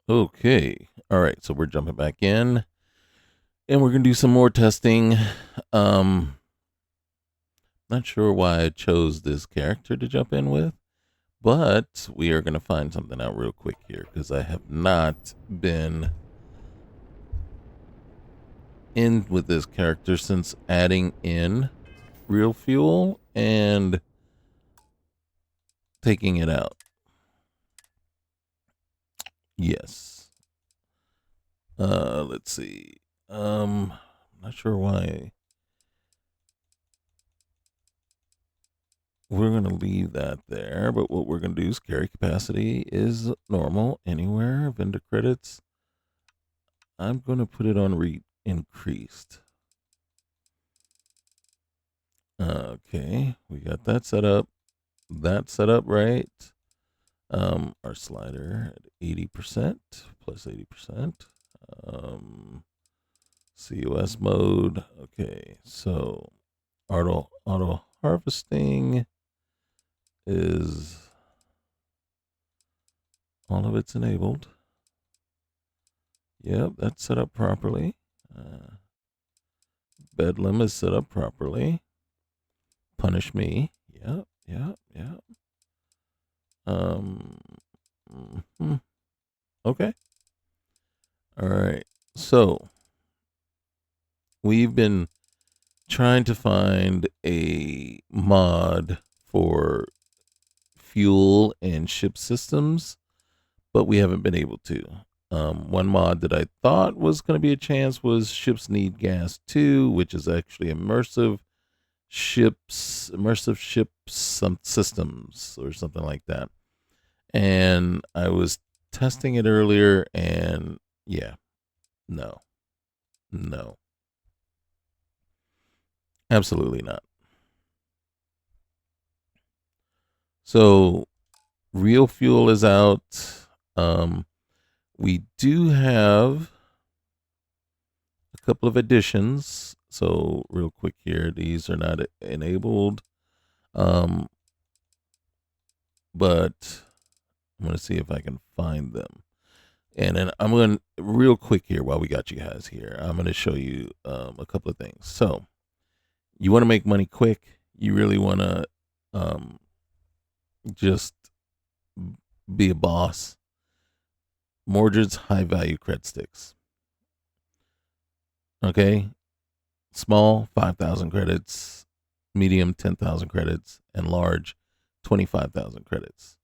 Okay. All right. So we're jumping back in and we're going to do some more testing. Not sure why I chose this character to jump in with, but we are going to find something out real quick here because I have not been in with this character since adding in real fuel and taking it out. Yes. Let's see. Not sure why. We're going to leave that there, but what we're going to do is carry capacity is normal anywhere. Vendor credits, I'm going to put it on increased. Okay, we got that set up. That set up right. Our slider at 80% plus 80%. COS mode. Okay, so auto harvesting is all of it's enabled. Yep, that's set up properly. Bedlam is set up properly. Punish me. Yep. Okay. All right. So we've been trying to find a mod for fuel and ship systems, but we haven't been able to. One mod that I thought was going to be a chance was Ships Need Gas 2, which is actually immersive ships some systems or something like that. And I was testing it earlier, and yeah, no, absolutely not. So real fuel is out. We do have a couple of additions. So real quick here, these are not enabled. But I'm going to see if I can find them. And then I'm going to, real quick here, while we got you guys here, I'm going to show you a couple of things. So you want to make money quick. You really want to just be a boss. Mordred's high value cred sticks. Okay. Small, 5,000 credits. Medium, 10,000 credits. And large, 25,000 credits.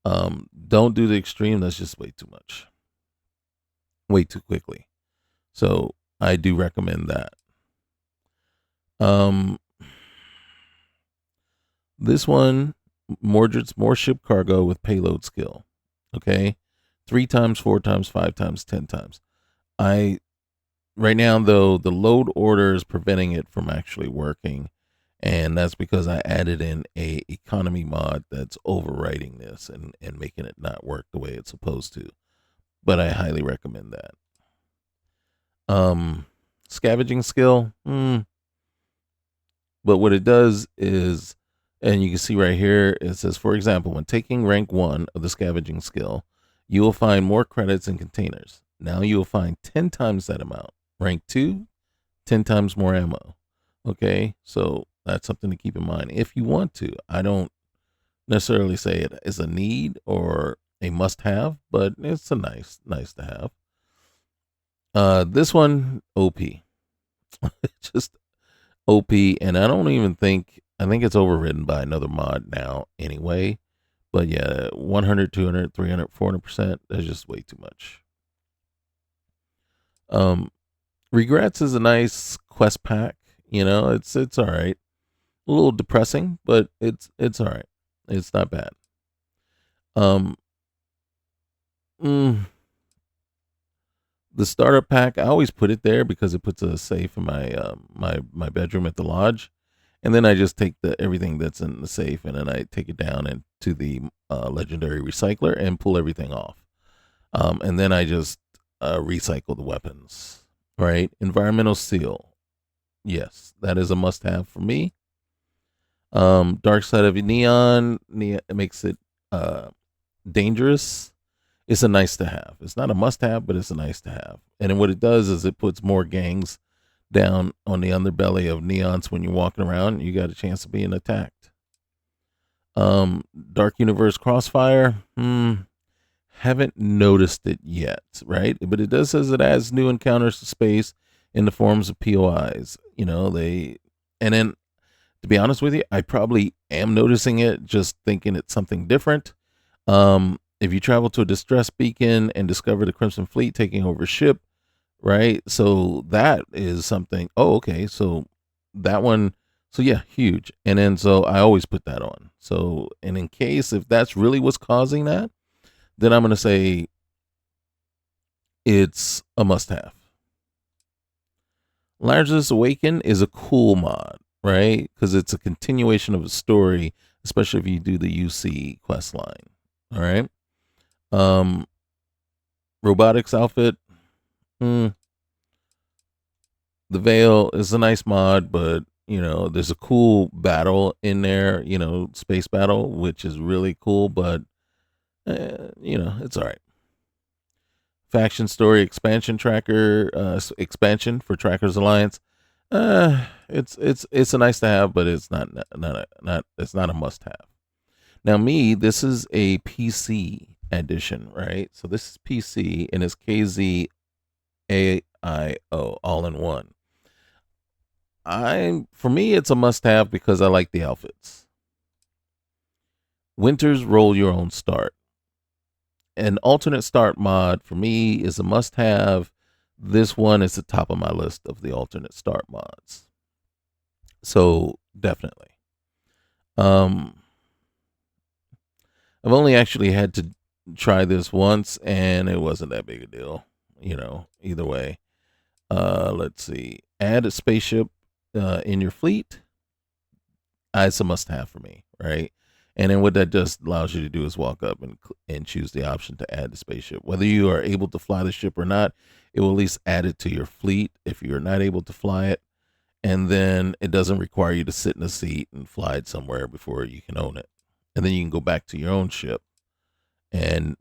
Don't do the extreme. That's just way too much. Way too quickly. So I do recommend that. This one, Mordred's more ship cargo with payload skill. Okay. 3 times, 4 times, 5 times, 10 times. Right now, though, the load order is preventing it from actually working. And that's because I added in a economy mod that's overriding this and making it not work the way it's supposed to. But I highly recommend that. Scavenging skill. But what it does is, and you can see right here, it says, for example, when taking rank 1 of the scavenging skill, you will find more credits in containers. Now you will find 10 times that amount. Rank 2, 10 times more ammo. Okay, so that's something to keep in mind if you want to. I don't necessarily say it is a need or a must-have, but it's a nice to have. This one, OP. Just OP, and I think it's overridden by another mod now anyway. But yeah, 100, 200, 300, 400%, that's just way too much. Regrets is a nice quest pack. You know, it's all right. A little depressing, but it's all right. It's not bad. The starter pack, I always put it there because it puts a safe in my bedroom at the lodge, and then I just take everything that's in the safe and then I take it down into the legendary recycler and pull everything off, and then I just recycle the weapons. Right, environmental seal. Yes, that is a must-have for me. Dark Side of Neon, it makes it dangerous. It's a nice to have. It's not a must have, but it's a nice to have. And then what it does is it puts more gangs down on the underbelly of neons when you're walking around. You got a chance of being attacked. Dark Universe Crossfire. Haven't noticed it yet, right? But it does says it adds new encounters to space in the forms of POIs. And then to be honest with you, I probably am noticing it, just thinking it's something different. If you travel to a distress beacon and discover the Crimson Fleet taking over a ship, right? So that is something. Oh, okay. So that one. So yeah, huge. And then so I always put that on. So, and in case if that's really what's causing that, then I'm going to say it's a must-have. Lazarus Awaken is a cool mod, right? Because it's a continuation of a story, especially if you do the UC quest line. All right. Robotics outfit. The Veil is a nice mod, but there's a cool battle in there. Space battle, which is really cool, but it's all right. Faction story expansion tracker expansion for Trackers Alliance. It's a nice to have, but it's not it's not a must have. Now this is a PC edition, right? So this is PC and it's KZAIO all in one. For me it's a must have because I like the outfits. Winter's Roll Your Own Start. An alternate start mod for me is a must have. This one is the top of my list of the alternate start mods. So definitely. I've only actually had to try this once and it wasn't that big a deal, either way. Let's see. Add a spaceship in your fleet. It's a must have for me, right? And then what that just allows you to do is walk up and choose the option to add the spaceship. Whether you are able to fly the ship or not, it will at least add it to your fleet if you're not able to fly it. And then it doesn't require you to sit in a seat and fly it somewhere before you can own it. And then you can go back to your own ship. And,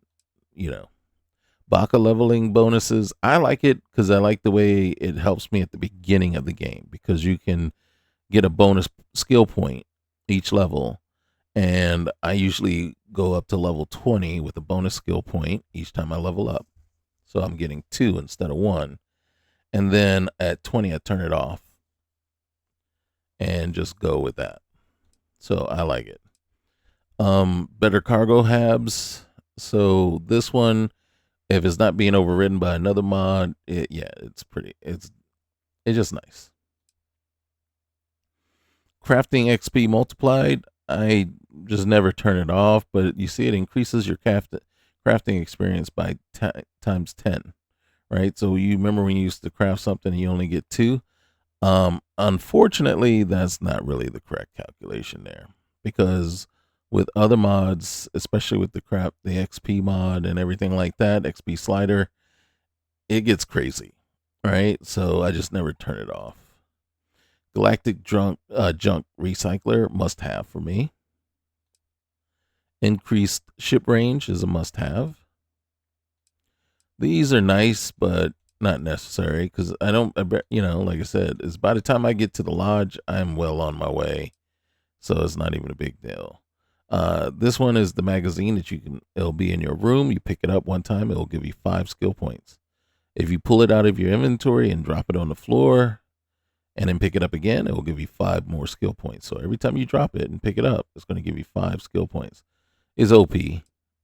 Baka leveling bonuses. I like it because I like the way it helps me at the beginning of the game because you can get a bonus skill point each level. And I usually go up to level 20 with a bonus skill point each time I level up. So I'm getting 2 instead of 1. And then at 20, I turn it off and just go with that. So I like it. Better cargo Habs. So this one, if it's not being overridden by another mod, it's just nice. Crafting XP multiplied. I just never turn it off, but you see it increases your crafting experience by times 10, right? So you remember when you used to craft something and you only get 2? Unfortunately, that's not really the correct calculation there because with other mods, especially with the XP mod and everything like that, XP slider, it gets crazy, right? So I just never turn it off. Galactic junk recycler must have for me. Increased ship range is a must have. These are nice, but not necessary because I don't, like I said, is by the time I get to the lodge, I'm well on my way. So it's not even a big deal. This one is the magazine that it'll be in your room. You pick it up one time, it'll give you 5 skill points. If you pull it out of your inventory and drop it on the floor and then pick it up again, it will give you 5 more skill points. So every time you drop it and pick it up, it's going to give you 5 skill points. It's OP,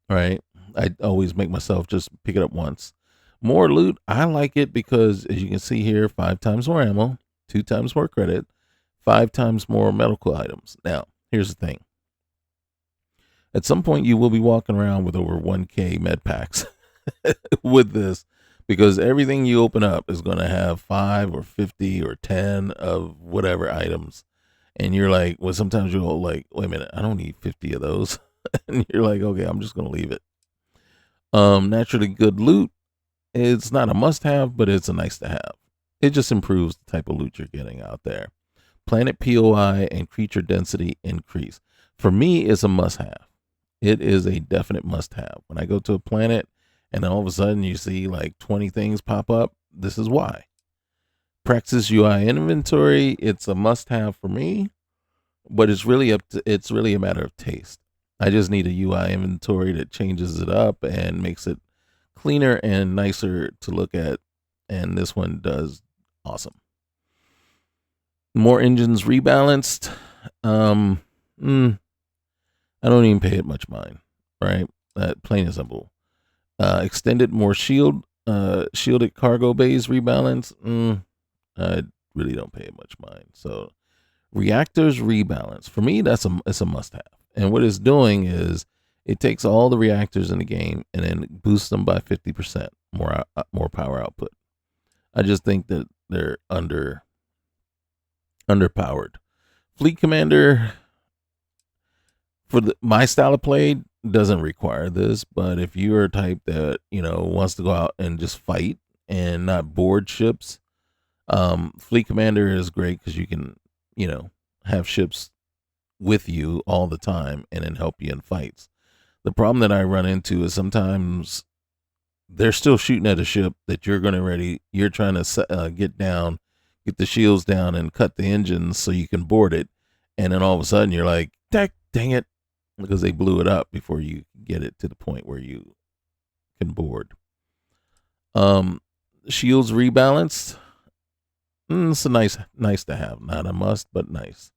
right? I always make myself just pick it up once. More loot, I like it because as you can see here, 5 times more ammo, 2 times more credit, 5 times more medical items. Now, here's the thing. At some point, you will be walking around with over 1K med packs with this because everything you open up is going to have 5 or 50 or 10 of whatever items. And you're like, well, sometimes you're like, wait a minute, I don't need 50 of those. And you're like, okay, I'm just going to leave it. Naturally good loot. It's not a must have, but it's a nice to have. It just improves the type of loot you're getting out there. Planet POI and creature density increase. For me, it's a must have. It is a definite must have. When I go to a planet and then all of a sudden you see like 20 things pop up. This is why. Praxis UI inventory, it's a must-have for me, but it's really a matter of taste. I just need a UI inventory that changes it up and makes it cleaner and nicer to look at, and this one does awesome. More engines rebalanced. I don't even pay it much mind, right? Plain and simple. Extended more shielded cargo bays rebalance. I really don't pay it much mind. So reactors rebalance, for me, it's a must have. And what it's doing is it takes all the reactors in the game and then boosts them by 50% more power output. I just think that they're underpowered. Fleet commander, for my style of play, doesn't require this, but if you're a type that wants to go out and just fight and not board ships, fleet commander is great because you can have ships with you all the time and then help you in fights. The problem that I run into is sometimes they're still shooting at a ship that you're trying to get the shields down and cut the engines so you can board it, and then all of a sudden you're like, dang it, because they blew it up before you get it to the point where you can board. Shields rebalanced. It's a nice to have, not a must, but nice.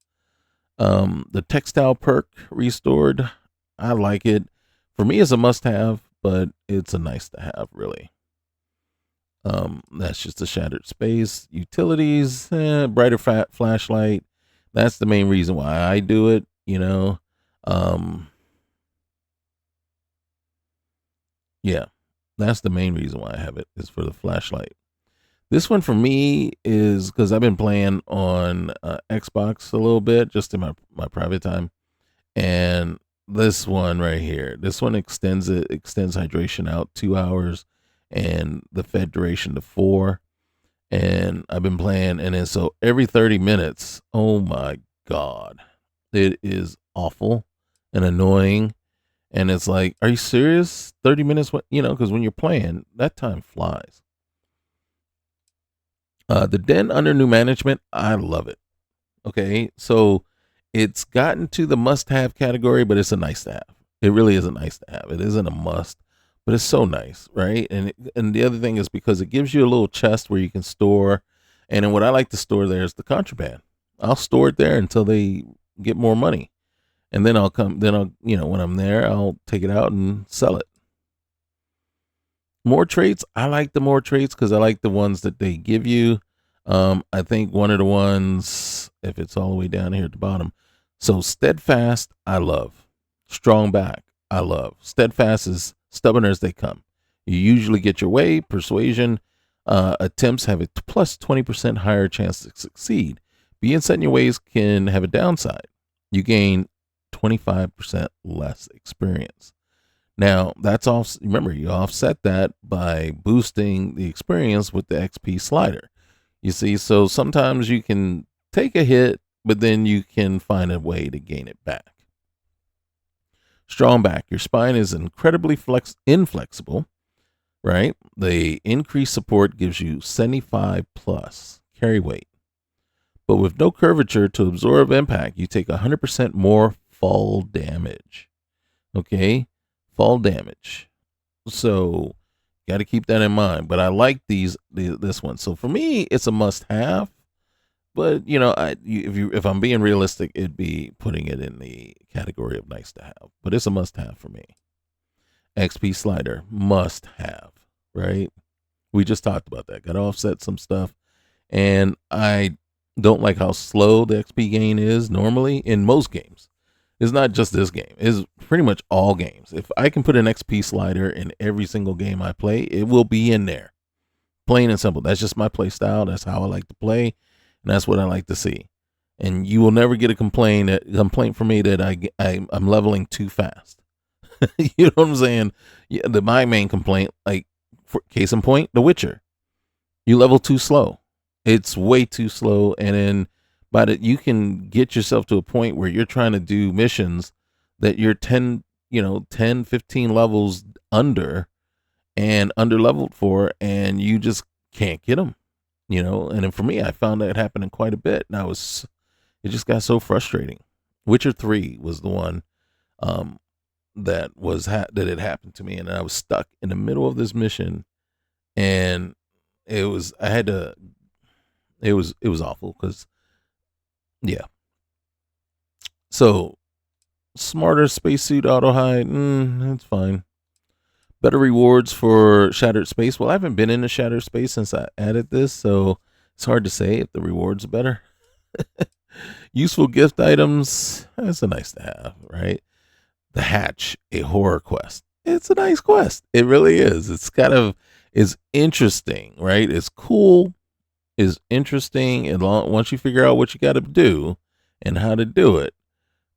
The textile perk restored, I like it. For me, it's a must have, but it's a nice to have, really. That's just a shattered space. Utilities, brighter flashlight. That's the main reason why I do it, yeah, that's the main reason why I have it, is for the flashlight. This one for me is because I've been playing on Xbox a little bit, just in my private time. And this one right here, extends hydration out 2 hours and the fed duration to 4. And I've been playing, and then so every 30 minutes, oh my God, it is awful and annoying. And it's like, are you serious? 30 minutes? What, because when you're playing, that time flies. The den under new management, I love it. Okay, so it's gotten to the must-have category, but it's a nice to have. It really is a nice to have. It isn't a must, but it's so nice, right? And the other thing is because it gives you a little chest where you can store, and then what I like to store there is the contraband. I'll store it there until they get more money, and then I'll when I'm there, I'll take it out and sell it. More traits. I like the more traits because I like the ones that they give you. I think one of the ones, if it's all the way down here at the bottom. So steadfast, I love. Strong back, I love. Steadfast is stubborn as they come. You usually get your way. Persuasion attempts have a plus 20% higher chance to succeed. Being set in your ways can have a downside. You gain 25% less experience. Now, that's off. Remember, you offset that by boosting the experience with the XP slider. You see, so sometimes you can take a hit, but then you can find a way to gain it back. Strong back. Your spine is incredibly inflexible, right? The increased support gives you 75 plus carry weight. But with no curvature to absorb impact, you take 100% more fall damage. Okay? Fall damage. So got to keep that in mind. But I like this one. So for me, it's a must-have. But if I'm being realistic, it'd be putting it in the category of nice to have. But it's a must-have for me. XP slider, must-have. Right? We just talked about that. Got to offset some stuff, and I don't like how slow the XP gain is normally in most games. It's not just this game. It's pretty much all games. If I can put an XP slider in every single game I play, it will be in there. Plain and simple. That's just my play style. That's how I like to play, and that's what I like to see. And you will never get a complaint from me that I'm leveling too fast. You know what I'm saying? Yeah, my main complaint, like for case in point, The Witcher. You level too slow. It's way too slow, and then you can get yourself to a point where you're trying to do missions that you're 10, 15 levels under, and underleveled for, and you just can't get them, And then for me, I found that happening quite a bit, and it just got so frustrating. Witcher 3 was the one um, that had happened to me, and I was stuck in the middle of this mission, and it was awful because yeah. So smarter spacesuit auto hide, it's fine. Better rewards for Shattered Space. Well, I haven't been in a Shattered Space since I added this, so it's hard to say if the rewards are better. Useful gift items. That's a nice to have, right? The Hatch, a horror quest. It's a nice quest. It really is. It's interesting, right? It's cool. Is interesting, and once you figure out what you got to do and how to do it,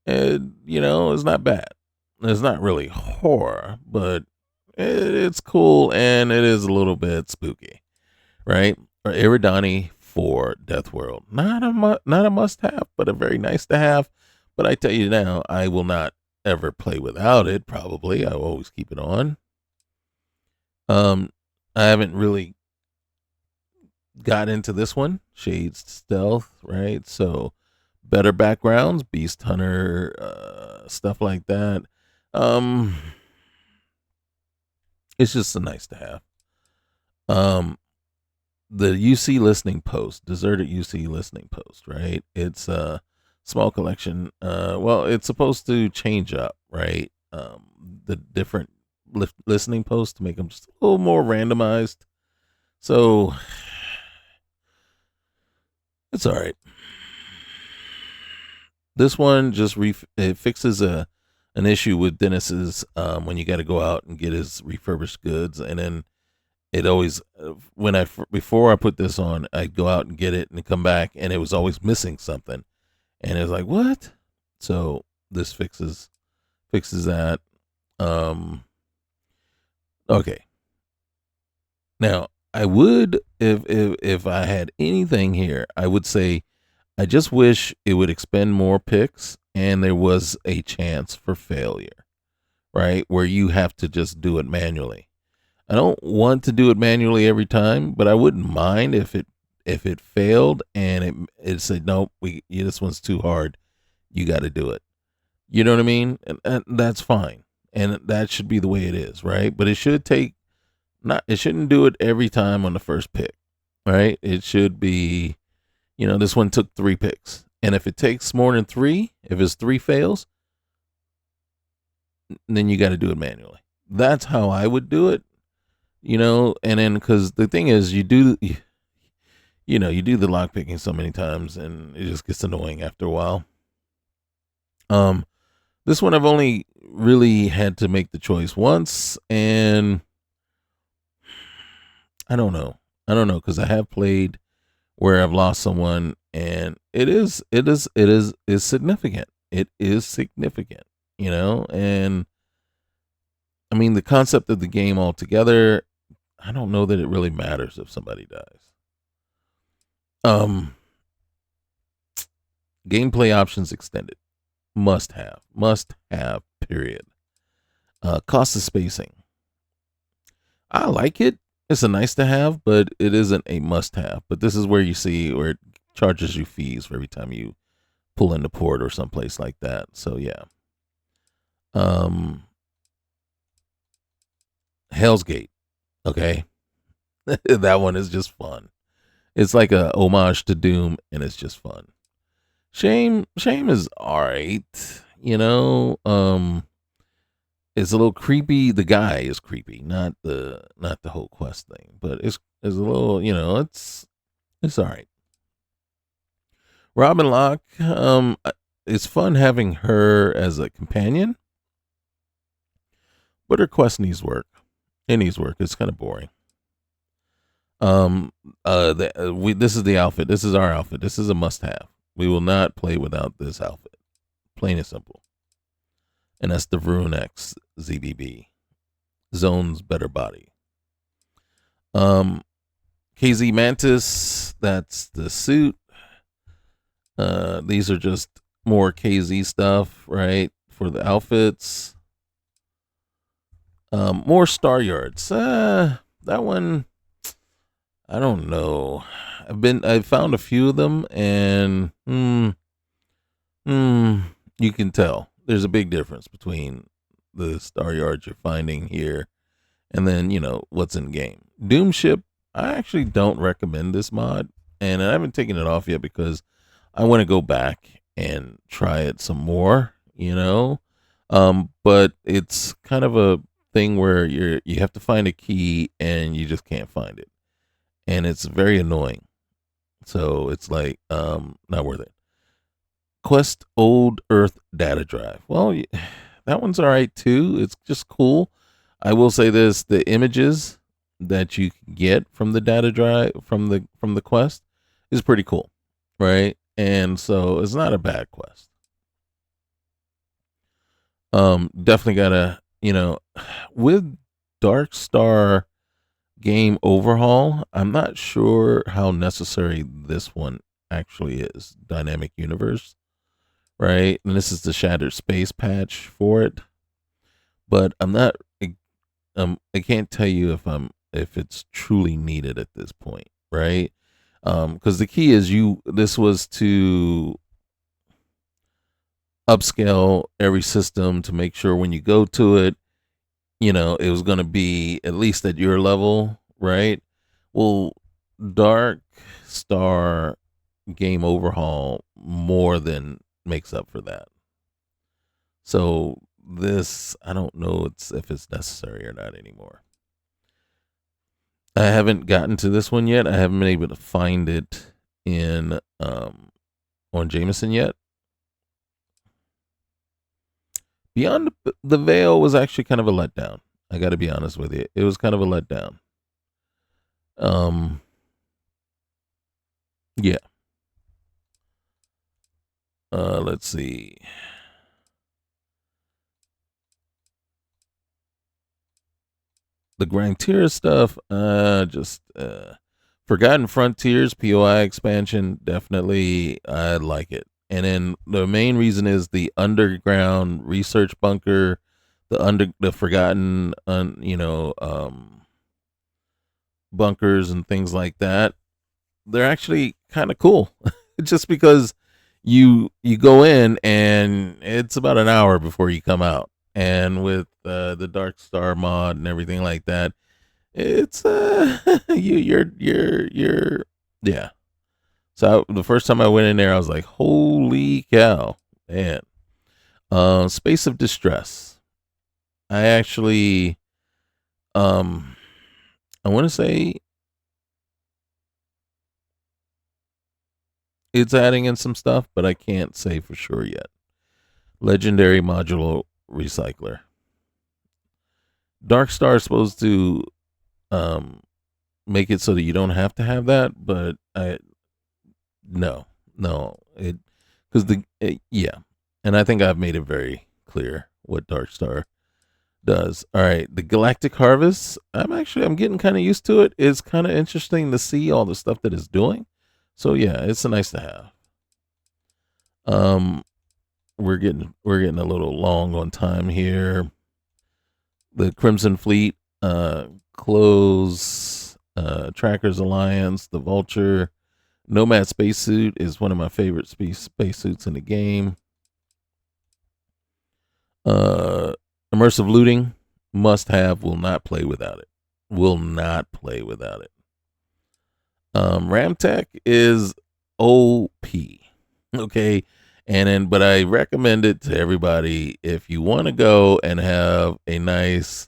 it's not bad. It's not really horror, but it's cool, and it is a little bit spooky, right? Or Iridani for Death World, not a must have, but a very nice to have. But I tell you now, I will not ever play without it. Probably, I will always keep it on. I haven't really got into this one, Shades Stealth, right? So better backgrounds, Beast Hunter, stuff like that. It's just a nice to have. The UC listening post, deserted UC listening post, right? It's a small collection. Well, it's supposed to change up, right? The different listening posts to make them just a little more randomized. So it's all right. This one just it fixes an issue with Dennis's when you got to go out and get his refurbished goods, and then it always before I put this on, I'd go out and get it and come back, and it was always missing something, and it was like, what? So this fixes that. Okay. Now I would, if I had anything here, I would say I just wish it would expend more picks and there was a chance for failure, right? Where you have to just do it manually. I don't want to do it manually every time, but I wouldn't mind if it failed and it said, nope, this one's too hard. You got to do it. You know what I mean? And that's fine. And that should be the way it is, right? But it shouldn't do it every time on the first pick, right? It should be, this one took 3 picks. And if it takes more than 3, if it's 3 fails, then you got to do it manually. That's how I would do it, and then because the thing is, you do the lock picking so many times and it just gets annoying after a while. This one I've only really had to make the choice once, and I don't know because I have played where I've lost someone, and it is significant. It is significant, and I mean the concept of the game altogether. I don't know that it really matters if somebody dies. Gameplay options extended. Must have, period. Cost of spacing. I like it. It's a nice to have, but it isn't a must have. But this is where you see where it charges you fees for every time you pull into port or someplace like that. So yeah. Hell's Gate. Okay. That one is just fun. It's like a homage to Doom, and it's just fun. Shame is alright. It's a little creepy. The guy is creepy, not the whole quest thing. But it's a little, it's alright. Robin Locke, it's fun having her as a companion, but her quest needs work. It needs work. It's kind of boring. This is the outfit. This is our outfit. This is a must-have. We will not play without this outfit. Plain and simple. And that's the Vroon X ZBB. Zone's better body. KZ Mantis, that's the suit. These are just more KZ stuff, right? For the outfits. More star yards. That one, I don't know. I found a few of them, and you can tell there's a big difference between the star yards you're finding here and then what's in game. Doom Ship, I actually don't recommend this mod, and I haven't taken it off yet because I want to go back and try it some more. But it's kind of a thing where you have to find a key and you just can't find it, and it's very annoying. So it's like not worth it. Quest Old Earth Data Drive. Well, that one's all right too. It's just cool. I will say this: the images that you can get from the data drive from the quest is pretty cool, right? And so it's not a bad quest. Definitely gotta with DarkStar game overhaul. I'm not sure how necessary this one actually is. Dynamic universe, right? And this is the Shattered Space patch for it, but I'm not. I can't tell you if it's truly needed at this point, right? Because the key is this was to upscale every system to make sure when you go to it, it was going to be at least at your level, right? Well, Dark Star game overhaul more than makes up for that. So this, I don't know if it's necessary or not anymore. I haven't gotten to this one yet. I haven't been able to find it in on Jameson yet. Beyond the Veil was actually kind of a letdown. I got to be honest with you. It was kind of a letdown. Yeah. Let's see. The Grand Tier stuff, just Forgotten Frontiers POI expansion. Definitely, I like it. And then the main reason is the underground research bunker, the forgotten, bunkers and things like that. They're actually kind of cool, just because you go in and it's about an hour before you come out, and with the Dark Star mod and everything like that, it's you're yeah. So the first time I went in there, I was like, holy cow, man. Space of Distress. I actually, I want to say it's adding in some stuff, but I can't say for sure yet. Legendary modular recycler. DarkStar is supposed to make it so that you don't have to have that, but no, it because yeah, and I think I've made it very clear what DarkStar does. All right, the Galactic Harvest. I'm getting kind of used to it. It's kind of interesting to see all the stuff that it's doing. So yeah, it's a nice to have. We're getting a little long on time here. The Crimson Fleet, Close, Trackers Alliance, the Vulture, Nomad Spacesuit is one of my favorite spacesuits in the game. Immersive looting, must have, will not play without it. Will not play without it. Ramtech is OP. Okay. But I recommend it to everybody if you want to go and have a nice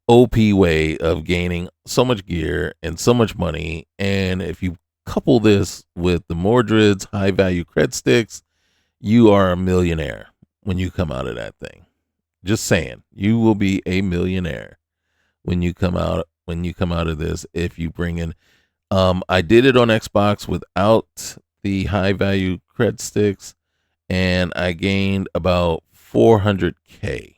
OP way of gaining so much gear and so much money. And if you couple this with the Mordred's high value cred sticks, you are a millionaire when you come out of that thing. Just saying, you will be a millionaire when you come out of this if you bring in. I did it on Xbox without the high value cred sticks, and I gained about 400K.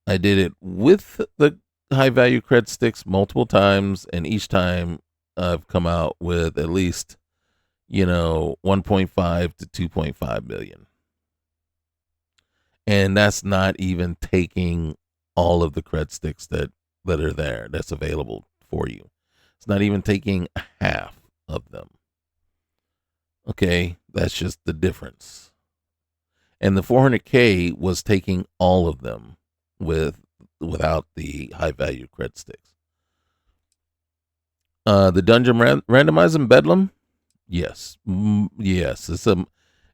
I did it with the high value cred sticks multiple times, and each time I've come out with at least 1.5 to 2.5 million. And that's not even taking all of the cred sticks that are there, that's available for you. It's not even taking half of them. Okay, that's just the difference. And the 400K was taking all of them without the high value cred sticks. The dungeon randomizing Bedlam, yes, yes,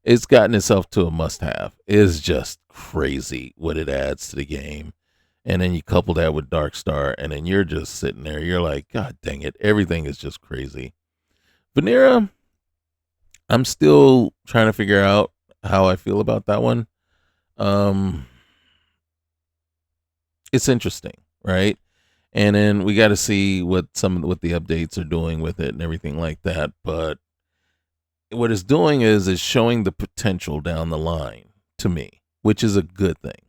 it's gotten itself to a must-have. It's just crazy what it adds to the game. And then you couple that with DarkStar, and then you're just sitting there. You're like, God dang it. Everything is just crazy. Vanera, I'm still trying to figure out how I feel about that one. It's interesting, right? And then we got to see what the updates are doing with it and everything like that. But what it's doing is showing the potential down the line to me, which is a good thing.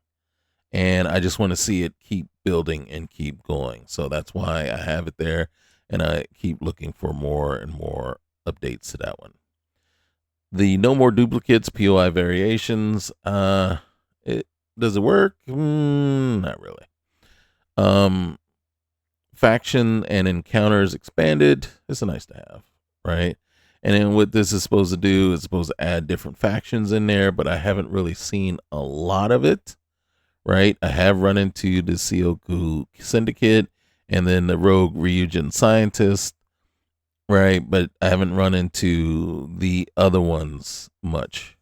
And I just want to see it keep building and keep going. So that's why I have it there, and I keep looking for more and more updates to that one. The no more duplicates POI variations. Does it work? Not really. Faction and encounters expanded. It's a nice to have, right? And then what this is supposed to do is supposed to add different factions in there, but I haven't really seen a lot of it. Right, I have run into the Sioku Syndicate and then the Rogue Ryujin Scientist, right? But I haven't run into the other ones much.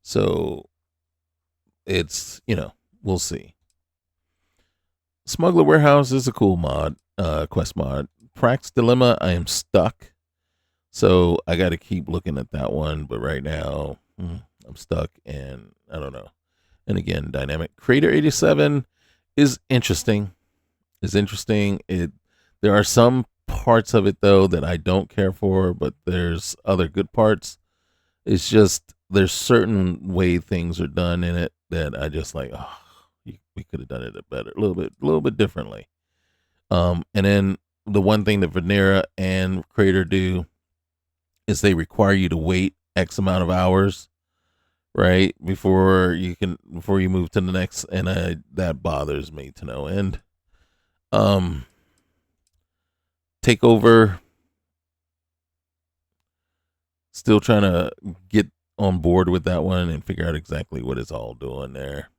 So it's, we'll see. Smuggler Warehouse is a cool mod, quest mod. Prax Dilemma, I am stuck. So I got to keep looking at that one. But right now, I'm stuck and I don't know. And again, Dynamic Creator 87 is interesting. There are some parts of it though that I don't care for, but there's other good parts. It's just there's certain way things are done in it that I just like. Oh, we could have done it better, a little bit differently. And then the one thing that Vanera and Creator do is they require you to wait X amount of hours. Right before you move to the next, and that bothers me to no end. Takeover, still trying to get on board with that one and figure out exactly what it's all doing there.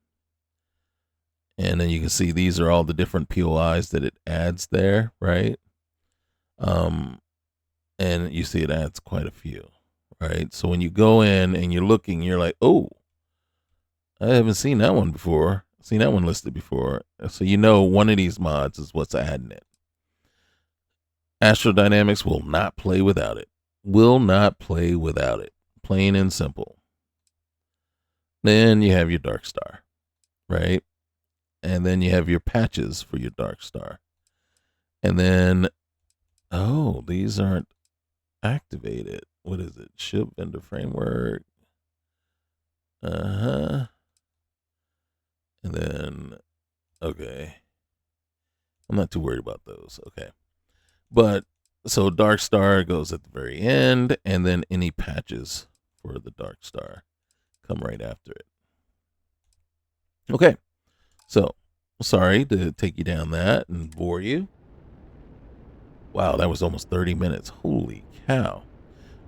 And then you can see these are all the different POIs that it adds there, right? And you see it adds quite a few. Right, so when you go in and you're looking, you're like, oh, I haven't seen that one before. I've seen that one listed before. So one of these mods is what's adding it. Astrodynamics will not play without it. Plain and simple. Then you have your DarkStar, right? And then you have your patches for your DarkStar. And then, these aren't activated. What is it? Ship vendor framework. And then, okay. I'm not too worried about those. Okay. But, so DarkStar goes at the very end, and then any patches for the DarkStar come right after it. Okay. So, sorry to take you down that and bore you. Wow, that was almost 30 minutes. Holy cow.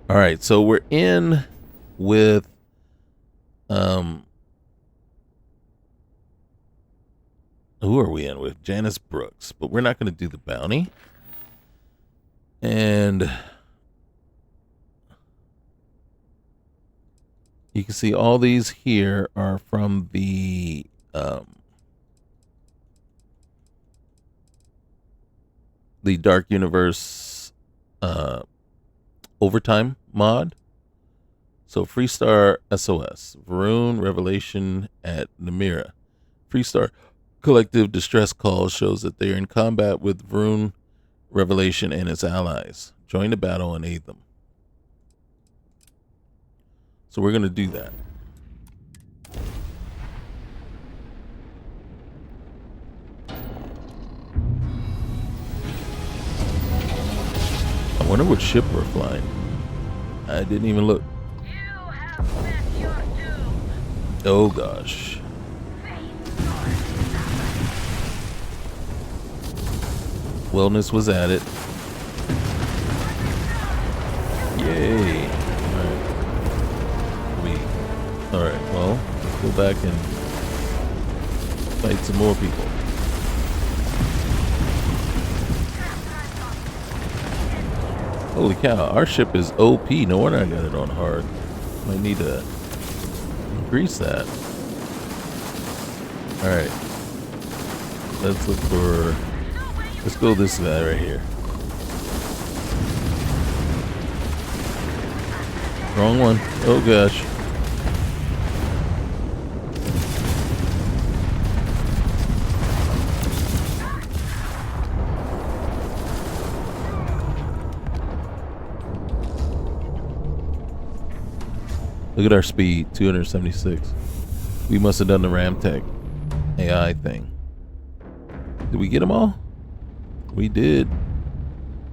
All right, so we're in with who are we in with? Janice Brooks, but we're not going to do the bounty. And you can see all these here are from the Dark Universe overtime mod. So Freestar SOS, Varun Revelation at Namira. Freestar collective distress call shows that they are in combat with Varun Revelation and its allies. Join the battle and aid them. So we're going to do that. I wonder what ship we're flying. I didn't even look. You have met your doom. Oh gosh. Wellness was added. Yay. Alright, well, let's go back and fight some more people. Holy cow, our ship is OP. No wonder I got it on hard. Might need to increase that. Alright. Let's look for... Let's go this guy right here. Wrong one. Oh gosh. Look at our speed, 276. We must have done the Ramtech AI thing. Did we get them all? We did.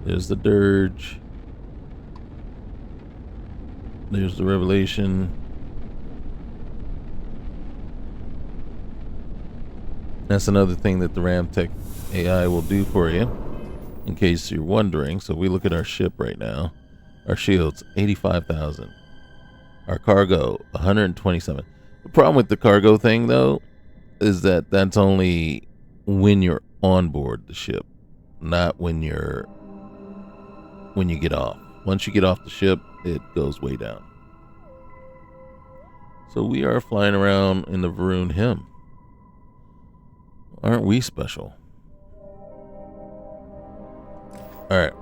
There's the Dirge. There's the Revelation. That's another thing that the Ramtech AI will do for you, in case you're wondering. So we look at our ship right now. Our shields, 85,000. Our cargo, 127. The problem with the cargo thing, though, is that that's only when you're on board the ship, not when you get off. Once you get off the ship, it goes way down. So we are flying around in the Varun Him. Aren't we special? Alright.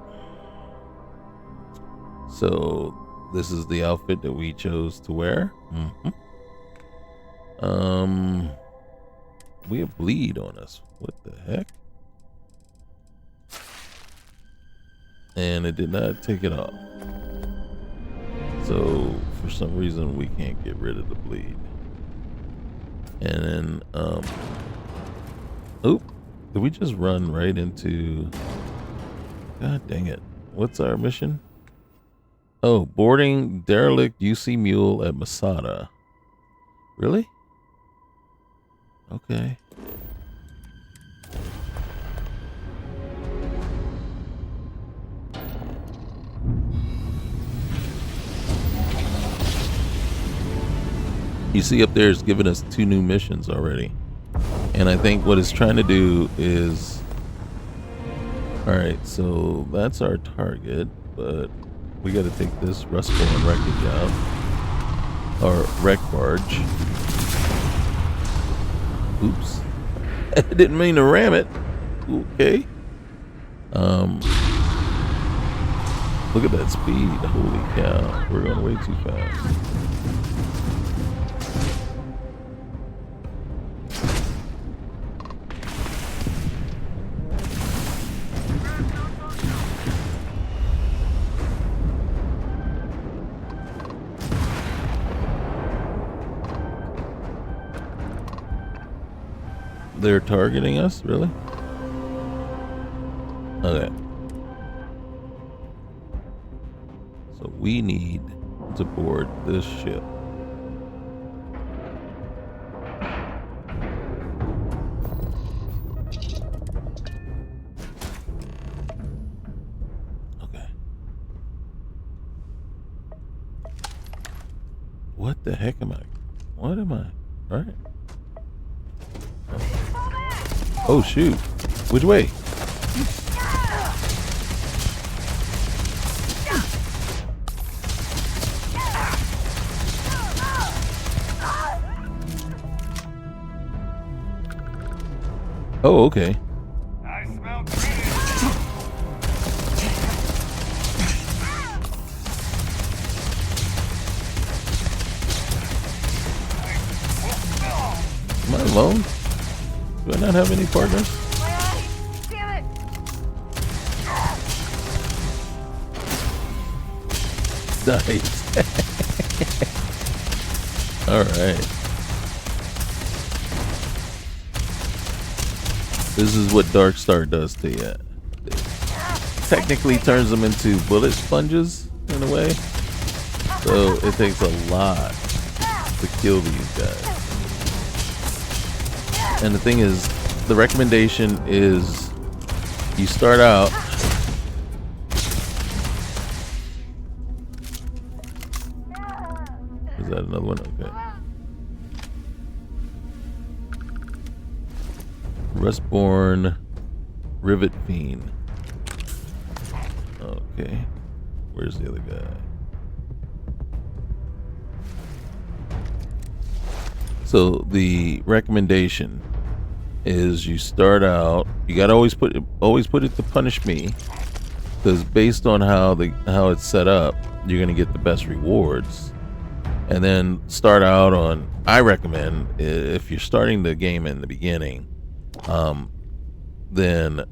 So this is the outfit that we chose to wear. We have bleed on us. What the heck? And it did not take it off. So for some reason we can't get rid of the bleed. And then oop, did we just run right into... God dang it. What's our mission? Oh, boarding derelict UC Mule at Masada. Really? Okay. You see up there, it's giving us 2 new missions already. And I think what it's trying to do is... Alright, so that's our target, but we got to take this rustful and wreckage out. Or wreck barge. Oops. I didn't mean to ram it. Okay. Look at that speed. Holy cow. We're going way too fast. They're targeting us, really? Okay. So we need to board this ship. Okay. What the heck am I? What am I? All right. Oh shoot. Which way? Oh, okay. I smell Am I alone? Do I not have any partners? Damn it! Nice. All right. This is what DarkStar does to you. It technically turns them into bullet sponges in a way. So it takes a lot to kill these guys. And the thing is, the recommendation is you start out. Is that another one? Okay. Rustborn Rivet Fiend. Okay. Where's the other guy? So the recommendation is you start out. You gotta always put it to punish me, because based on how it's set up, you're gonna get the best rewards. And then start out on. I recommend if you're starting the game in the beginning, then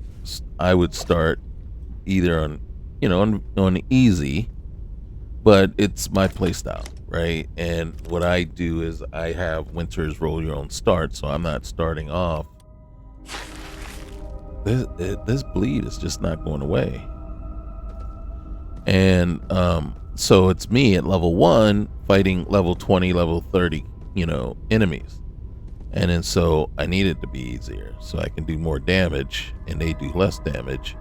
I would start either on easy, but it's my playstyle, right? And what I do is I have Winter's roll your own start, so I'm not starting off. This bleed is just not going away, and so it's me at level 1 fighting level 20, level 30, enemies, and then so I need it to be easier so I can do more damage and they do less damage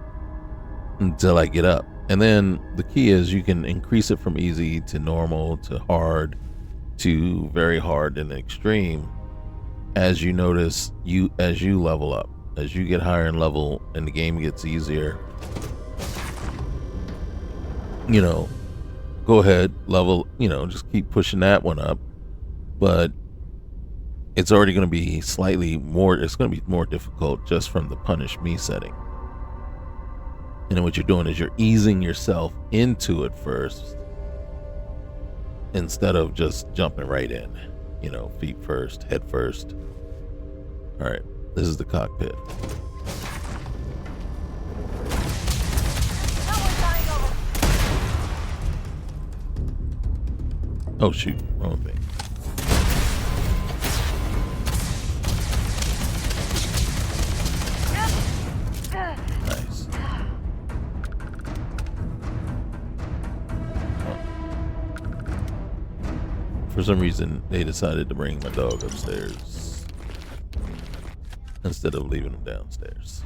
until I get up. And then the key is you can increase it from easy to normal to hard to very hard and extreme as you notice as you level up. As you get higher in level and the game gets easier, go ahead, level, just keep pushing that one up. But it's already going to be slightly more, it's going to be more difficult just from the punish me setting. And then what you're doing is you're easing yourself into it first instead of just jumping right in, feet first, head first. All right, this is the cockpit. Oh shoot, wrong thing. Nice. For some reason, they decided to bring my dog upstairs instead of leaving him downstairs.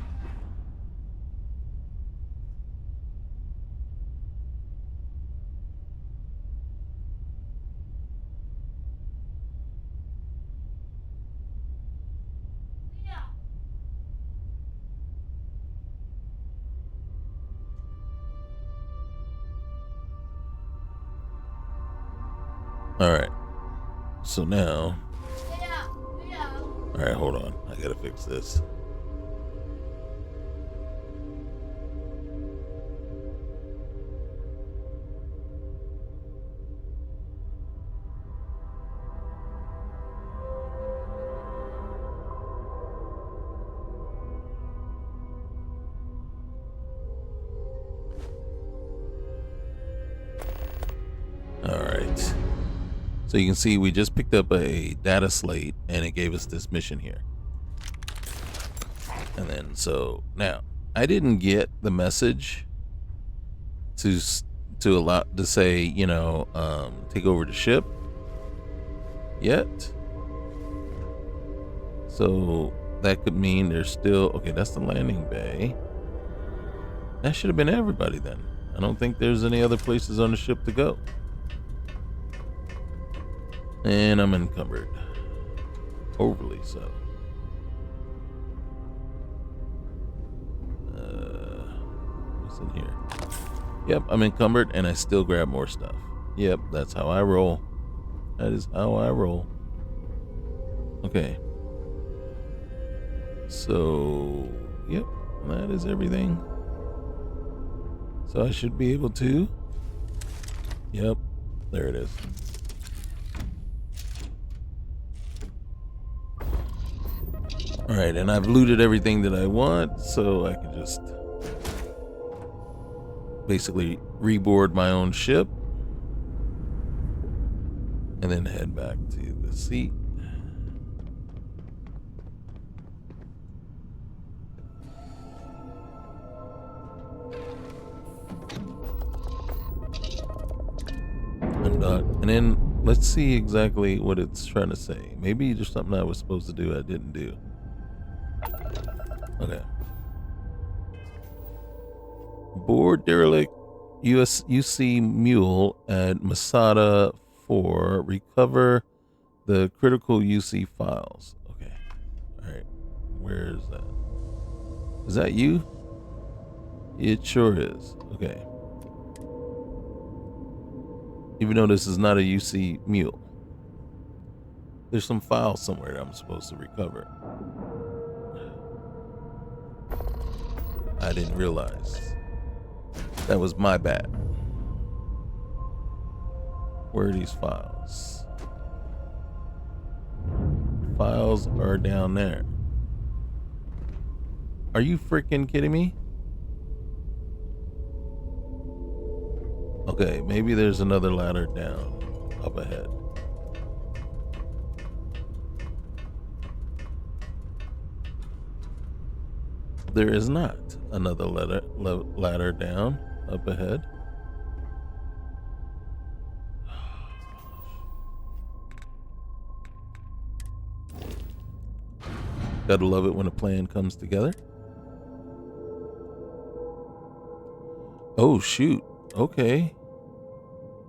All right. So now, all right, hold on. I gotta fix this. All right. So you can see we just picked up a data slate and it gave us this mission here. And then so now I didn't get the message to allow to say, take over the ship yet. So that could mean there's still, okay, that's the landing bay. That should have been everybody then. I don't think there's any other places on the ship to go. And I'm encumbered. Overly so. What's in here? Yep, I'm encumbered and I still grab more stuff. Yep, that's how I roll. That is how I roll. Okay. So, yep, that is everything. So I should be able to. Yep, there it is. All right, and I've looted everything that I want, so I can just basically reboard my own ship and then head back to the seat. I'm done. And then let's see exactly what it's trying to say. Maybe there's something I was supposed to do I didn't do. Okay. Board derelict UC Mule at Masada 4. Recover the critical UC files. Okay. Alright. Where is that? Is that you? It sure is. Okay. Even though this is not a UC Mule. There's some files somewhere that I'm supposed to recover. I didn't realize. That was my bad. Where are these files? Files are down there. Are you freaking kidding me? Okay, maybe there's another ladder down up ahead. There is not another ladder down up ahead. Gotta love it when a plan comes together. Oh, shoot. Okay.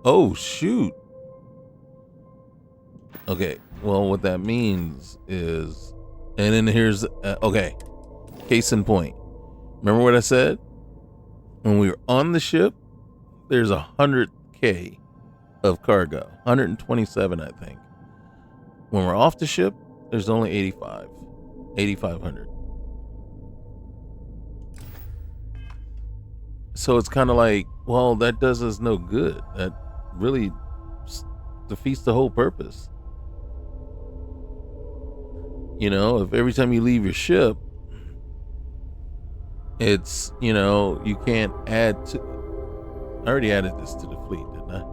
Oh, shoot. Okay. Well, what that means is, and then here's, okay. Case in point. Remember what I said? When we were on the ship, there's 100K of cargo. 127, I think. When we're off the ship, there's only 8,500. So it's kind of like, well, that does us no good. That really defeats the whole purpose. You know, if every time you leave your ship, it's, you know, you can't add to. I already added this to the fleet, didn't I?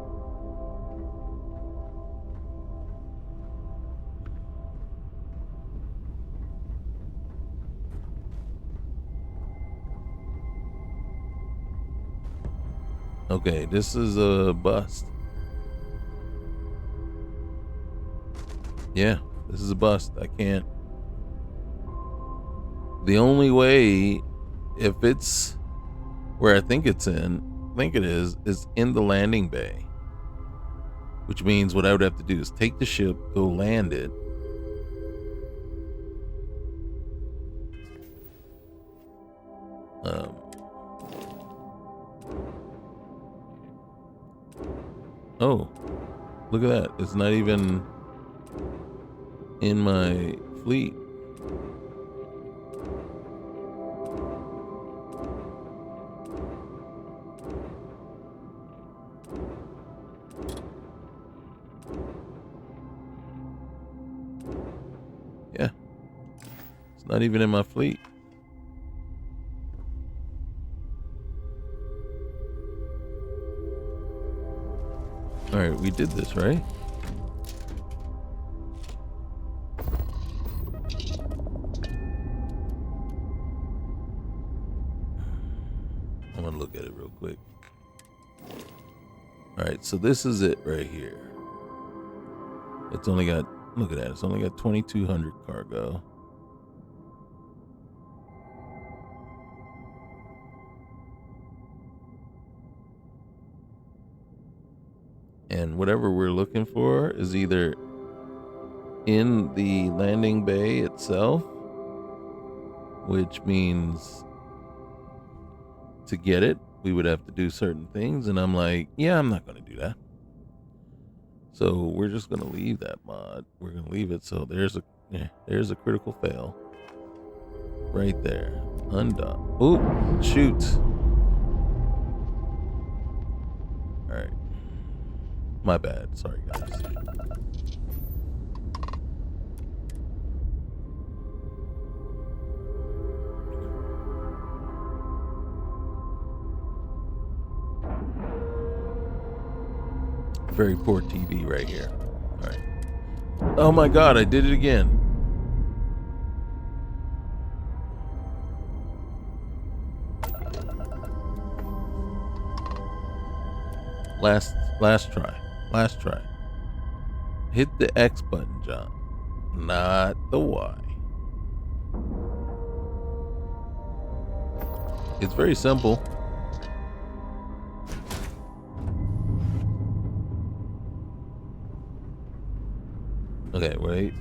Okay, this is a bust. Yeah, this is a bust. I can't. The only way, if it's where I think it's in, I think it is in the landing bay. Which means what I would have to do is take the ship, go land it. Oh, look at that. It's not even in my fleet. Yeah. It's not even in my fleet. All right, we did this, right? I'm gonna look at it real quick. All right, so this is it right here. It's only got, look at that, it's only got 2,200 cargo. And whatever we're looking for is either in the landing bay itself, which means to get it, we would have to do certain things. And I'm like, yeah, I'm not going to do that. So we're just going to leave that mod. We're going to leave it. So there's a critical fail right there. Undone. Ooh, shoot. All right. My bad. Sorry, guys. Very poor TV right here. All right. Oh my God, I did it again. Last try. Last try. Hit the X button, John. Not the Y. It's very simple. Okay, wait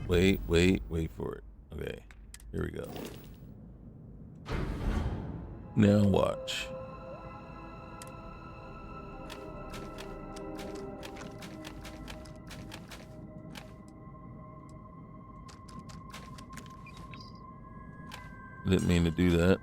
for it. Okay, here we go. Now watch. Didn't mean to do that.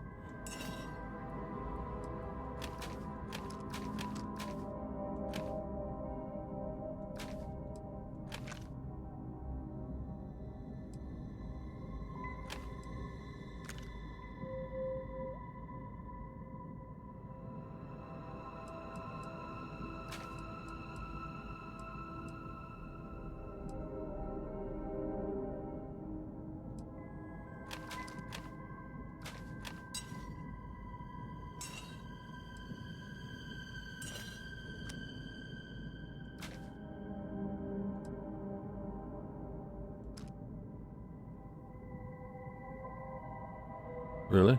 Really?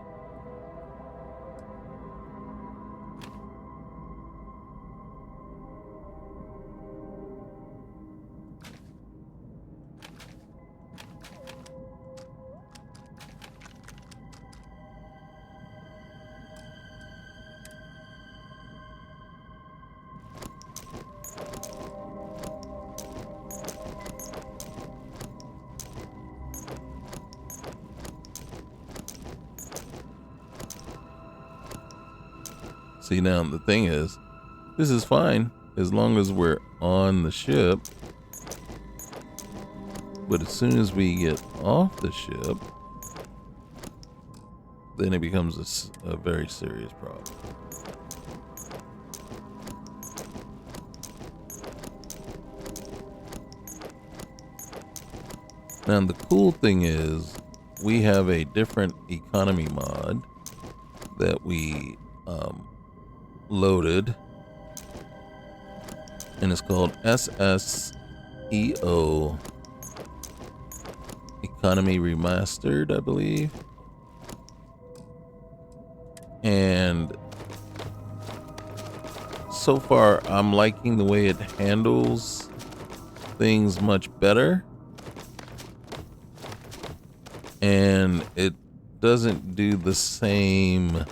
See, now the thing is, this is fine as long as we're on the ship. But as soon as we get off the ship, then it becomes a very serious problem. Now the cool thing is, we have a different economy mod that we loaded, and it's called SSEO Economy Remastered, I believe. And so far I'm liking the way it handles things much better, and it doesn't do the same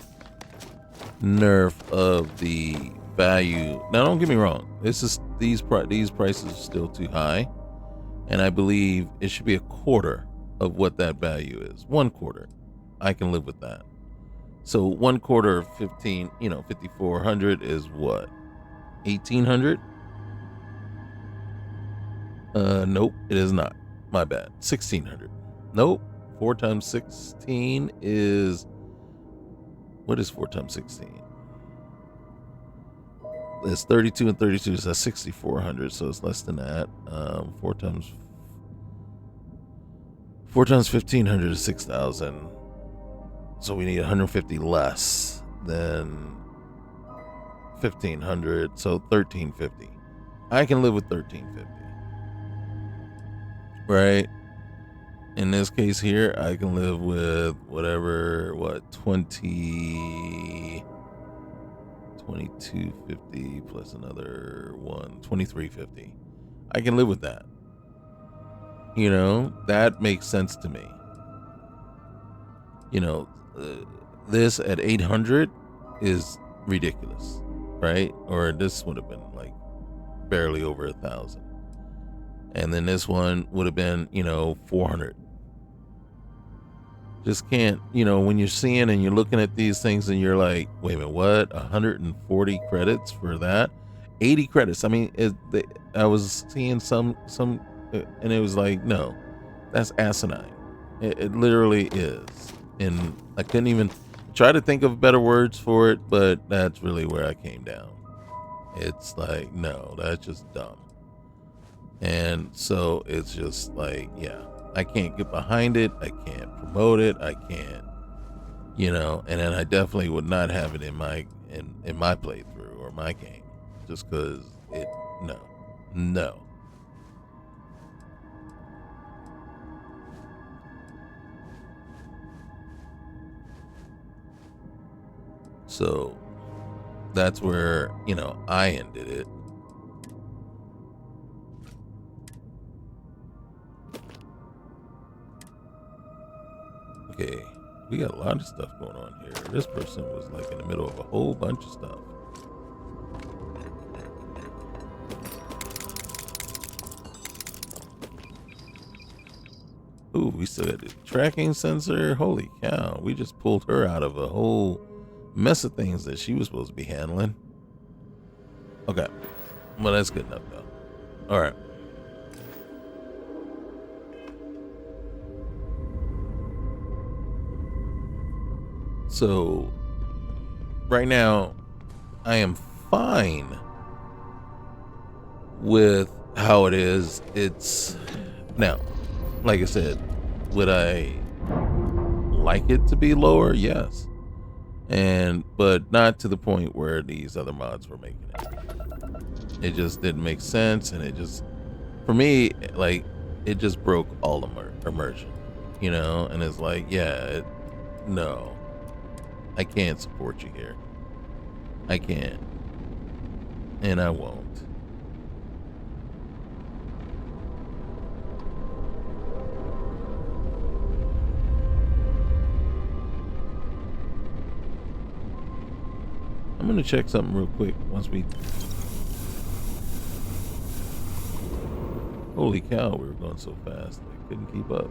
nerf of the value. Now don't get me wrong, this is these prices are still too high, and I believe it should be a quarter of what that value is. 1/4, I can live with that. So 1/4 of 5,400 is what, 1,800? Nope, it is not. My bad. 1,600. Nope. 4 times 16 is, what is 4 times 16? It's 32 and 32, so that's 6,400, so it's less than that. 4 times 1,500 is 6,000. So we need 150 less than 1,500, so 1,350. I can live with 1,350. Right? In this case here, I can live with whatever, 2250 plus another 2350. I can live with that. That makes sense to me. This at 800 is ridiculous, right? Or this would have been like barely over 1,000. And then this one would have been, 400. Just can't, when you're seeing and you're looking at these things and you're like, wait a minute, what? 140 credits for that? 80 credits. I mean, I was seeing some, and it was like, no, that's asinine. It literally is. And I couldn't even try to think of better words for it, but that's really where I came down. It's like, no, that's just dumb. And so it's just like, yeah, I can't get behind it. I can't promote it. I can't, and then I definitely would not have it in my playthrough or my game, just because no. So that's where, I ended it. We got a lot of stuff going on here. This person was like in the middle of a whole bunch of stuff. Ooh, we still got the tracking sensor. Holy cow. We just pulled her out of a whole mess of things that she was supposed to be handling. Okay. Well, that's good enough, though. All right. So, right now, I am fine with how it is. It's now, like I said, would I like it to be lower? Yes. But not to the point where these other mods were making it. It just didn't make sense, and it just, for me, like, it just broke all immersion, you know? And it's like, yeah, no, I can't support you here. I can't. And I won't. I'm gonna check something real quick once we... Holy cow, we were going so fast. I couldn't keep up.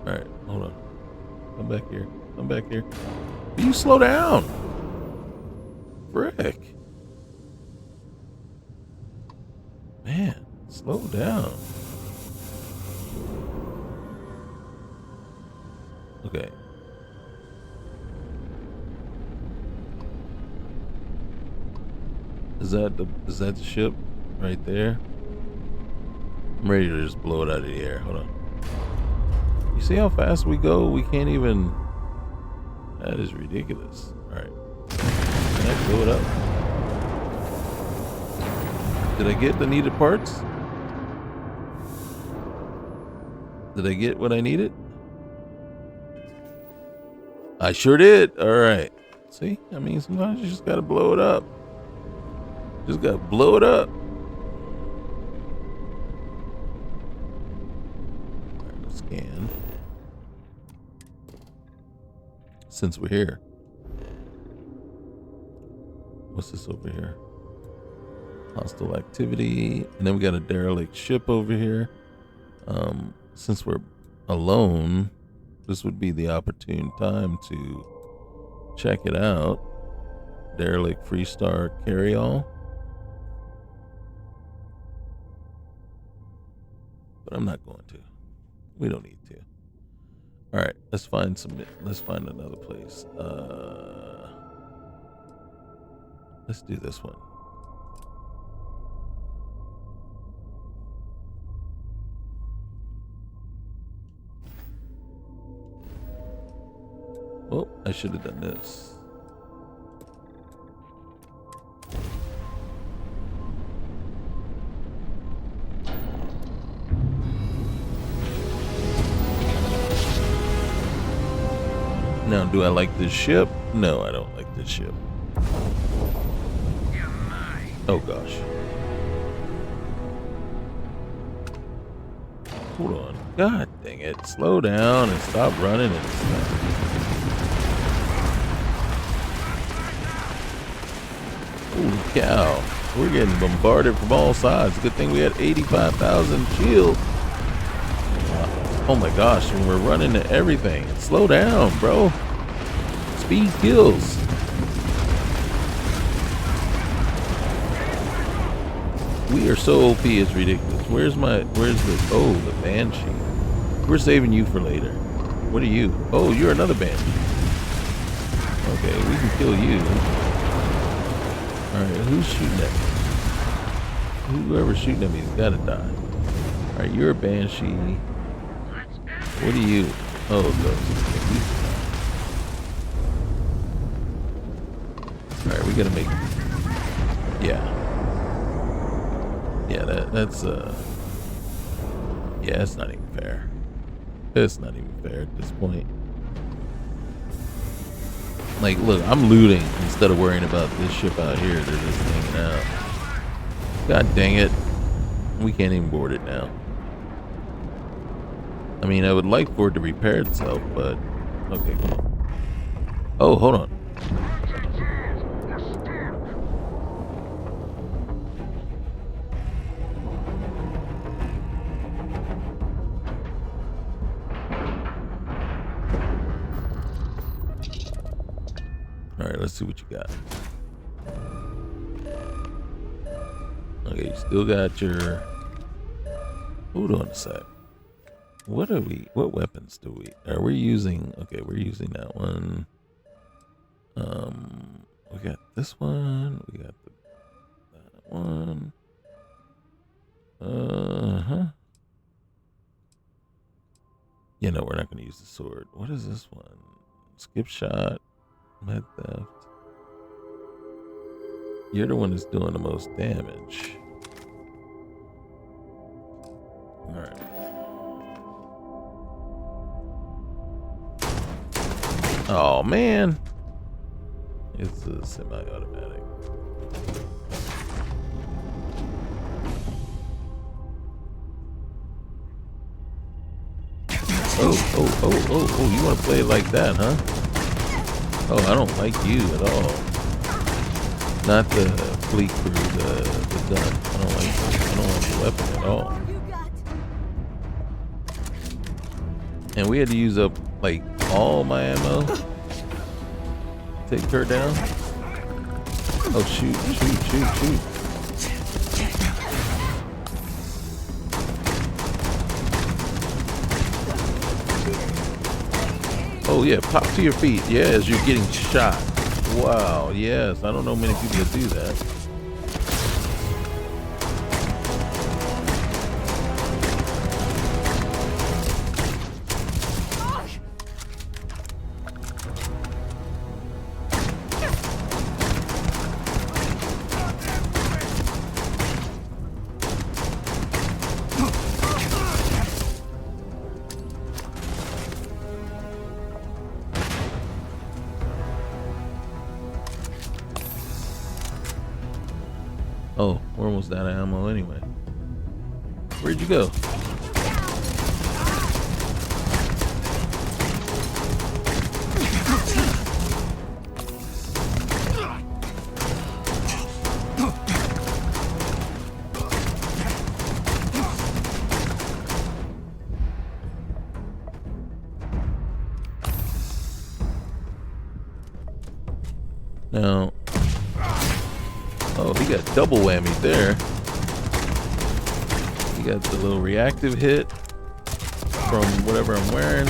Alright, hold on. Come back here. Come back here. Will you slow down? Frick. Man, slow down. Okay. Is that the ship right there? I'm ready to just blow it out of the air. Hold on. You see how fast we go? We can't even... That is ridiculous. Alright. Can I blow it up? Did I get the needed parts? Did I get what I needed? I sure did. Alright. See? I mean, sometimes you just gotta blow it up. Just gotta blow it up. Alright, let's scan. Since we're here. What's this over here? Hostile activity. And then we got a derelict ship over here. Since we're alone, this would be the opportune time to check it out. Derelict Freestar Carryall. But I'm not going to. We don't need to. All right, let's find another place. Let's do this one. Oh, I should have done this. Now, do I like this ship? No, I don't like this ship. Oh, gosh. Hold on. God dang it. Slow down and stop running and stuff. Holy cow. We're getting bombarded from all sides. Good thing we had 85,000 shield. Oh my gosh, and we're running to everything. Slow down, bro. Speed kills. We are so OP, it's ridiculous. Where's the Banshee? We're saving you for later. What are you? Oh, you're another Banshee. Okay, we can kill you. Alright, who's shooting at me? Whoever's shooting at me has gotta die. Alright, you're a Banshee. What are you? Oh, those. Alright, we gotta make... Yeah. Yeah, that's yeah, it's not even fair. It's not even fair at this point. Like, look, I'm looting instead of worrying about this ship out here. They're just hanging out. God dang it. We can't even board it now. I mean, I would like for it to repair itself, but okay, cool. Oh, hold on. All right, let's see what you got. Okay, you still got your. Hold on a sec. What weapons do are we using? Okay, we're using that one. We got this one. We got that one. You know, we're not going to use the sword. What is this one? Skip shot. Med theft. You're the one that's doing the most damage. Alright. Oh, man. It's a semi-automatic. Oh, you want to play it like that, huh? Oh, I don't like you at all. Not the fleet crew, the gun. I don't like the weapon at all. And we had to use up like all my ammo. Take her down. Oh shoot. Oh yeah, pop to your feet. Yeah, as you're getting shot. Wow, yes. I don't know many people that do that. Oh, we're almost out of ammo anyway. Where'd you go? Now, oh, he got double whammy there. He got the little reactive hit from whatever I'm wearing.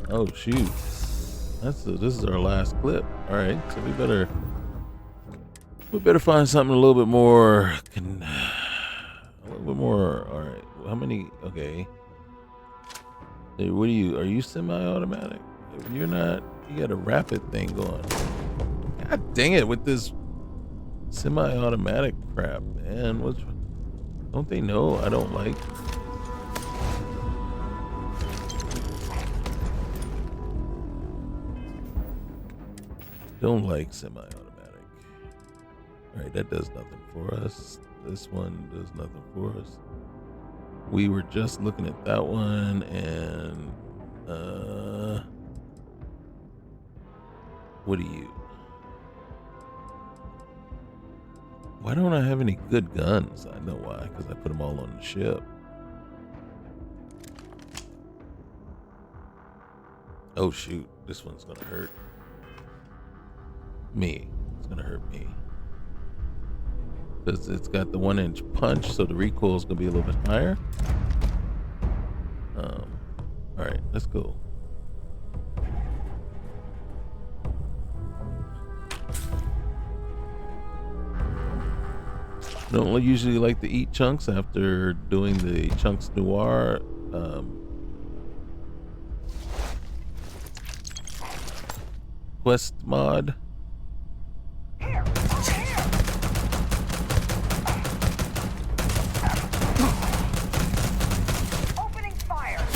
Oh shoot. This is our last clip. Alright, so we better find something a little bit more alright. How many? Okay. Hey, what are you semi-automatic? If you're not, you got a rapid thing going. God dang it with this semi-automatic crap, man. Don't they know I don't like? Don't like semi-automatic. Alright, that does nothing for us. This one does nothing for us. We were just looking at that one and what do you? Why don't I have any good guns? I know why, because I put them all on the ship. Oh shoot, this one's gonna hurt me. It's gonna hurt me. Because it's got the 1-inch punch, so the recoil is gonna be a little bit higher. Alright, let's go. I don't usually like to eat chunks after doing the chunks noir quest mod. Opening fire.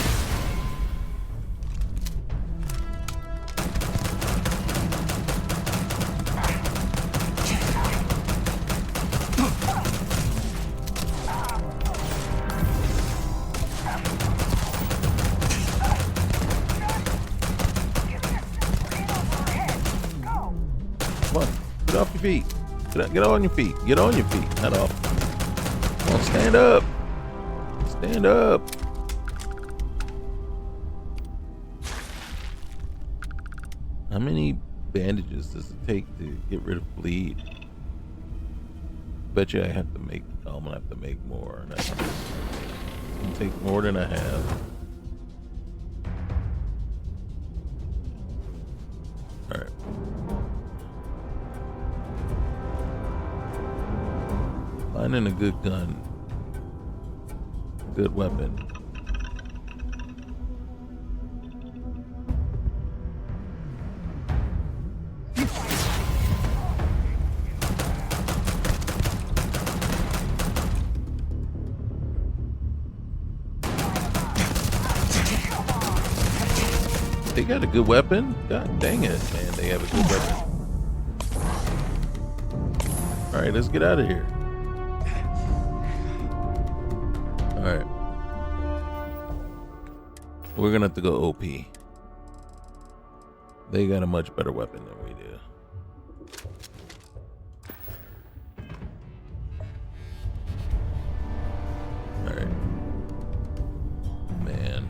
Get off your feet. Get on your feet. Get on your feet. Not off. Come on, stand up. Stand up. How many bandages does it take to get rid of bleed? Bet you I have to make. Oh, I'm gonna have to make more. It's gonna take more than I have. All right. Finding a good gun, good weapon. They got a good weapon? God dang it, man. They have a good weapon. Alright, let's get out of here. Alright. We're gonna have to go OP. They got a much better weapon than we do. Alright. Man.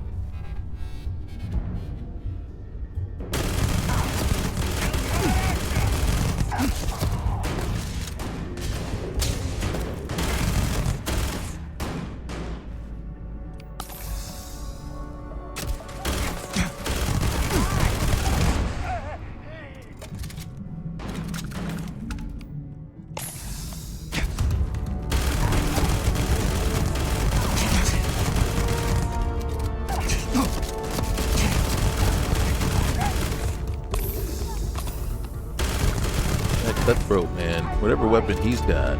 Cutthroat, man. Whatever weapon he's got,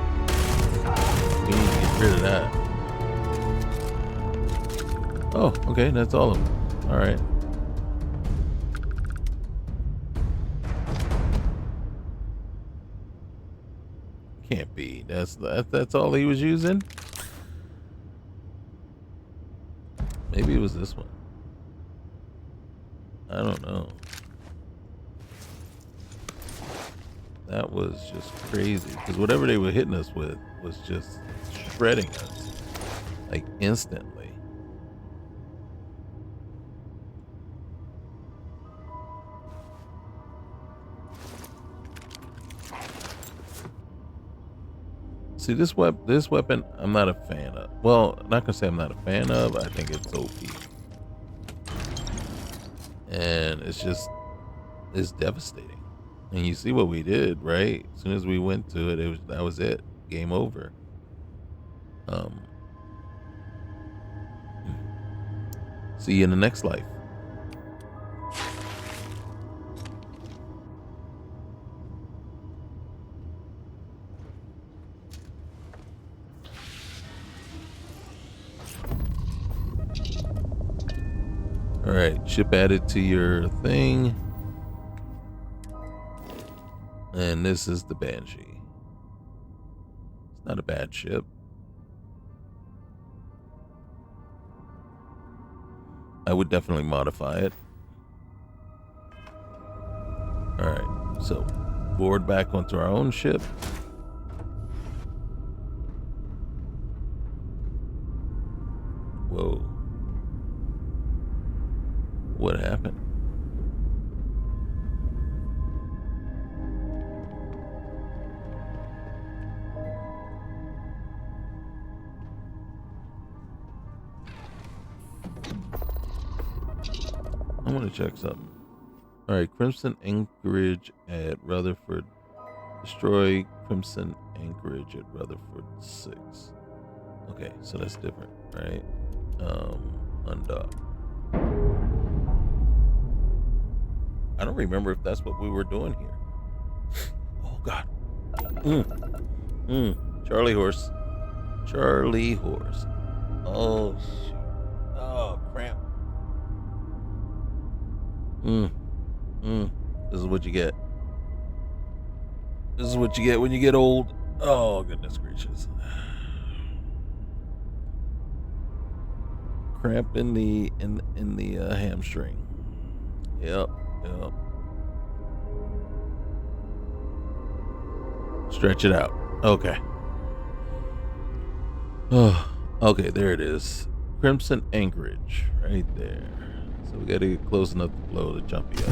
we need to get rid of that. Oh, okay, that's all of them. Alright. Can't be. That's all he was using? Maybe it was this one. I don't know. That was just crazy, because whatever they were hitting us with was just shredding us, like instantly. See, this weapon, I'm not a fan of. Well, I'm not gonna say I'm not a fan of. I think it's OP, and it's devastating. And you see what we did, right? As soon as we went to it, that was it. Game over. See you in the next life. All right, ship added to your thing. And this is the Banshee. It's not a bad ship. I would definitely modify it. Alright, so board back onto our own ship. Whoa. What happened? I want to check something. All right, Crimson Anchorage at Rutherford. Destroy Crimson Anchorage at Rutherford 6. Okay, so that's different, right? Undock. I don't remember if that's what we were doing here. Oh God. Charlie horse. Charlie horse. Oh shoot. Oh cramp. This is what you get. This is what you get when you get old. Oh goodness gracious. Cramp in the hamstring. Yep. Stretch it out. Okay. Oh, okay, there it is. Crimson Anchorage, right there. So we gotta get close enough to blow the jumpy up.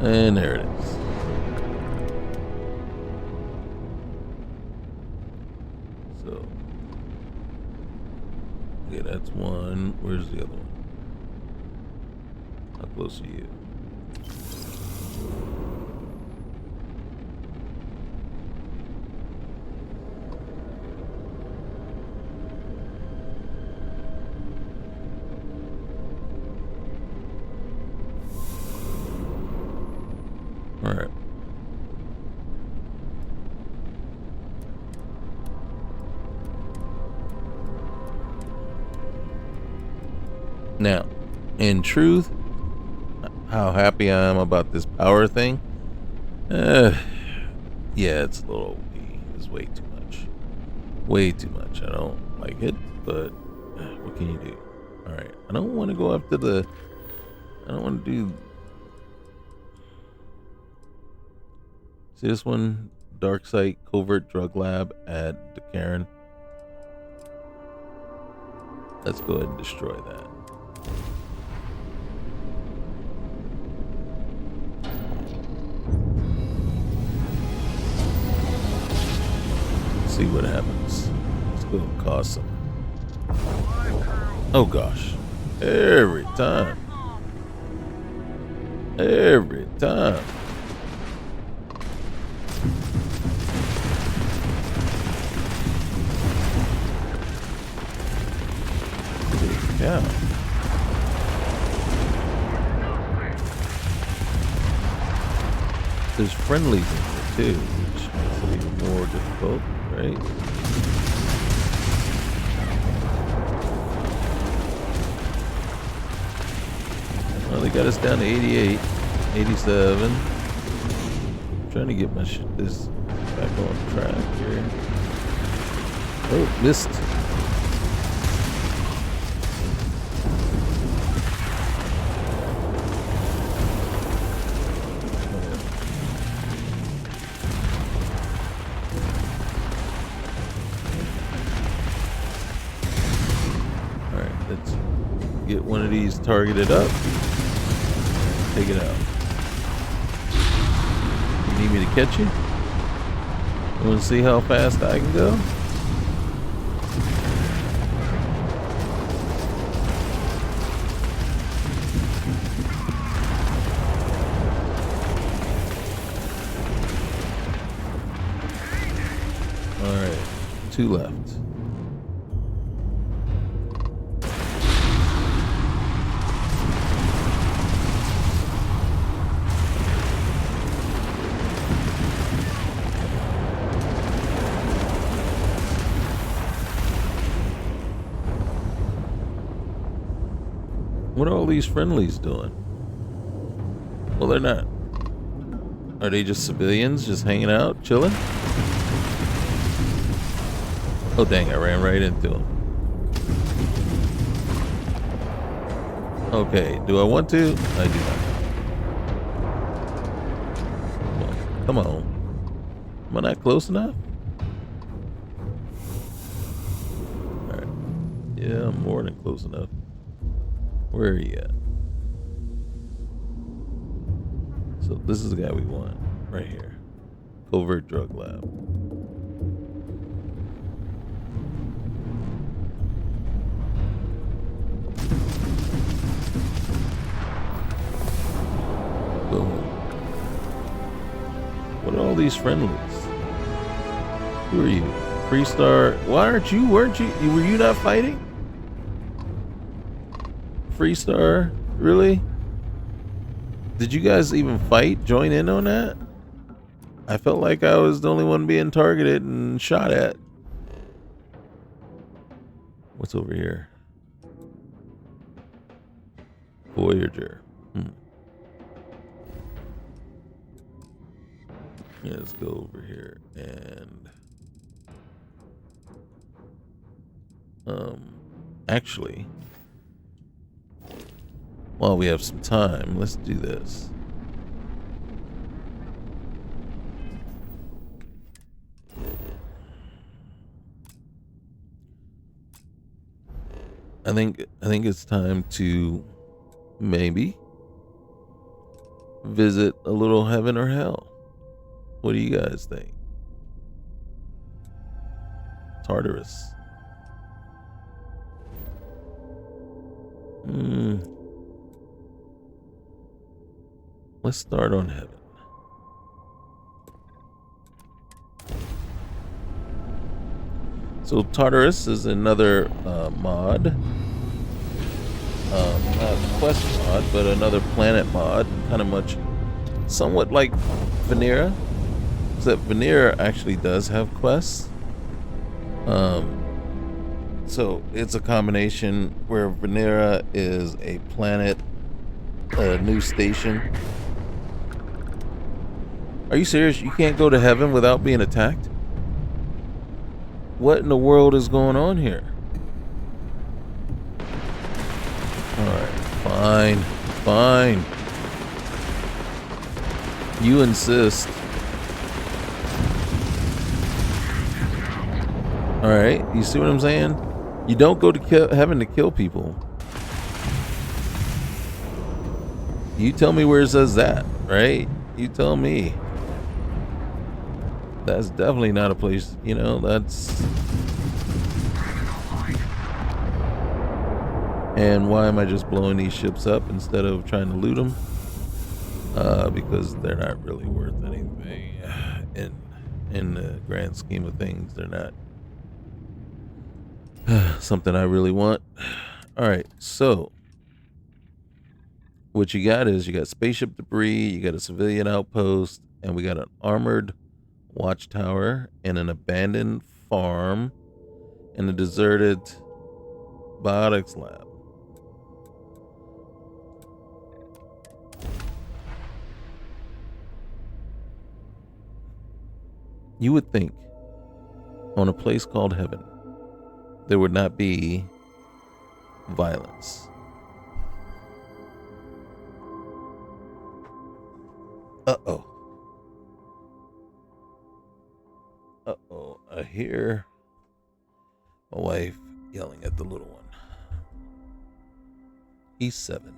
And there it is. So, okay, that's one. Where's the other one? How close are you? All right. Now, in truth, how happy I am about this power thing. Yeah, it's a little OP. It's way too much. Way too much. I don't like it, but what can you do? All right. I don't want to go after the. I don't want to do. See this one? Dark Site Covert Drug Lab at the Karen. Let's go ahead and destroy that. See what happens. Let's go and cause some. Oh gosh. Every time. Every time. Yeah. There's friendlies in here too, which makes it even more difficult, right? Well, they got us down to 88, 87. I'm trying to get my this back on track here. Oh, missed. Get one of these targeted up. Take it out. You need me to catch you? You want to see how fast I can go? Alright, 2 left. What are all these friendlies doing? Well, they're not. Are they just civilians just hanging out, chilling? Oh, dang, I ran right into them. Okay, do I want to? I do not. Come on. Am I not close enough? Alright. Yeah, I'm more than close enough. Where are you at? So this is the guy we want. Right here. Covert Drug Lab. Boom. What are all these friendlies? Who are you? Freestar. Why aren't you? Weren't you? Were you not fighting? Freestar? Really? Did you guys even fight? Join in on that? I felt like I was the only one being targeted and shot at. What's over here? Voyager. Yeah, let's go over here and actually, while we have some time, let's do this. I think it's time to maybe visit a little heaven or hell. What do you guys think? Tartarus. Let's start on heaven. So Tartarus is another mod. Not a quest mod, but another planet mod. Kind of much, somewhat like Venera. Except Venera actually does have quests. So it's a combination where Venera is a planet, a new station. Are you serious? You can't go to heaven without being attacked? What in the world is going on here? Alright, fine. You insist. Alright, you see what I'm saying? You don't go to heaven to kill people. You tell me where it says that, right? You tell me. That's definitely not a place, you know, that's... And why am I just blowing these ships up instead of trying to loot them? Because they're not really worth anything. In the grand scheme of things, they're not something I really want. Alright, so what you got is you got spaceship debris, you got a civilian outpost, and we got an armored watchtower and an abandoned farm and a deserted biotics lab. You would think on a place called heaven there would not be violence. Uh-oh. Uh-oh. I hear my wife yelling at the little one. He's 7.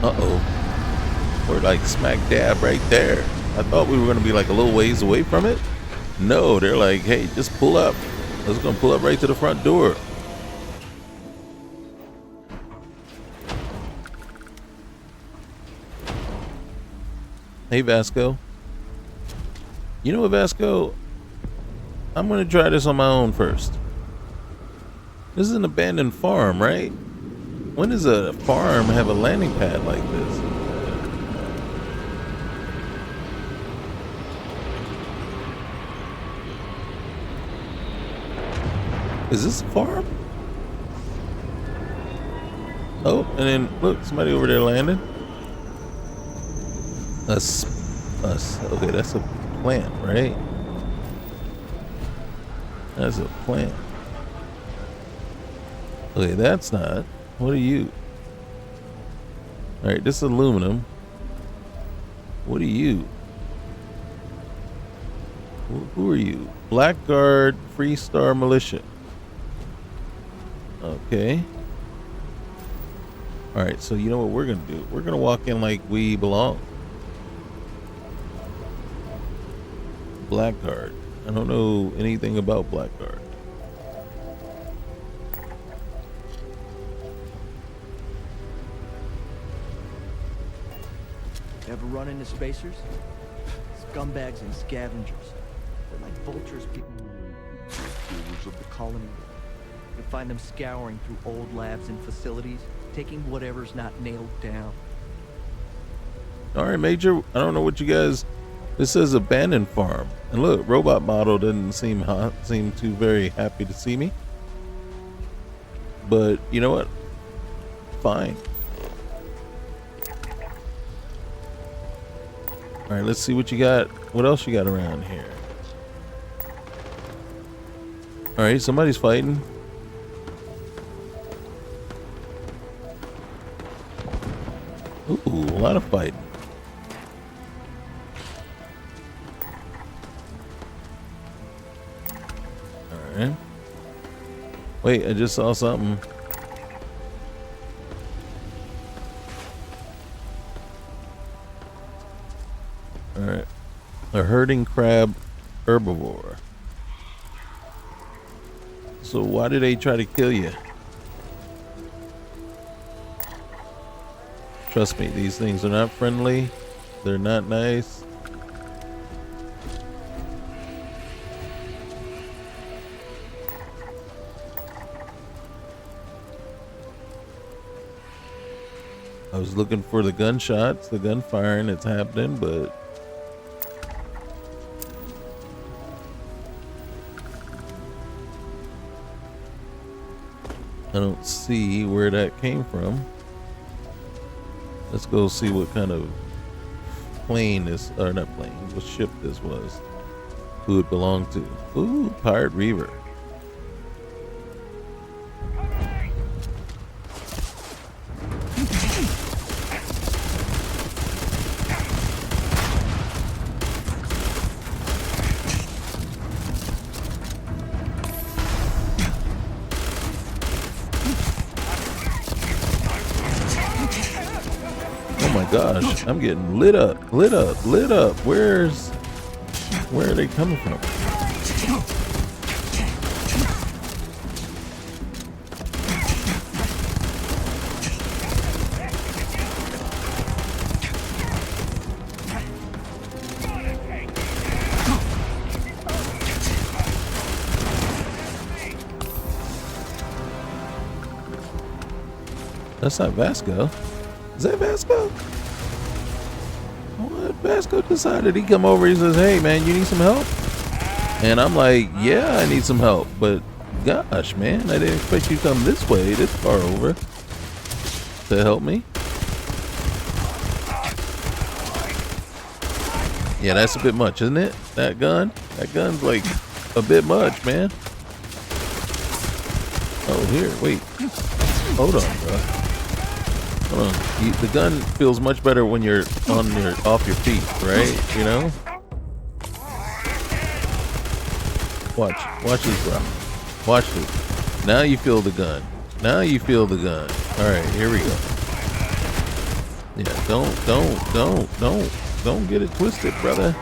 Uh-oh. We're like smack dab right there. I thought we were going to be like a little ways away from it. No, they're like, hey, just pull up. I was going to pull up right to the front door. Hey, Vasco. You know what, Vasco? I'm going to try this on my own first. This is an abandoned farm, right? When does a farm have a landing pad like this? Is this a farm? Oh, and then look, somebody over there landed. Us. Okay, that's a plant, right? That's a plant. Okay, that's not. What are you? Alright, this is aluminum. What are you? Who are you? Blackguard Free Star Militia. Okay. Alright, so you know what we're gonna do? We're gonna walk in like we belong. Blackguard. I don't know anything about Blackguard. Ever run into spacers? Scumbags and scavengers. They're like vultures picking stewards of the colony. You find them scouring through old labs and facilities, taking whatever's not nailed down. Alright, Major. I don't know what you guys... This says abandoned farm. And look, robot model doesn't seem too very happy to see me. But you know what? Fine. Alright, let's see what you got. What else you got around here? Alright, somebody's fighting. Ooh, a lot of fighting. Alright. Wait, I just saw something. Alright. A herding crab herbivore. So why do they try to kill you? Trust me, these things are not friendly. They're not nice. I was looking for the gunshots, the gunfiring that's happening, but I don't see where that came from. Let's go see what kind of plane this, or not plane, what ship this was. Who it belonged to. Ooh, Pirate Reaver. Gosh, I'm getting lit up, lit up, lit up. Where are they coming from? That's not Vasco. Is that Vasco? Vasco decided. He come over, he says, hey man, you need some help? And I'm like, yeah, I need some help, but gosh man, I didn't expect you to come this way, this far over to help me. Yeah, that's a bit much, isn't it? That gun's like a bit much, man. Oh, here, wait, hold on, bro. Hold on. The gun feels much better when you're off your feet, right? You know? Watch this, bro. Watch this. Now you feel the gun. Now you feel the gun. All right, here we go. Yeah, don't get it twisted, brother.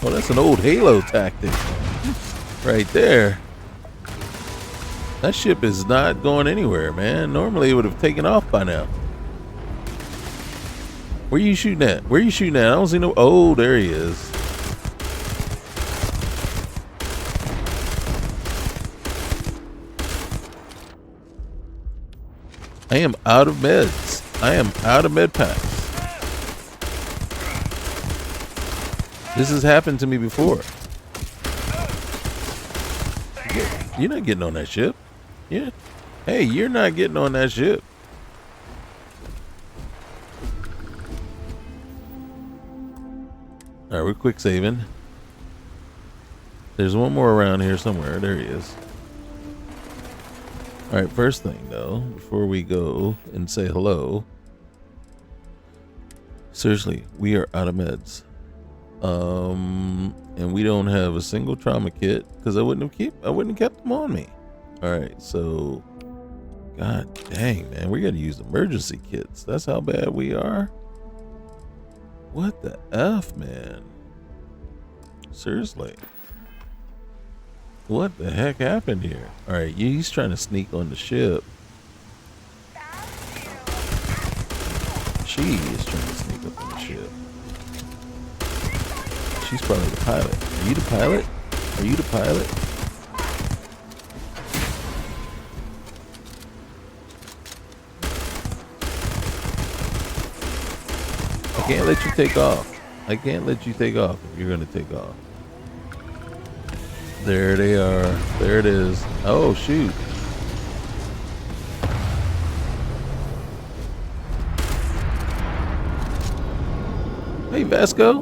Oh, that's an old Halo tactic right there. That ship is not going anywhere, man. Normally it would have taken off by now. Where you shooting at? Where you shooting at? I don't see no. Oh, there he is. I am out of meds. I am out of med packs. This has happened to me before. You're not getting on that ship. Yeah. Hey, you're not getting on that ship. All right, we're quick saving. There's one more around here somewhere. There he is. All right, first thing though, before we go and say hello. Seriously, we are out of meds. And we don't have a single trauma kit because I wouldn't have kept them on me. All right, so god dang, man, we got to use emergency kits. That's how bad we are. What the F, man? Seriously, what the heck happened here? All right, he's trying to sneak on the ship. She is trying to sneak up on the ship. She's probably the pilot. Are you the pilot? Are you the pilot? I can't let you take off. I can't let you take off if you're going to take off. There they are. There it is. Oh, shoot. Hey, Vasco.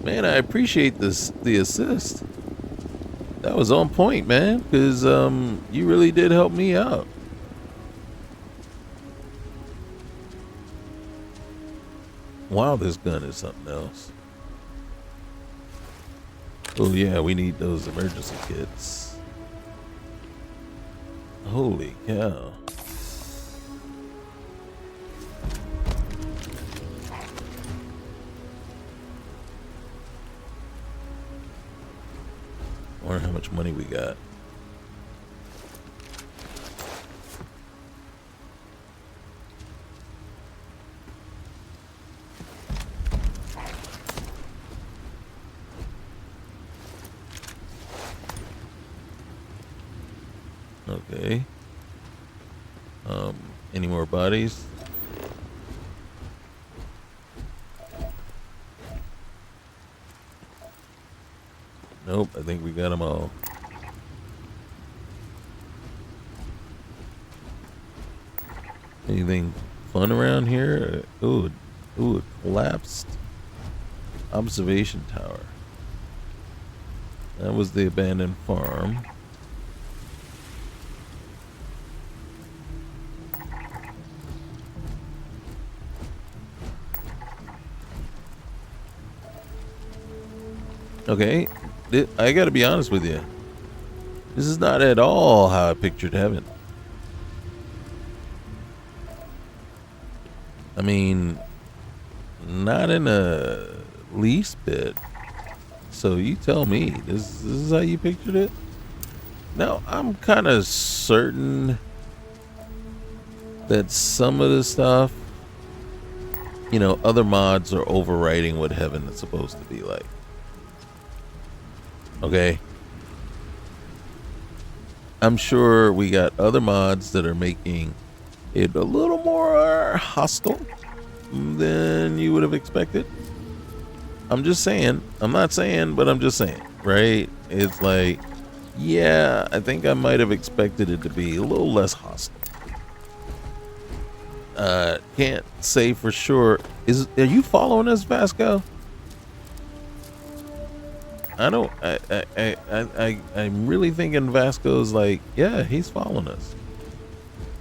Man, I appreciate the assist. That was on point, man, because you really did help me out. Wow, this gun is something else. Oh yeah, we need those emergency kits. Holy cow. I wonder how much money we got. Okay. Any more bodies? Nope, I think we got them all. Anything fun around here? Ooh, a collapsed observation tower. That was the abandoned farm. Okay, I gotta be honest with you. This is not at all how I pictured heaven. I mean, not in a least bit. So you tell me, this is how you pictured it? Now, I'm kind of certain that some of the stuff, you know, other mods are overwriting what heaven is supposed to be like. Okay? I'm sure we got other mods that are making it a little more hostile than you would have expected. I'm just saying. I'm not saying, but I'm just saying, right? It's like, yeah, I think I might have expected it to be a little less hostile. Can't say for sure. Are you following us, Vasco? I'm really thinking Vasco's like, yeah, he's following us.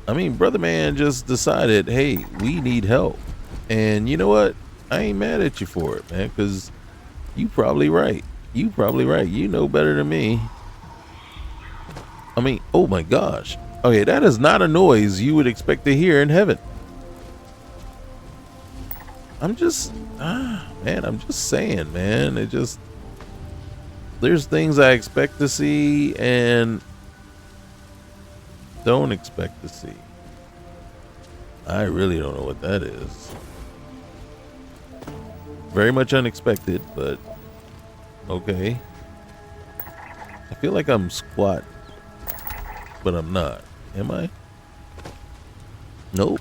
I mean, brother man just decided, hey, we need help. And you know what? I ain't mad at you for it, man, because you probably right. You probably right. You know better than me. I mean, oh my gosh. Okay, that is not a noise you would expect to hear in heaven. I'm just, man, I'm just saying, man. It just, there's things I expect to see and don't expect to see. I really don't know what that is. Very much unexpected, but okay. I feel like I'm squat, but I'm not. Am I? Nope.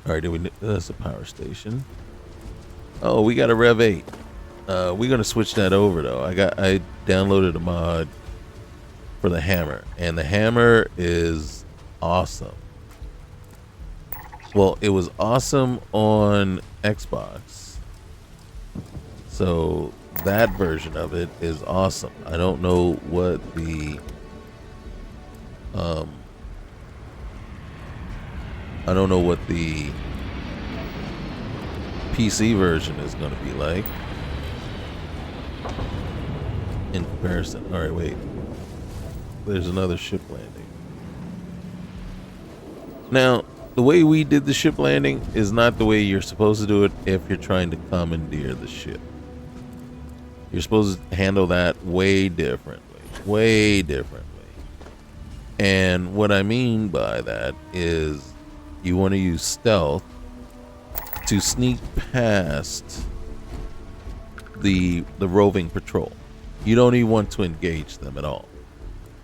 All right, that's a power station. Oh, we got a Rev 8. We're gonna switch that over though. I downloaded a mod for the hammer, and the hammer is awesome. Well, it was awesome on Xbox, so that version of it is awesome. I don't know what the PC version is going to be like in comparison. All right, wait. There's another ship landing. Now, the way we did the ship landing is not the way you're supposed to do it if you're trying to commandeer the ship. You're supposed to handle that way differently. Way differently. And what I mean by that is you want to use stealth to sneak past the roving patrol. You don't even want to engage them at all.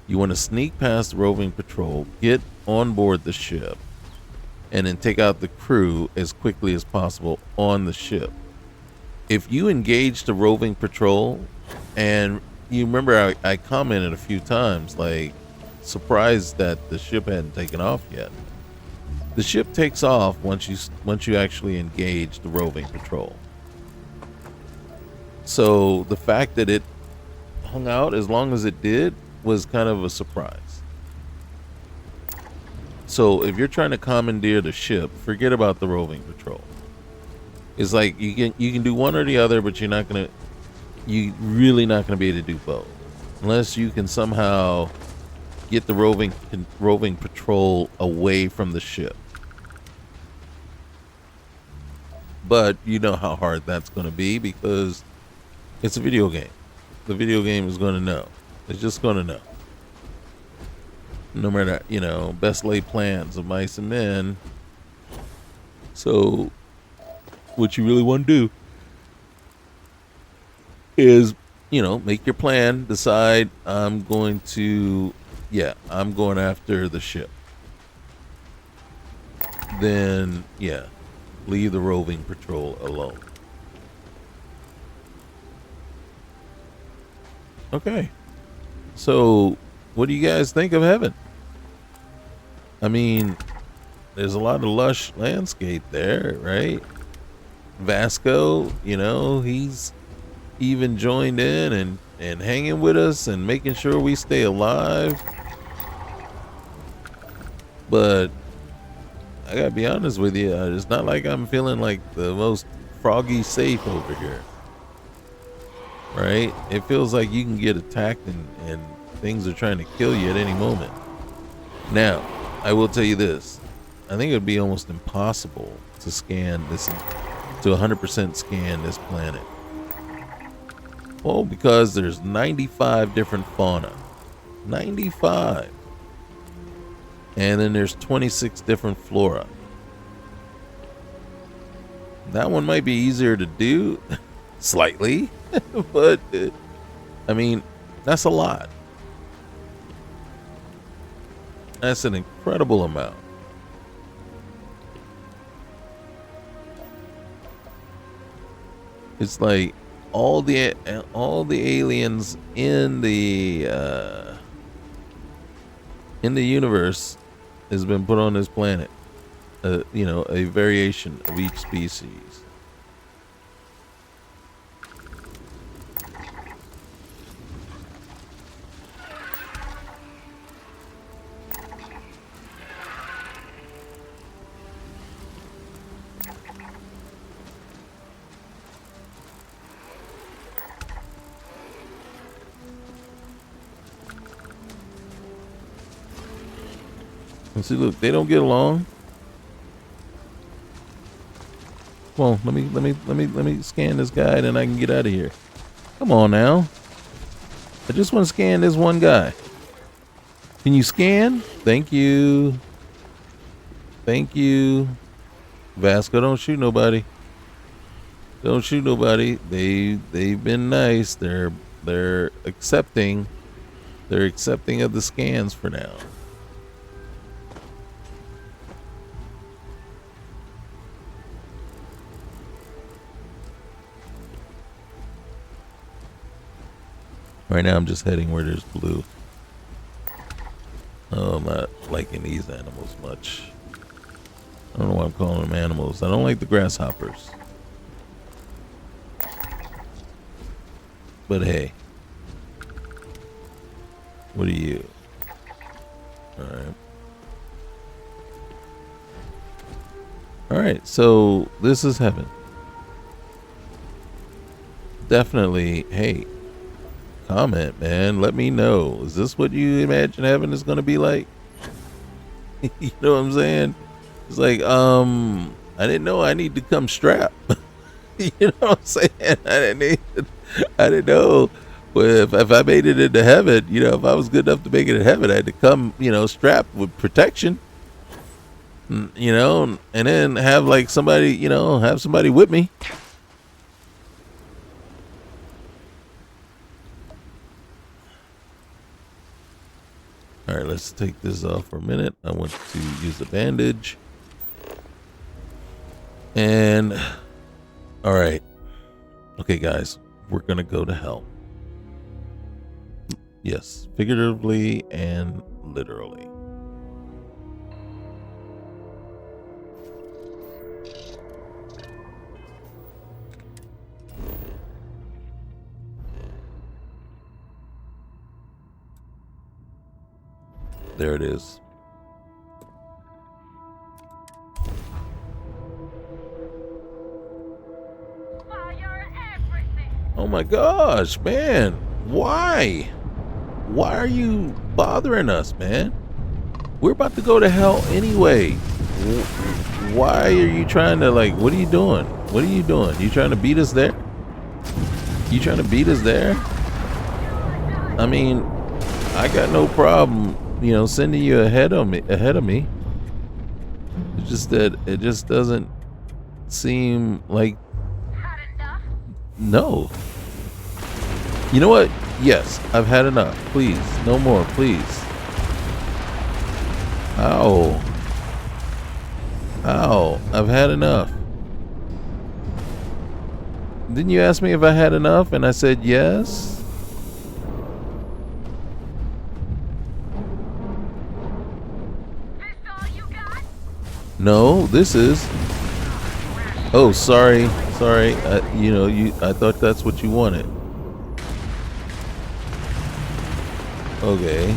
You want to sneak past the roving patrol, get on board the ship, and then take out the crew as quickly as possible on the ship. If you engage the roving patrol, and you remember I commented a few times, like, surprised that the ship hadn't taken off yet. The ship takes off once you actually engage the roving patrol. So the fact that it hung out as long as it did was kind of a surprise. So if you're trying to commandeer the ship, forget about the roving patrol. It's like you can do one or the other, but you really not gonna be able to do both unless you can somehow get the roving patrol away from the ship. But you know how hard that's going to be because it's a video game. The video game is going to know. It's just going to know. No matter, best laid plans of mice and men. So what you really want to do is, make your plan, decide I'm going after the ship. Then, leave the roving patrol alone. Okay. So, what do you guys think of heaven? I mean, there's a lot of lush landscape there, right? Vasco, he's even joined in and hanging with us and making sure we stay alive. But I gotta be honest with you, it's not like I'm feeling like the most froggy safe over here, right? It feels like you can get attacked and things are trying to kill you at any moment. Now, I will tell you this, I think it would be almost impossible to scan this, to 100% scan this planet. Well, because there's 95 different fauna. 95. And then there's 26 different flora. That one might be easier to do, slightly, but that's a lot. That's an incredible amount. It's like all the aliens in the universe has been put on this planet. A variation of each species. And see, look, they don't get along. Come on, let me scan this guy, then I can get out of here. Come on now. I just want to scan this one guy. Can you scan? Thank you. Thank you. Vasco, don't shoot nobody. Don't shoot nobody. They've been nice. They're accepting. They're accepting of the scans for now. Right now I'm just heading where there's blue. Oh, I'm not liking these animals much. I don't know why I'm calling them animals. I don't like the grasshoppers. But hey. What are you? Alright. Alright, so this is heaven. Definitely, hey. Comment, man. Let me know. Is this what you imagine heaven is going to be like? You know what I'm saying? It's like, I didn't know I need to come strapped. You know what I'm saying? I didn't know. But if I made it into heaven, if I was good enough to make it in heaven, I had to come, strapped with protection. And then have like somebody, have somebody with me. All right, let's take this off for a minute. I want to use a bandage. And, all right. Okay, guys, we're going to go to hell. Yes, figuratively and literally. There it is. Fire everything. Oh my gosh, man. Why? Why are you bothering us, man? We're about to go to hell anyway. Why are you trying to, like, what are you doing? What are you doing? You trying to beat us there? You trying to beat us there? I mean, I got no problem, you know, sending you ahead of me. It's just that it just doesn't seem like. Had enough? No. You know what? Yes, I've had enough. Please, no more, please. Ow. Ow, I've had enough. Didn't you ask me if I had enough? And I said yes. This all you got? No, this is. Oh, sorry. Sorry. I thought that's what you wanted. Okay.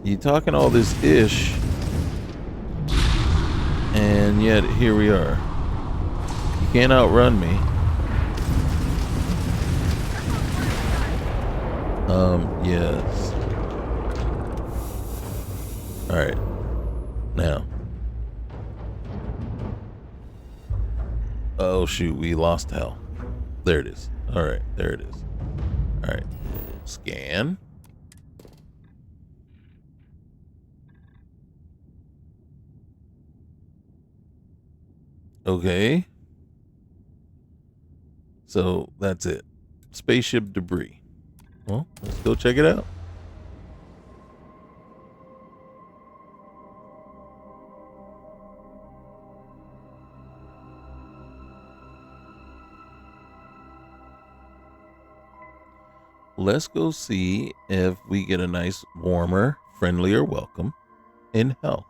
You talking all this ish, and yet here we are. You can't outrun me. Yes. All right. Now. Oh shoot, we lost hell. There it is. All right, there it is. All right. Scan. Okay. So that's it. Spaceship debris. Well, let's go check it out. Let's go see if we get a nice, warmer, friendlier welcome in hell.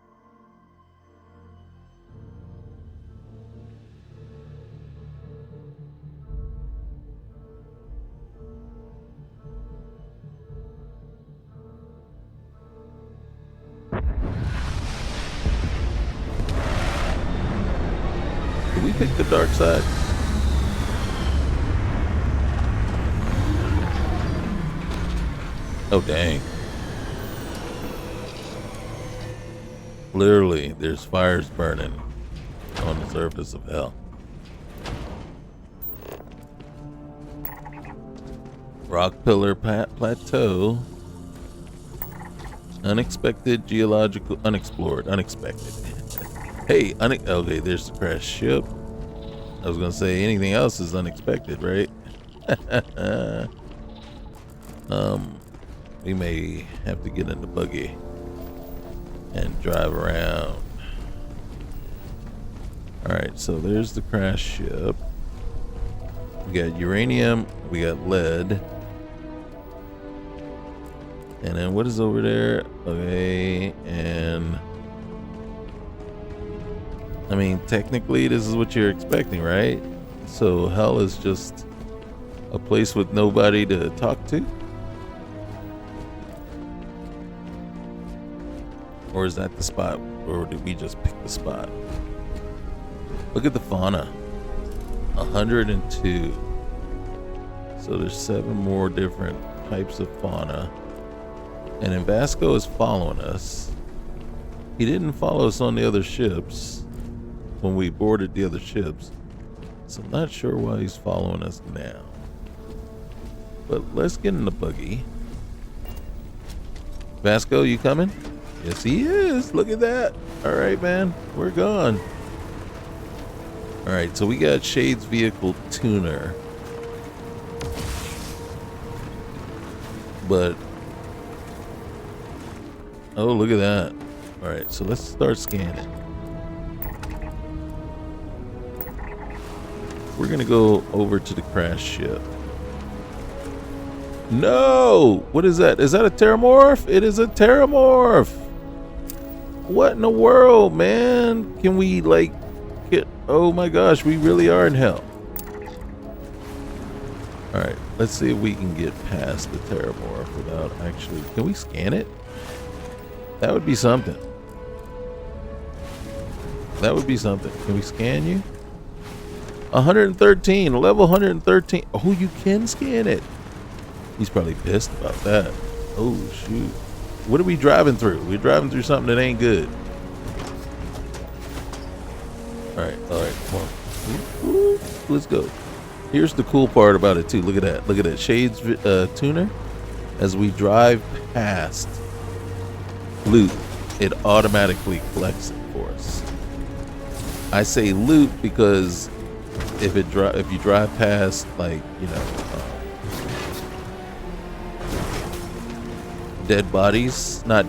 Did we pick the dark side? Oh, dang. Literally, there's fires burning on the surface of hell. Rock pillar plateau. Unexpected geological, unexplored, unexpected. Hey, okay, there's the crash ship. I was gonna say anything else is unexpected, right? We may have to get in the buggy and drive around. All right, so there's the crash ship. We got uranium, we got lead. And then what is over there? Okay, and I mean, technically this is what you're expecting, right? So hell is just a place with nobody to talk to? Or is that the spot? Or did we just pick the spot? Look at the fauna. 102. So there's 7 more different types of fauna. And then Vasco is following us. He didn't follow us on the other ships when we boarded the other ships. So I'm not sure why he's following us now. But let's get in the buggy. Vasco, you coming? Yes, he is. Look at that. All right, man. We're gone. All right, so we got Shade's vehicle tuner. But, oh, look at that. All right, so let's start scanning. We're going to go over to the crash ship. No! What is that? Is that a terrormorph? It is a terrormorph! What in the world, man? Can we, like, get... Oh my gosh, we really are in hell. All right, let's see if we can get past the terrormorph without actually. Can we scan it? That would be something. That would be something. Can we scan you? 113, level 113. Oh, you can scan it. He's probably pissed about that. Oh, shoot. What are we driving through? We're driving through something that ain't good. All right, come on. Ooh, let's go. Here's the cool part about it, too. Look at that. Look at that. Shades tuner. As we drive past loot, it automatically collects it for us. I say loot because if you drive past, like, you know, dead bodies, not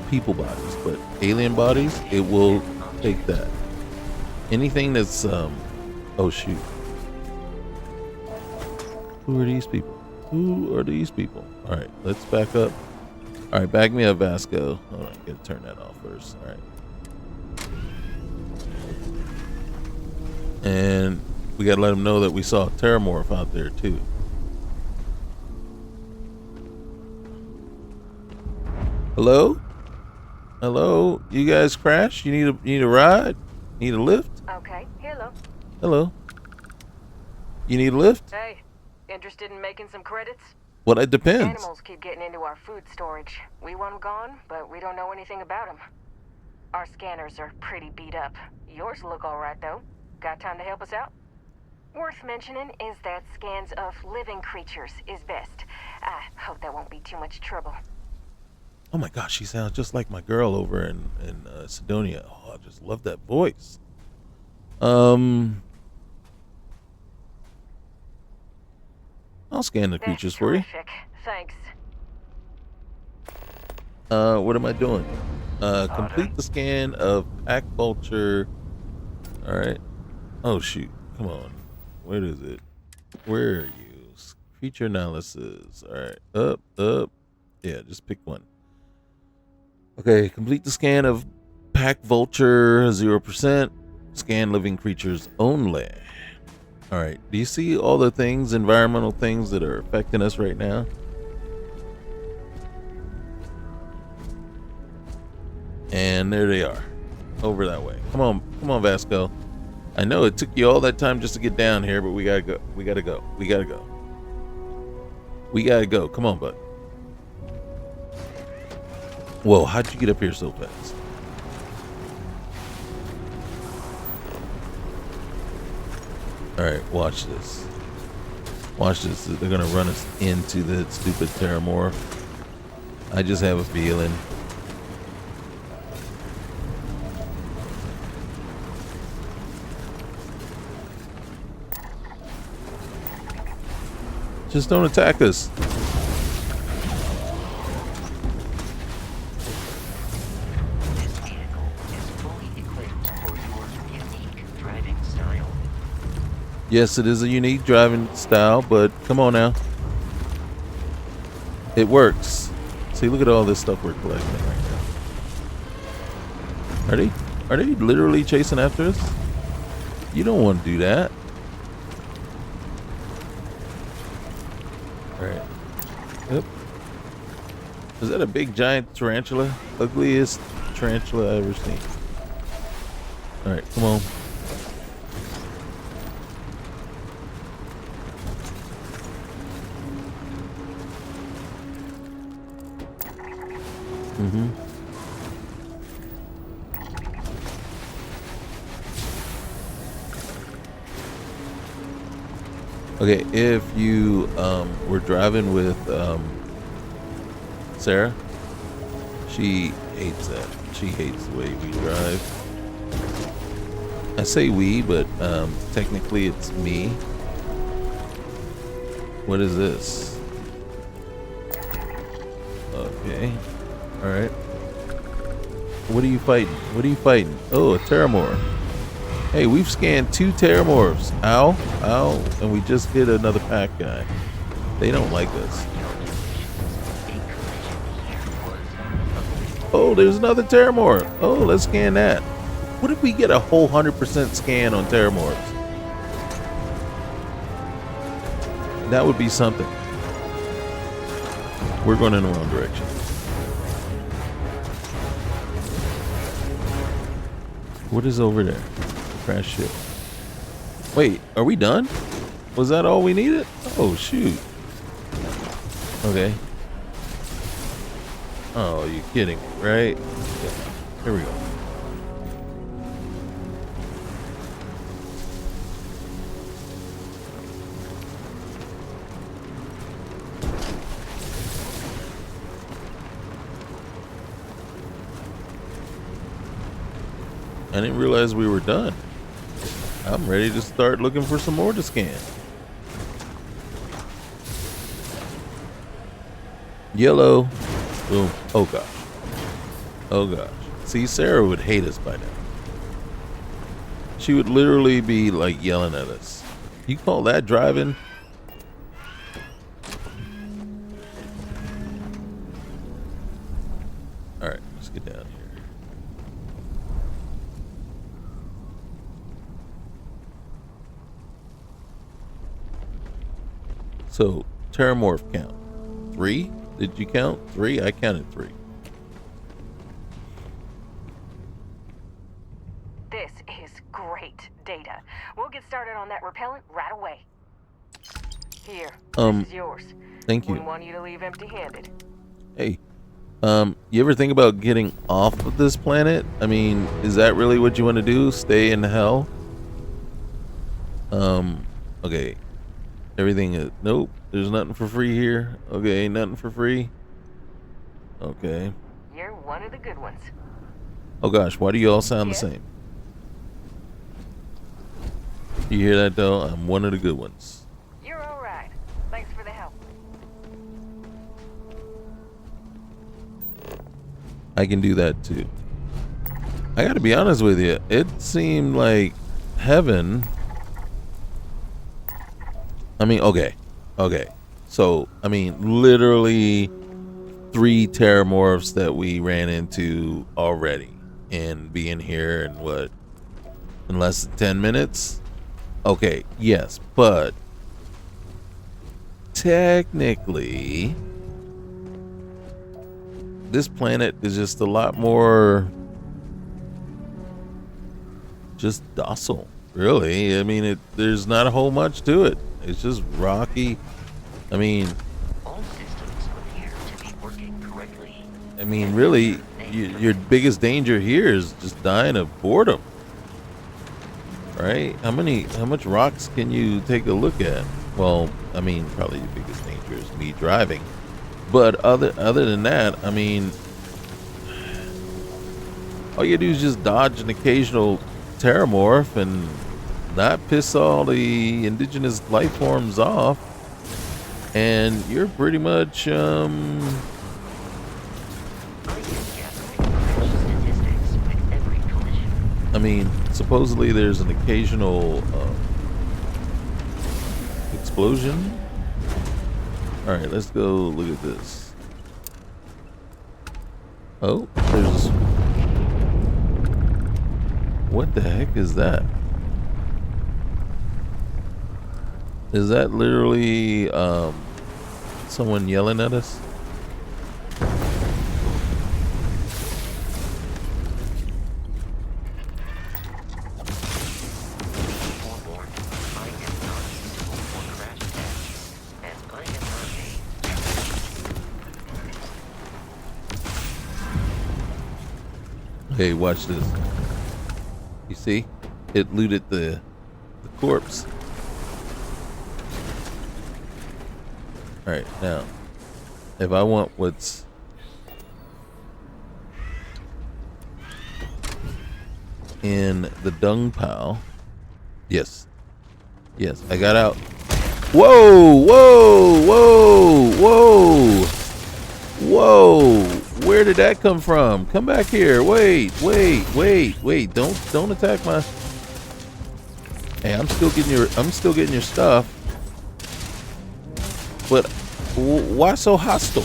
people bodies, but alien bodies, it will take that. Anything that's oh shoot. Who are these people? Who are these people? All right, let's back up. All right, back me up, Vasco. Hold on, I gotta turn that off first. All right. And we gotta let them know that we saw a terrormorph out there too. Hello? Hello? You guys crashed? You need a ride? Need a lift? Okay, hello. Hello? You need a lift? Hey, interested in making some credits? Well, it depends. Animals keep getting into our food storage. We want them gone, but we don't know anything about them. Our scanners are pretty beat up. Yours look alright though. Got time to help us out? Worth mentioning is that scans of living creatures is best. I hope that won't be too much trouble. Oh my gosh, she sounds just like my girl over in Sidonia. Oh, I just love that voice. I'll scan the creatures for you. Terrific. Thanks. What am I doing? Complete the scan of pack vulture. All right. Oh shoot! Come on. Where is it? Where are you? Feature analysis. All right. Up. Yeah, just pick one. Okay. Complete the scan of pack vulture 0%. Scan living creatures only. All right. Do you see all the things, environmental things that are affecting us right now? And there they are, over that way. Come on, Vasco. I know it took you all that time just to get down here, but we gotta go. We gotta go. Come on, bud. Whoa, how'd you get up here so fast? All right, watch this. Watch this. They're gonna run us into the stupid terrormorph. I just have a feeling. Just don't attack us. This vehicle is fully equipped for your unique driving style. Yes, it is a unique driving style, but come on now. It works. See, look at all this stuff we're collecting right now. Are they literally chasing after us? You don't want to do that. Alright. Yep. Is that a big giant tarantula? Ugliest tarantula I've ever seen. Alright, come on. Okay, if you were driving with Sarah, she hates that. She hates the way we drive. I say we, but technically it's me. What is this? Okay. Alright. What are you fighting? What are you fighting? Oh, a terrormorph. Hey, we've scanned 2 terrormorphs. Ow, and we just hit another pack guy. They don't like us. Oh, there's another terrormorph. Oh, let's scan that. What if we get a whole 100% scan on terrormorphs? That would be something. We're going in the wrong direction. What is over there? Crash ship. Wait, are we done? Was that all we needed? Oh, shoot. Okay. Oh, you're kidding me, right? Yeah. Here we go. I didn't realize we were done. I'm ready to start looking for some more to scan. Yellow. Boom. Oh gosh. Oh gosh. See, Sarah would hate us by now. She would literally be like yelling at us. You call that driving? Alright, let's get down here. So, terrormorph count. 3? Did you count 3? I counted 3. This is great data. We'll get started on that repellent right away. Here, this is yours. Thank you. Wouldn't want you to leave empty-handed. Hey, you ever think about getting off of this planet? I mean, is that really what you want to do? Stay in hell? Okay. Everything is, nope, there's nothing for free here. Okay, nothing for free. Okay. You're one of the good ones. Oh gosh, why do you all sound the same? You hear that though? I'm one of the good ones. You're all right. Thanks for the help. I can do that too. I gotta be honest with you, it seemed like heaven. I mean, okay. So, I mean, literally 3 terrormorphs that we ran into already. And being here in what? In less than 10 minutes? Okay, yes, but technically, this planet is just a lot more just docile, really. I mean, there's not a whole much to it. It's just rocky. I mean, All systems appear to be working correctly. I mean, really, your biggest danger here is just dying of boredom, right? How much rocks can you take a look at? Well, I mean, probably your biggest danger is me driving, but other than that, I mean, all you do is just dodge an occasional terrormorph and not piss all the indigenous life forms off, and you're pretty much I am gathering fresh statistics with every collision. I mean, supposedly there's an occasional explosion. All right, let's go look at this. Oh, there's, what the heck is that? Is that literally someone yelling at us? Forewarned, I am not suitable for crash tests, and I am not a... Hey, watch this. You see? It looted the corpse. Alright, now, if I want what's in the dung pile, yes, I got out. Whoa, where did that come from? Come back here. Wait, don't attack my... Hey, I'm still getting your stuff. But why so hostile?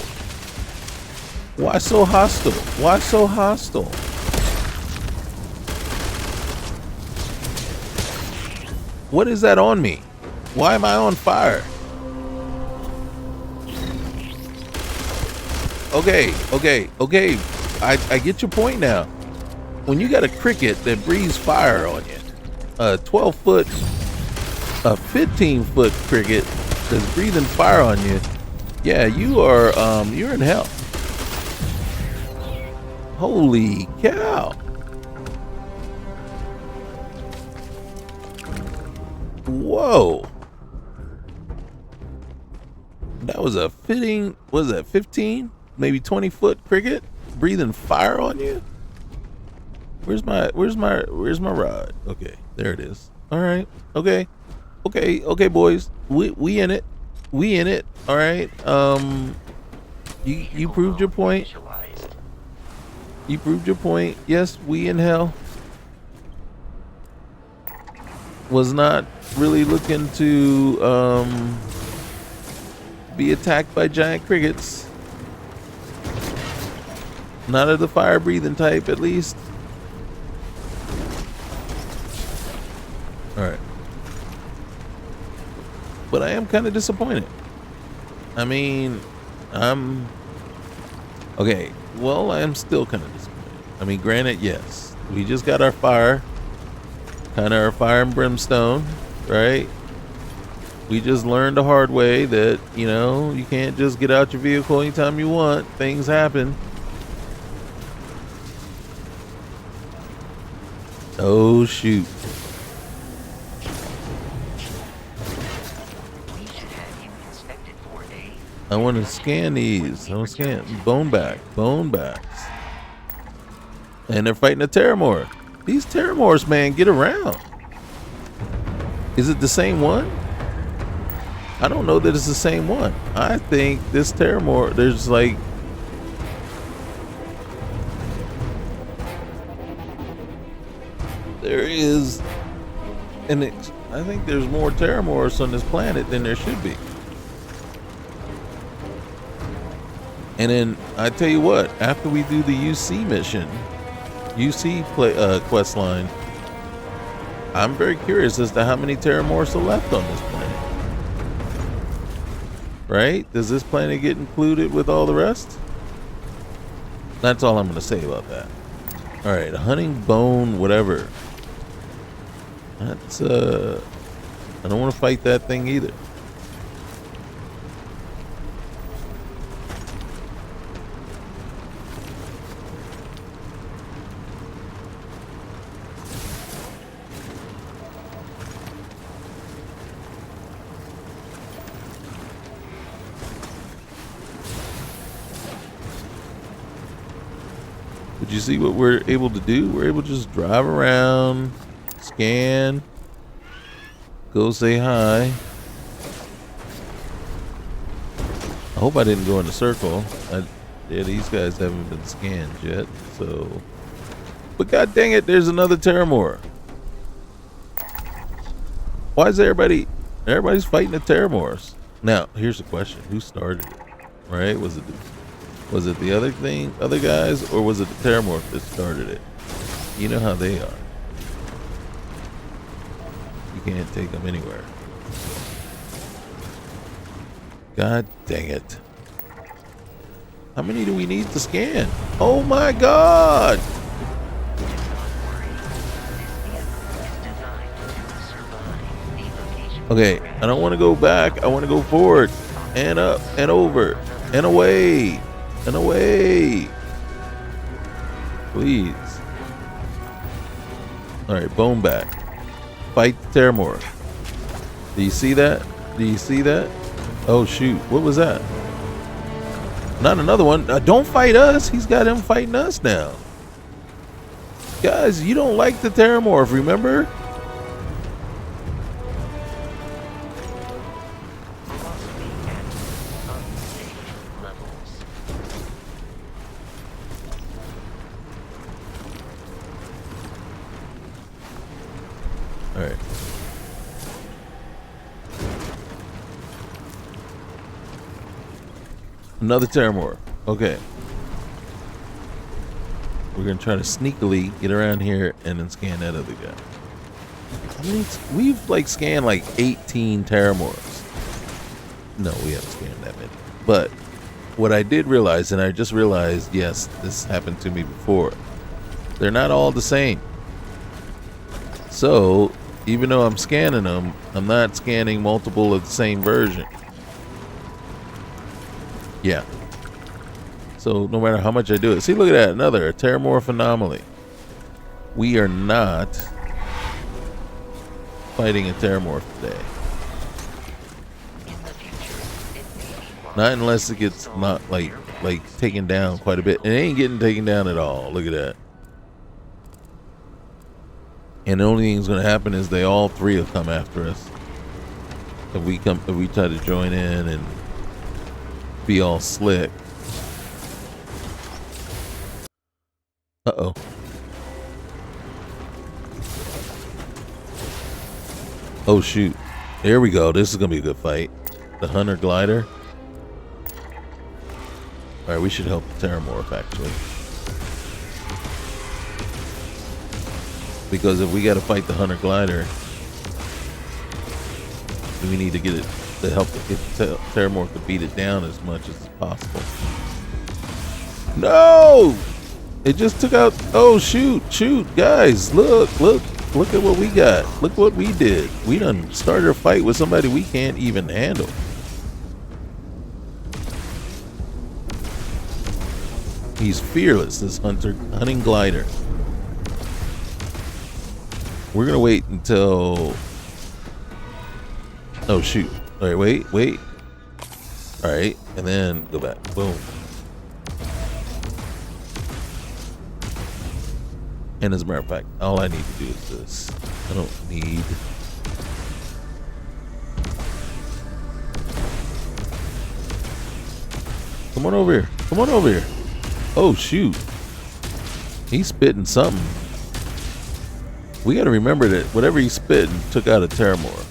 Why so hostile? What is that on me? Why am I on fire? Okay. I get your point now. When you got a cricket that breathes fire on you, a 12-foot, a 15-foot cricket that's breathing fire on you, yeah, you're in hell. Holy cow. Whoa. That was a fitting, was that 15, maybe 20-foot cricket breathing fire on you? Where's my rod? Okay, there it is. All right. Okay, boys. We in it. We in it. All right. You proved your point. You proved your point. Yes, we in hell. Was not really looking to be attacked by giant crickets. Not of the fire breathing type, at least. All right. But I am kind of disappointed. I mean, okay. Well, I am still kind of disappointed. I mean, granted, yes, we just got our fire, kind of our fire and brimstone, right? We just learned the hard way that, you know, you can't just get out your vehicle anytime you want. Things happen. Oh, shoot. I want to scan these. I want to scan bone backs. And they're fighting a terrormorph. These terrormorphs, man, get around. Is it the same one? I don't know that it's the same one. I think this terrormorph, there's like, there is, and I think there's more terrormorphs on this planet than there should be. And then I tell you what, after we do the UC mission, quest line, I'm very curious as to how many terrormorphs are left on this planet. Right? Does this planet get included with all the rest? That's all I'm going to say about that. All right, a hunting bone, whatever. That's I don't want to fight that thing either. Did you see what we're able to do? We're able to just drive around, scan, go say hi. I hope I didn't go in a circle. Yeah, these guys haven't been scanned yet, so. But god dang it, there's another terrormorph. Why is everybody's fighting the terrormorphs? Now, here's the question: who started it? Right? Was it the other guys, or was it the terrormorph that started it? You know how they are. You can't take them anywhere. God dang it. How many do we need to scan? Oh my god! Okay, I don't want to go back. I want to go forward and up and over and away. And away. Please. Alright, bone back. Fight the terrormorph. Do you see that? Do you see that? Oh shoot, what was that? Not another one. Don't fight us. He's got him fighting us now. Guys, you don't like the terrormorph, remember? Alright. Another terrormorph. Okay. We're gonna try to sneakily get around here and then scan that other guy. I mean, we've like scanned like 18 terrormorphs. No, we haven't scanned that many. But what I did realize, and I just realized, yes, this happened to me before. They're not all the same. So, even though I'm scanning them, I'm not scanning multiple of the same version. Yeah. So, no matter how much I do it. See, look at that. Another terrormorph anomaly. We are not fighting a terrormorph today. In the future, it may be wise Not unless it to gets install not like airplanes. taken down quite a bit. It ain't getting taken down at all. Look at that. And the only thing that's gonna happen is they all three will come after us. If we try to join in and be all slick. Uh-oh. Oh shoot. There we go. This is gonna be a good fight. The Hunter glider. Alright, we should help the terrormorph actually. Because if we gotta fight the Hunter glider, we need to get it to help get the terrormorph to beat it down as much as possible. No! It just took out. Oh shoot, guys, look at what we got. Look what we did. We done started a fight with somebody we can't even handle. He's fearless, this hunting glider. We're gonna wait until. Oh shoot! All right, wait. All right, and then go back. Boom. And as a matter of fact, all I need to do is this. I don't need. Come on over here. Come on over here. Oh shoot! He's spitting something. We got to remember that whatever he's spitting took out a terrormorph.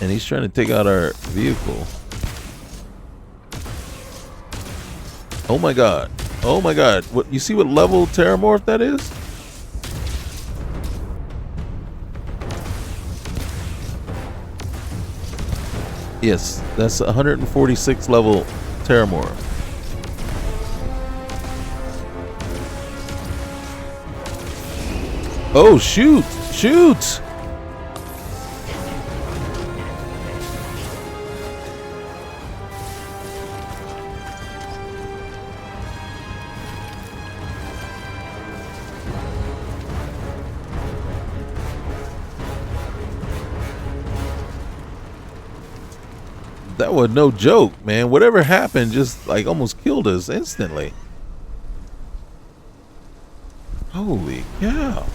And he's trying to take out our vehicle. Oh my god. Oh my god. What, you see what level terrormorph that is? Yes, that's 146 level terrormorph. Oh shoot! Shoot! That was no joke, man. Whatever happened just like almost killed us instantly. Holy cow.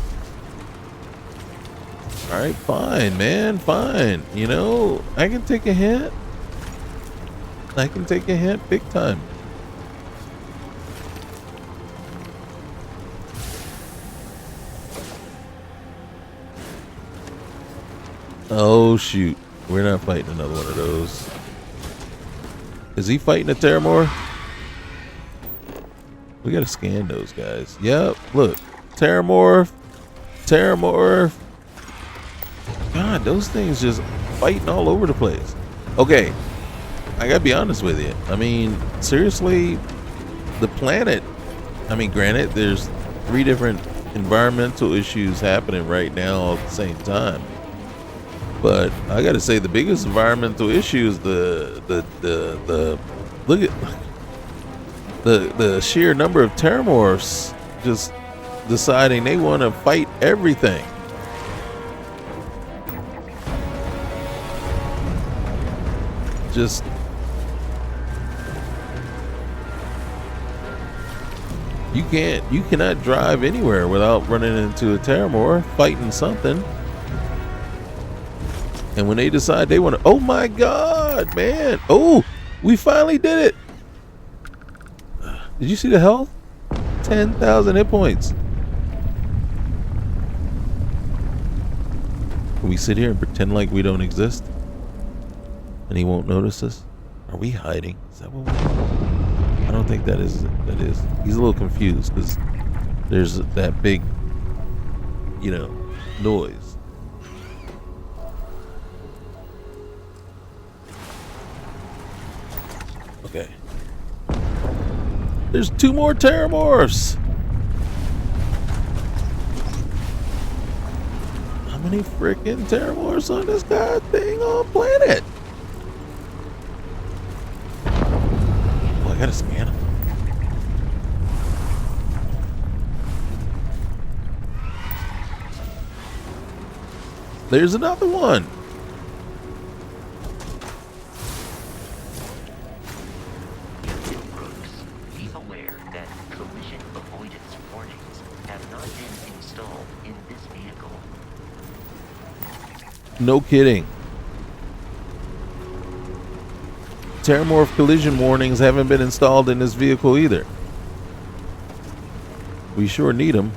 Alright, fine, man, fine. You know, I can take a hint. I can take a hint big time. Oh, shoot. We're not fighting another one of those. Is he fighting a terrormorph? We gotta scan those guys. Yep, look. Terrormorph. Terrormorph. God, those things just fighting all over the place. Okay, I gotta be honest with you. I mean, seriously, the planet, I mean, granted, there's 3 different environmental issues happening right now at the same time. But I gotta say, the biggest environmental issue is the look at the sheer number of terrormorphs just deciding they want to fight everything. Just you cannot drive anywhere without running into a terrormorph fighting something. And when they decide they want to, oh my god, man. Oh, we finally did it. Did you see the health? 10,000 hit points. Can we sit here and pretend like we don't exist? And he won't notice us? Are we hiding? Is that what we're... I don't think that is. He's a little confused because there's that big, you know, noise. Okay. There's 2 more terrormorphs. How many freaking terrormorphs on this goddamn planet? Oh, I gotta scan them. There's another one. Brooks, be aware that collision avoidance warnings have not been installed in this vehicle. No kidding. Terrormorph collision warnings haven't been installed in this vehicle either. We sure need them.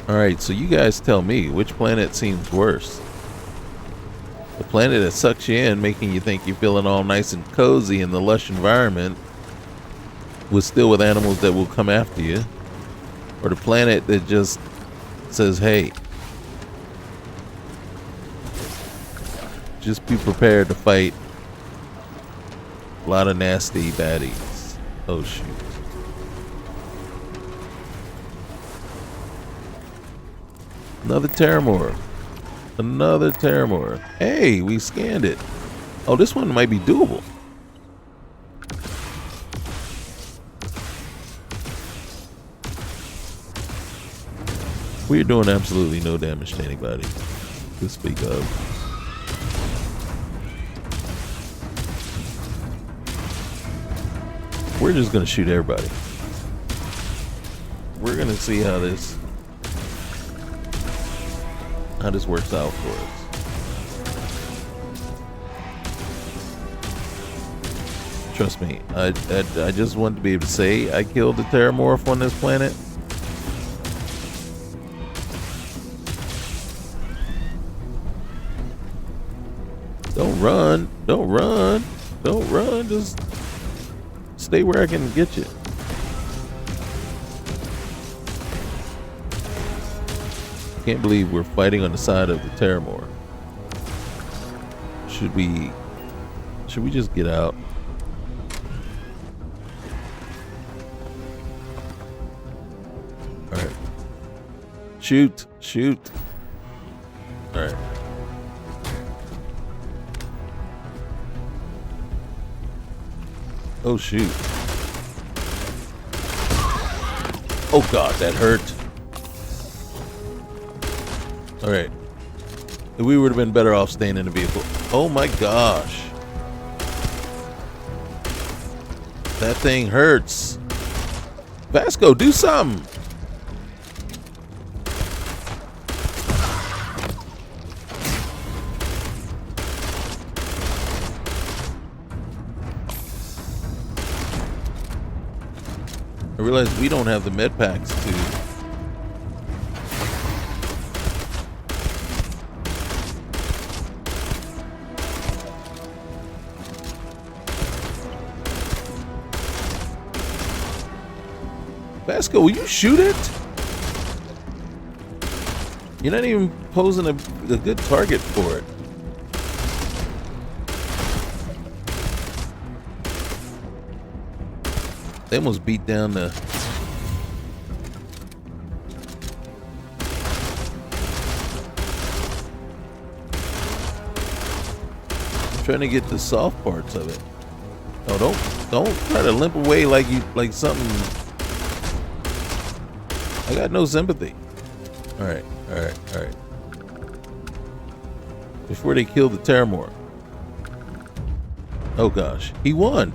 Alright, so you guys tell me, which planet seems worse? The planet that sucks you in, making you think you're feeling all nice and cozy in the lush environment, with animals that will come after you? Or the planet that just says, hey, just be prepared to fight a lot of nasty baddies. Oh shoot. Another terrormorph. Another terrormorph. Hey, we scanned it. Oh, this one might be doable. We're doing absolutely no damage to anybody to speak of. We're just gonna shoot everybody. We're gonna see how this works out for us. Trust me, I just want to be able to say I killed the terrormorph on this planet. Don't run, don't run, don't run, just stay where I can get you. Can't believe we're fighting on the side of the terrormorph. Should we just get out? Alright. Shoot, shoot. Alright. Oh shoot. Oh god, that hurt. Alright. We would have been better off staying in the vehicle. Oh my gosh. That thing hurts. Vasco, do something. I realize we don't have the med packs to. Vasco, will you shoot it? You're not even posing a good target for it. They almost beat down the... I'm trying to get the soft parts of it. Oh, don't try to limp away like something. I got no sympathy. All right. Before they kill the terrormorph. Oh gosh, he won.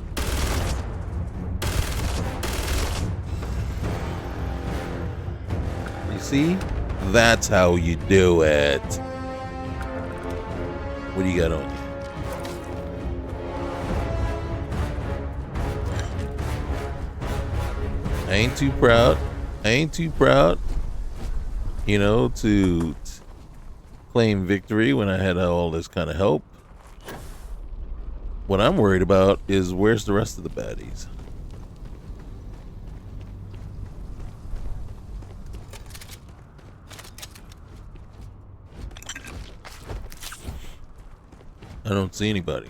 You see? That's how you do it. What do you got on you? I ain't too proud, you know, to claim victory when I had all this kind of help. What I'm worried about is where's the rest of the baddies? I don't see anybody.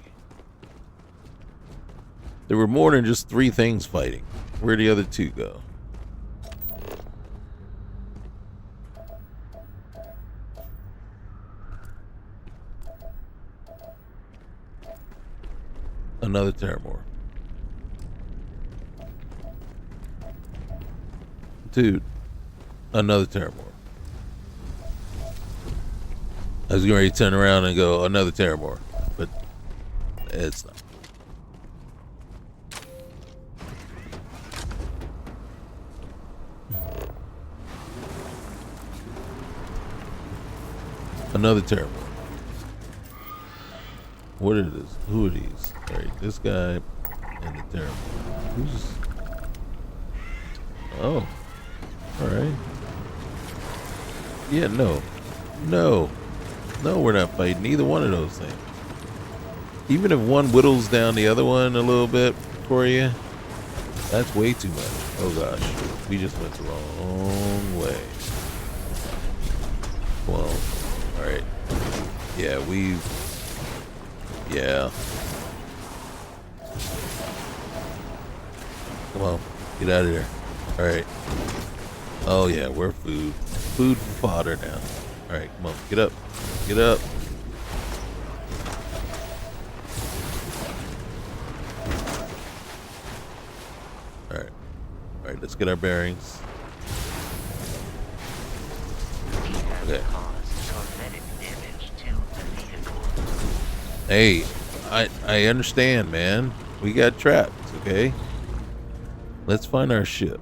There were more than just 3 things fighting. Where'd the other 2 go? Another terrormorph. Dude, another terrormorph. I was getting ready to turn around and go, another terrormorph, but it's not. Another terrormorph. What are this? Who are these? Alright, this guy and the terrormorph. Who's... Oh. Alright. Yeah, no. No. No, we're not fighting either one of those things. Even if one whittles down the other one a little bit for you, that's way too much. Oh gosh. We just went the wrong way. Well, alright. Yeah, yeah. Come on, get out of there. Alright. Oh yeah, we're food. Food for fodder now. Alright, come on, get up. Get up. Alright. Alright, let's get our bearings. Okay. Hey, I understand, man. We got trapped, okay? Let's find our ship.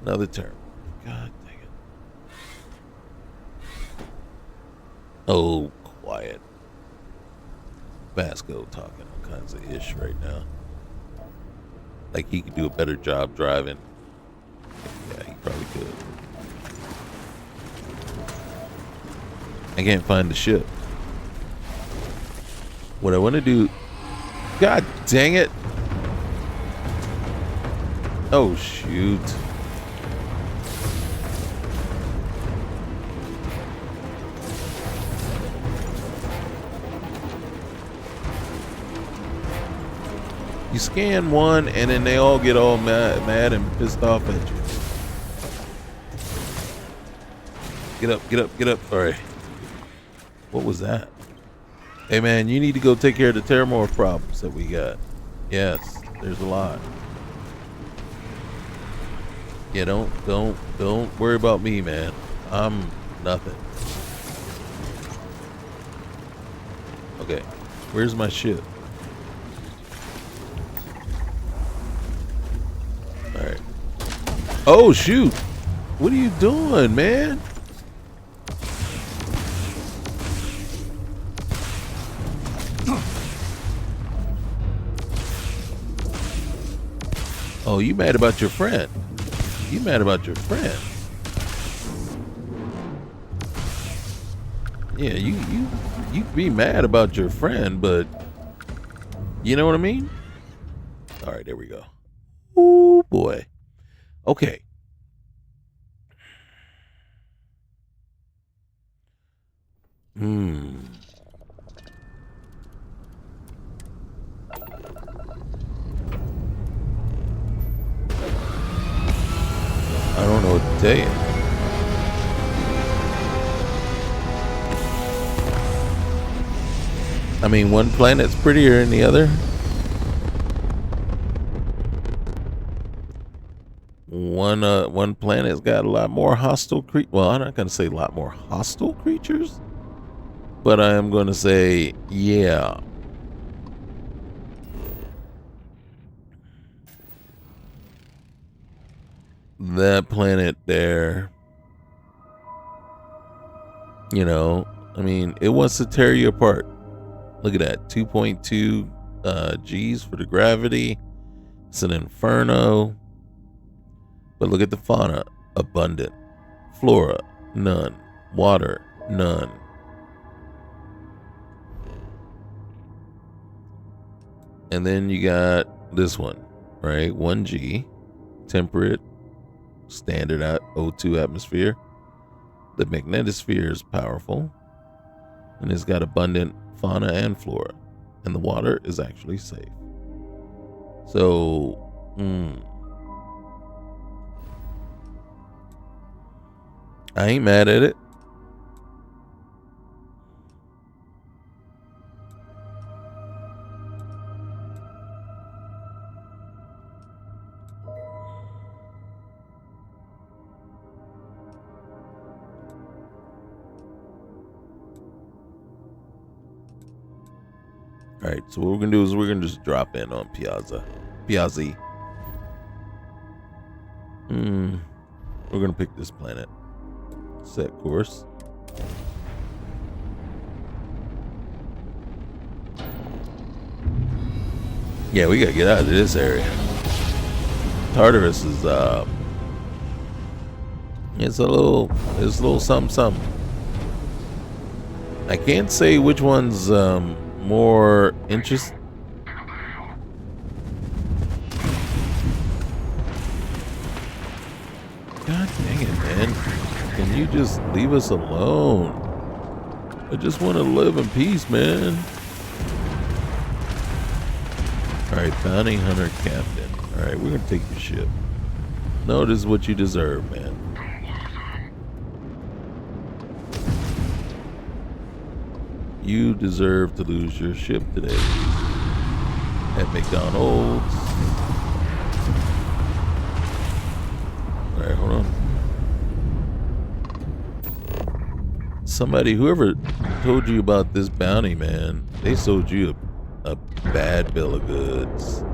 Another term. God dang it. Oh, quiet. Vasco talking all kinds of ish right now. Like he could do a better job driving. Yeah, he probably could. I can't find the ship. What I want to do... God dang it! Oh, shoot. You scan one, and then they all get all mad and pissed off at you. Get up, get up, get up. All right. What was that? Hey, man, you need to go take care of the terrormorph problems that we got. Yes, there's a lot. Yeah, don't worry about me, man. I'm nothing. Okay, where's my ship? All right. Oh shoot! What are you doing, man? Oh, you mad about your friend? You mad about your friend? Yeah, you be mad about your friend, but you know what I mean? All right, there we go. Oh boy. Okay. I don't know what to tell you. I mean, one planet's prettier than the other. One planet's got a lot more hostile well, I'm not gonna say a lot more hostile creatures, but I am gonna say, yeah. That planet there, you know, I mean, it wants to tear you apart. Look at that, 2.2 G's for the gravity. It's an inferno. But look at the fauna, abundant. Flora, none. Water, none. And then you got this one, right? 1G, temperate, standard O2 atmosphere. The magnetosphere is powerful. And it's got abundant fauna and flora. And the water is actually safe. So, I ain't mad at it. All right, so what we're gonna do is we're gonna just drop in on Piazza. We're gonna pick this planet. Set course. Yeah, we gotta get out of this area. Tartarus is it's a little something. I can't say which one's more interest. God dang it, man. Can you just leave us alone? I just want to live in peace, man. Alright, bounty hunter captain. Alright, we're gonna take your ship. No, this is what you deserve, man. You deserve to lose your ship today. At McDonald's. Alright, hold on. Somebody, whoever told you about this bounty, man, they sold you a bad bill of goods.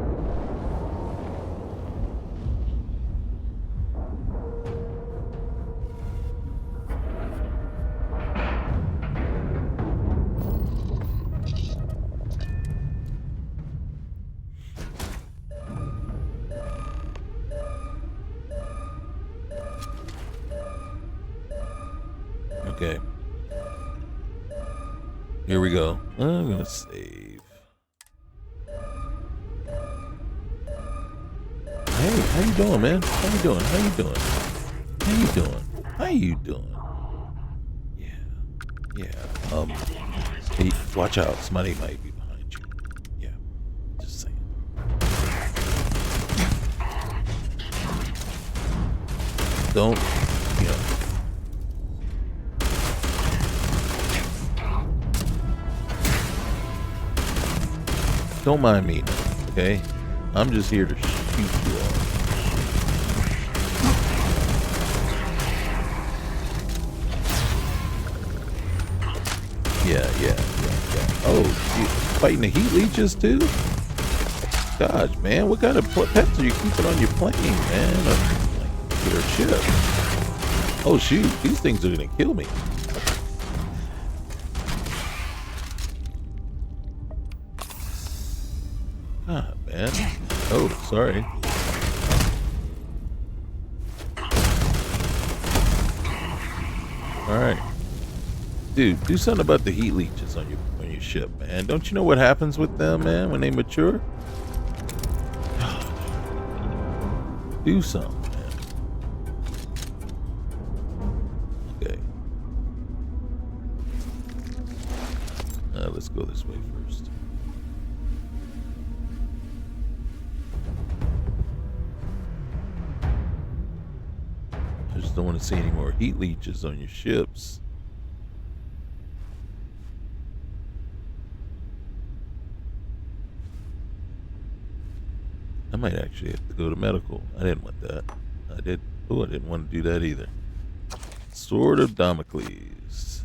Okay. Here we go. I'm gonna save. Hey, how you doing, man? How you doing? How you doing? How you doing? How you doing? Yeah. Hey, watch out. Somebody might be behind you. Yeah. Just saying. Don't, you know. Don't mind me, okay? I'm just here to shoot you all. Yeah. Oh, you fighting the heat leeches too? Gosh, man, what kind of pets are you keeping on your plane, man? Like your ship. Oh shoot, these things are gonna kill me. God, man. Oh, sorry. All right, dude. Do something about the heat leeches on your ship, man. Don't you know what happens with them, man, when they mature? Do something, man. Okay. Let's go this way first. I just don't want to see any more heat leeches on your ships. I might actually have to go to medical. I didn't want that. I didn't want to do that either. Sword of Damocles.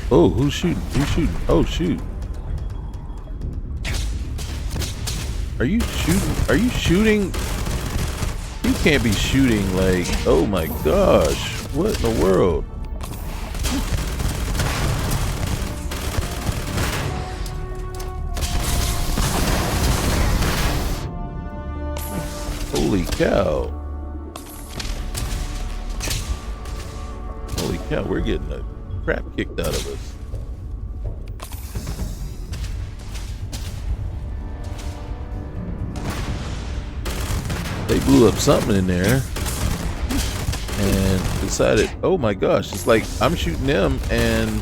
Oh, who's shooting? Who's shooting? Oh, shoot. Are you shooting? Are you shooting? You can't be shooting like, oh my gosh. What in the world? Holy cow. Holy cow, we're getting the crap kicked out of us. They blew up something in there. and decided, oh my gosh, it's like I'm shooting them and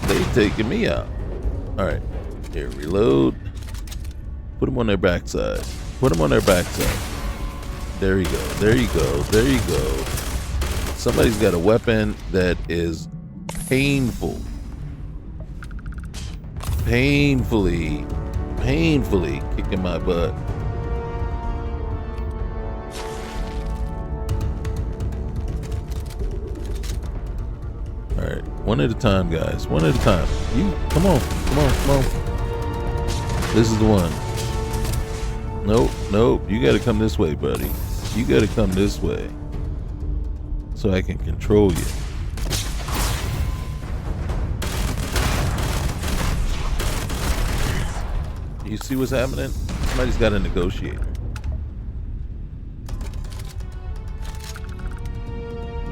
they taking me out. All right, here, reload. Put them on their backside. Put them on their backside. There you go. There you go. There you go. Somebody's got a weapon that is painful. Painfully kicking my butt. All right, one at a time, guys. One at a time. You, come on. This is the one. Nope. You got to come this way, buddy. You got to come this way so I can control you. You see what's happening? Somebody's got a negotiator.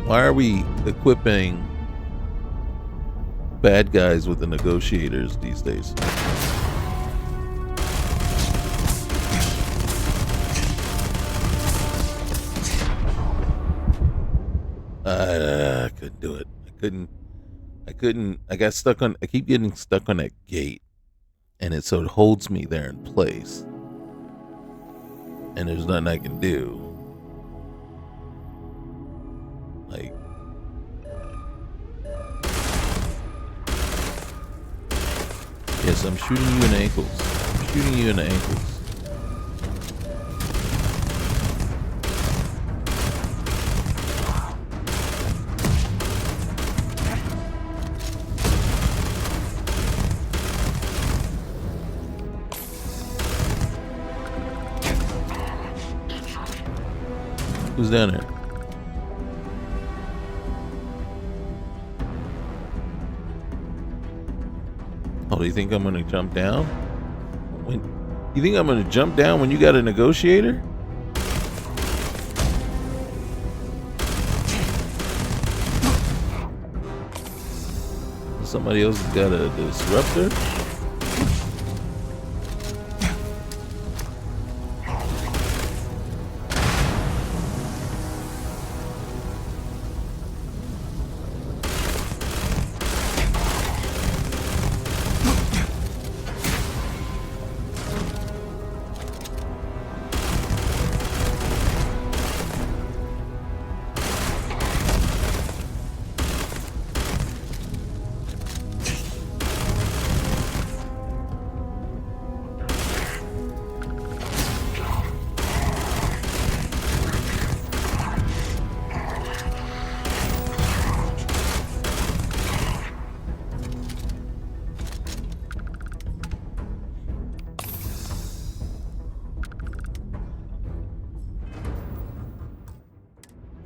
Why are we equipping bad guys with the negotiators these days? I couldn't do it. I couldn't. I got stuck on. I keep getting stuck on that gate, and it sort of holds me there in place. And there's nothing I can do. Like, yes, I'm shooting you in the ankles. I'm shooting you in the ankles. Who's down there? Oh, do you think I'm gonna jump down? When you think I'm gonna jump down when you got a negotiator? Somebody else has got a disruptor?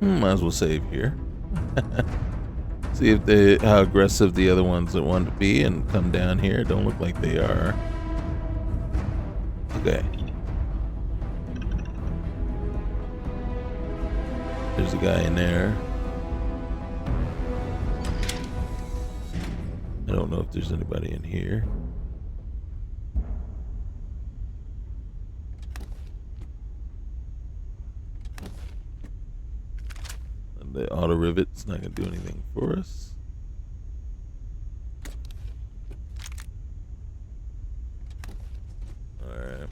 Might as well save here. See if how aggressive the other ones that want to be and come down here. Don't look like they are. Okay. There's a guy in there. I don't know if there's anybody in here. The auto rivet's not going to do anything for us. Alright.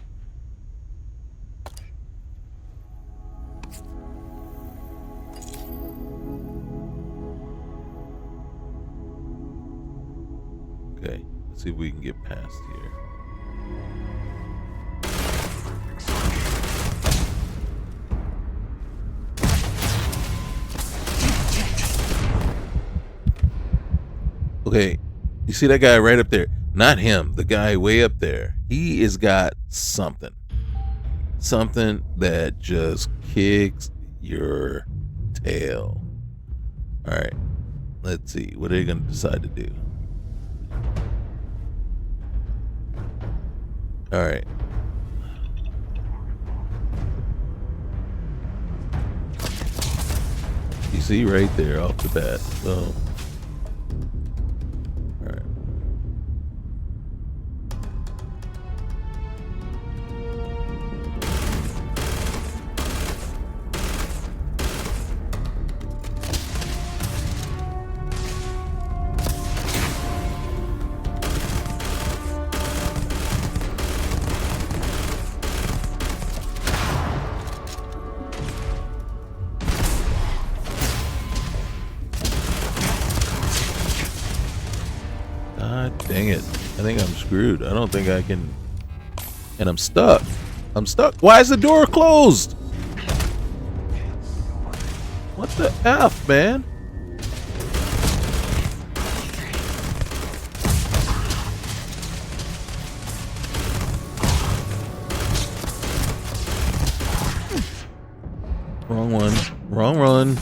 Okay, let's see if we can get past here. Okay, you see that guy right up there? Not him, the guy way up there. He has got something. Something that just kicks your tail. Alright, let's see. What are they going to decide to do? Alright. You see right there off the bat. So. God dang it. I think I'm screwed. I don't think I can. And I'm stuck. I'm stuck. Why is the door closed? What the F, man? Wrong one. Wrong run.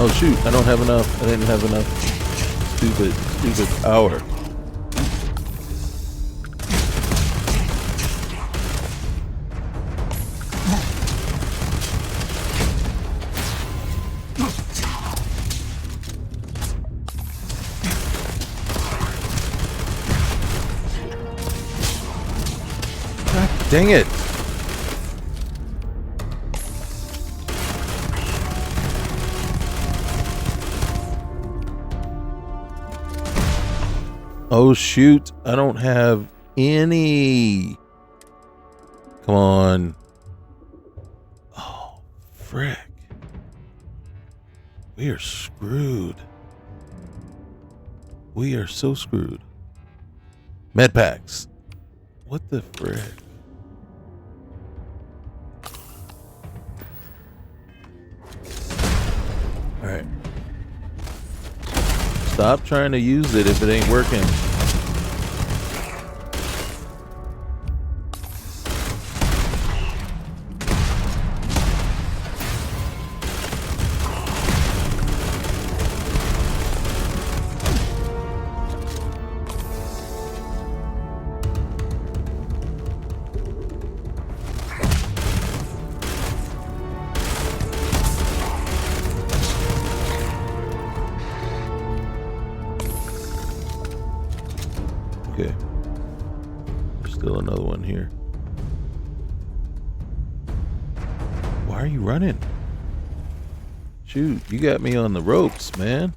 Oh shoot, I don't have enough. I didn't have enough stupid power. God dang it. Oh shoot, I don't have any. Come on. Oh, frick. We are screwed. We are so screwed. Med packs. What the frick? Alright. Stop trying to use it if it ain't working. Okay. There's still another one here. Why are you running? Shoot, you got me on the ropes, man.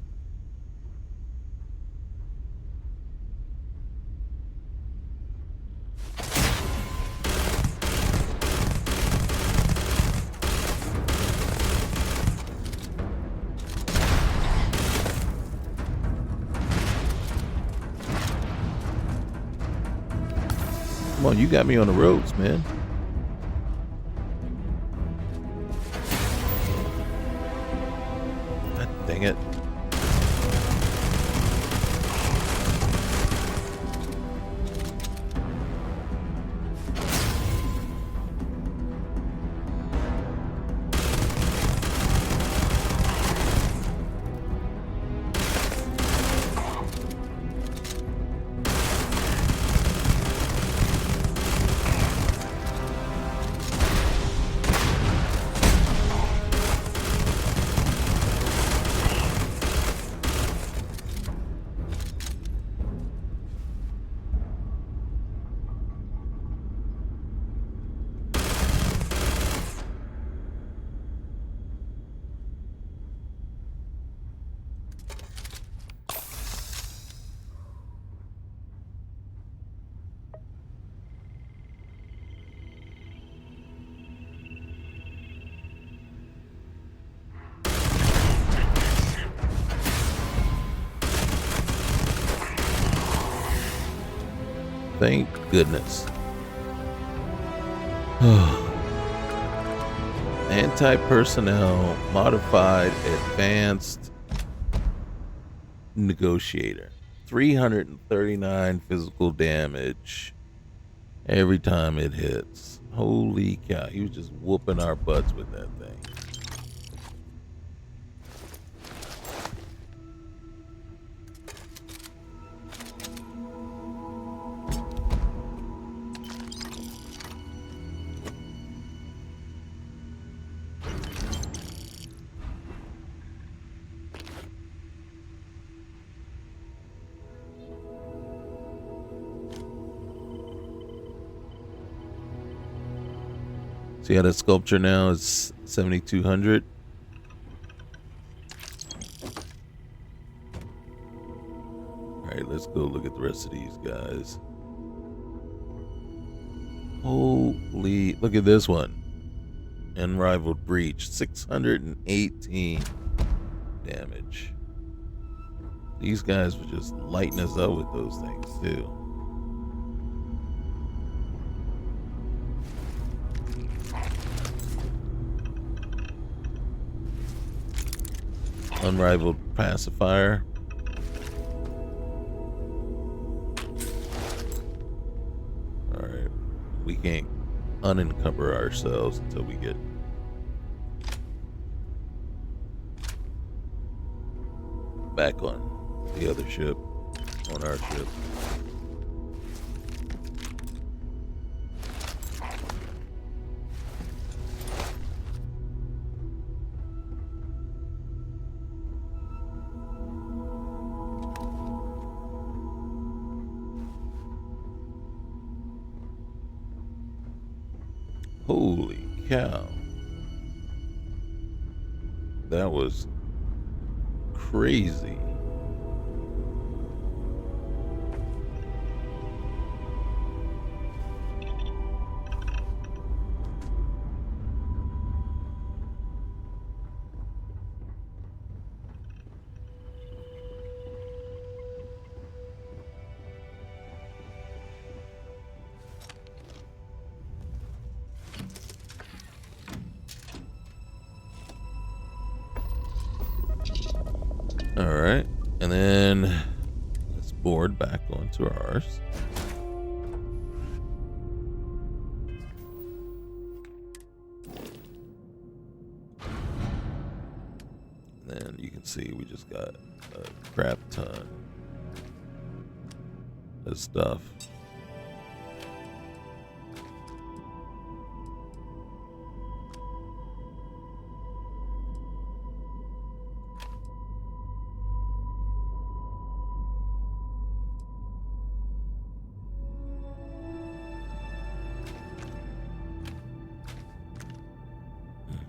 Come on, you got me on the ropes, man. God dang it. Thank goodness. Anti-personnel modified advanced negotiator. 339 physical damage every time it hits. Holy cow. He was just whooping our butts with that thing. See how that sculpture now is 7,200. rest of these guys. Holy, look at this one. Unrivaled breach, 618 damage. These guys were just lighting us up with those things too. Unrivaled pacifier. Alright. We can't unencumber ourselves until we get back on the other ship, on our ship. Holy cow. That was crazy. All right, and then let's board back onto ours. And then you can see we just got a crap ton of stuff.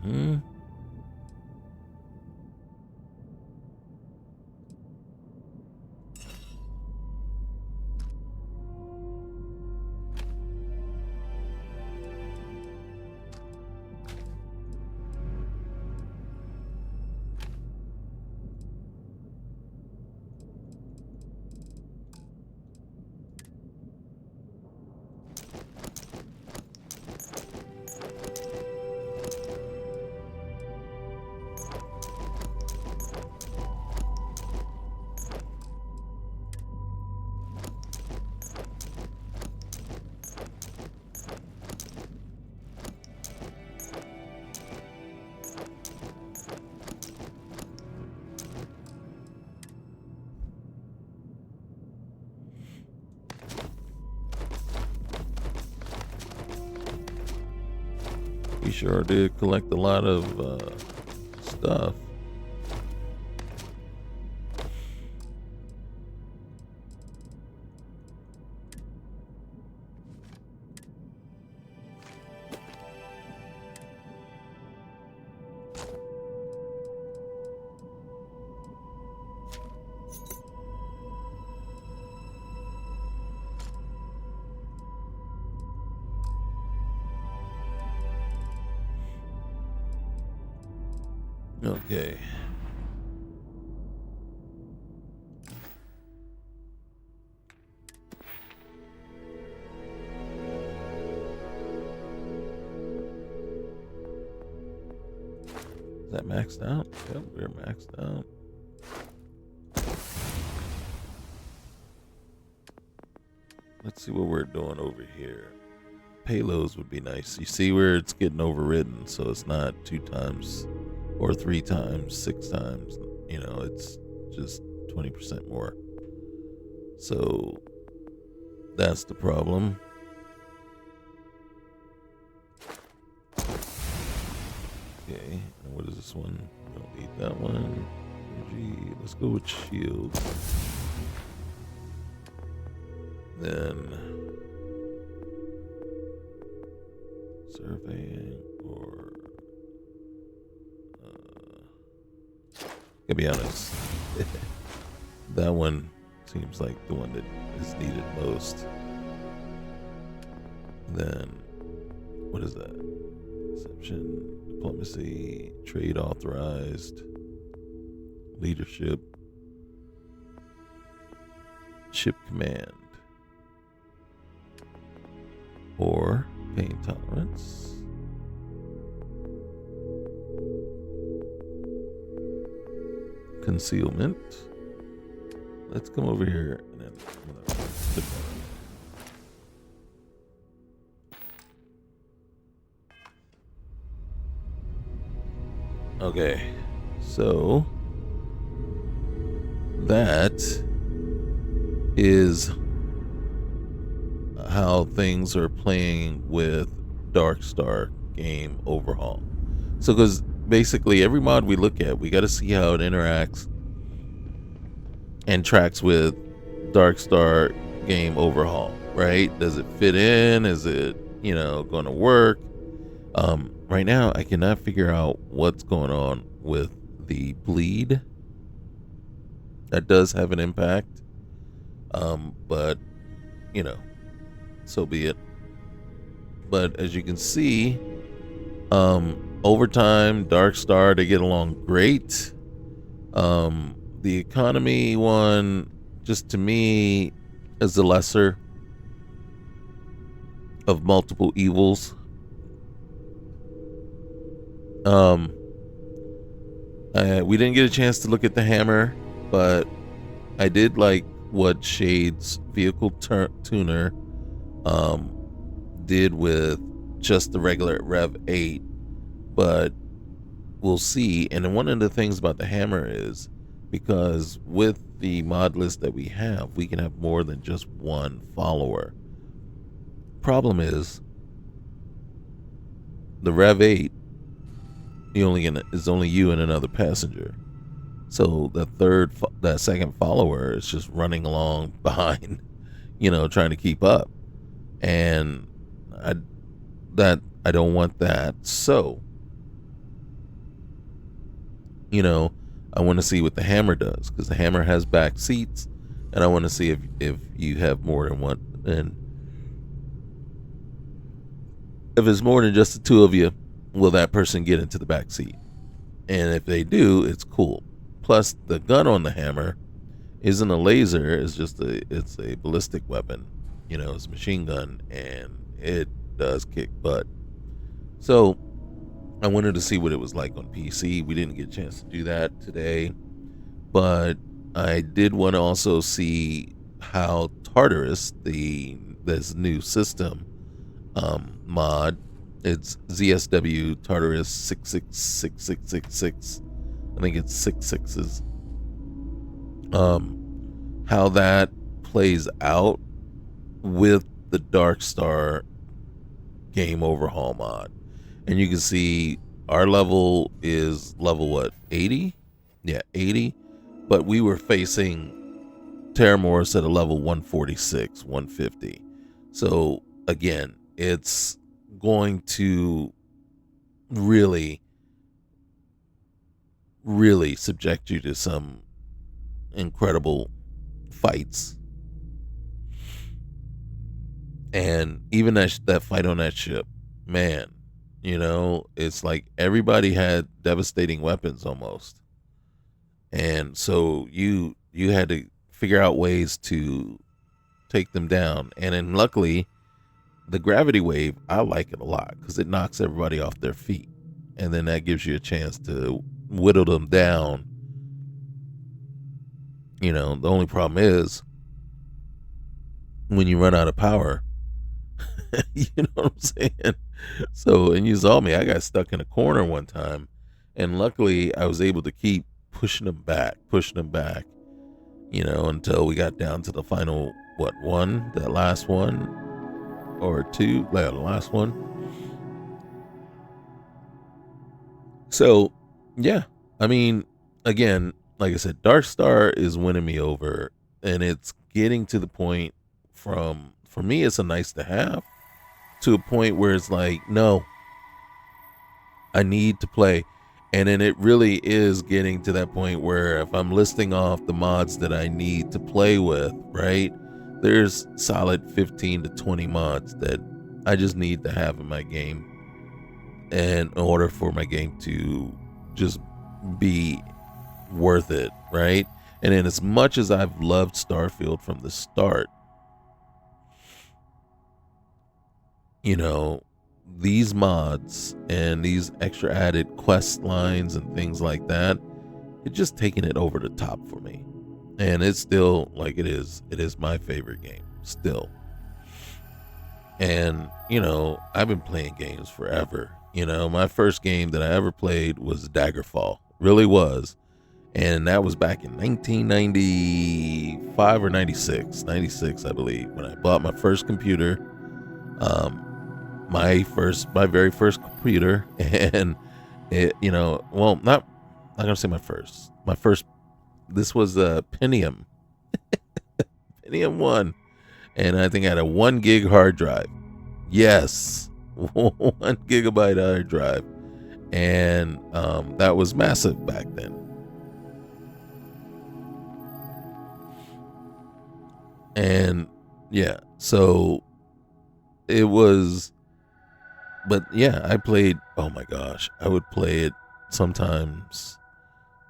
Hmm. We sure did collect a lot of stuff. Okay. Is that maxed out? Yep, we're maxed out. Let's see what we're doing over here. Payloads would be nice. You see where it's getting overridden, so it's not 2 times or 3 times, 6 times. You know, it's just 20% more. So that's the problem. Okay, and what is this one? We don't need that one. Energy. Let's go with shield. Then surveying or to be honest, that one seems like the one that is needed most. Then, what is that? Deception, diplomacy, trade authorized, leadership, ship command, or pain tolerance. Concealment. Let's come over here and then I'm gonna flip that. Okay, so that is how things are playing with DarkStar game overhaul. So, because basically every mod we look at, we got to see how it interacts and tracks with DarkStar game overhaul, right? Does it fit in? Is it, going to work? Right now, I cannot figure out what's going on with the bleed. That does have an impact. But, so be it. But as you can see, over time, DarkStar, they get along great. The economy one, just to me, is the lesser of multiple evils. We didn't get a chance to look at the hammer, but I did like what Shade's vehicle tuner did with just the regular Rev 8, but we'll see. And then one of the things about the hammer is, because with the mod list that we can have more than just one follower. Problem is, the Rev 8, is only you and another passenger. So that second follower is just running along behind, trying to keep up. And I don't want that. So, I want to see what the hammer does, because the hammer has back seats, and I want to see if you have more than one. And if it's more than just the two of you, will that person get into the back seat? And if they do, it's cool. Plus, the gun on the hammer isn't a laser; it's a ballistic weapon. It's a machine gun, and it does kick butt. So, I wanted to see what it was like on PC. We didn't get a chance to do that today, but I did want to also see how Tartarus, this new system mod, it's ZSW Tartarus 666666. I think it's 6 6s. How that plays out with the DarkStar game overhaul mod. And you can see our level is level what? 80? Yeah, 80. But we were facing terrormorphs at a level 146, 150. So again, it's going to really subject you to some incredible fights. And even that fight on that ship, man, it's like everybody had devastating weapons almost. And so you had to figure out ways to take them down. And then luckily, the gravity wave, I like it a lot because it knocks everybody off their feet. And then that gives you a chance to whittle them down. The only problem is when you run out of power, you know what I'm saying? So, and you saw me, I got stuck in a corner one time, and luckily I was able to keep pushing them back, until we got down to the final, that last one or two, the last one. So, yeah, I mean, again, like I said, DarkStar is winning me over, and it's getting to the point for me, it's a nice to have, to a point where it's like, no, I need to play. And then it really is getting to that point where if I'm listing off the mods that I need to play with, right, there's solid 15 to 20 mods that I just need to have in my game in order for my game to just be worth it, right? And then as much as I've loved Starfield from the start, you know, these mods and these extra added quest lines and things like that, it's just taking it over the top for me. And it's still like it is my favorite game still. And you know, I've been playing games forever. You know, my first game that I ever played was Daggerfall, really was. And that was back in 1995 or 96 I believe, when I bought my first computer. My very first computer. And it, you know, well, not gonna say my first, this was a Pentium Pentium 1, and I think I had a 1 gig hard drive. Yes, 1 gigabyte hard drive. And that was massive back then. And yeah, so it was, but yeah, I played, oh my gosh, I would play it sometimes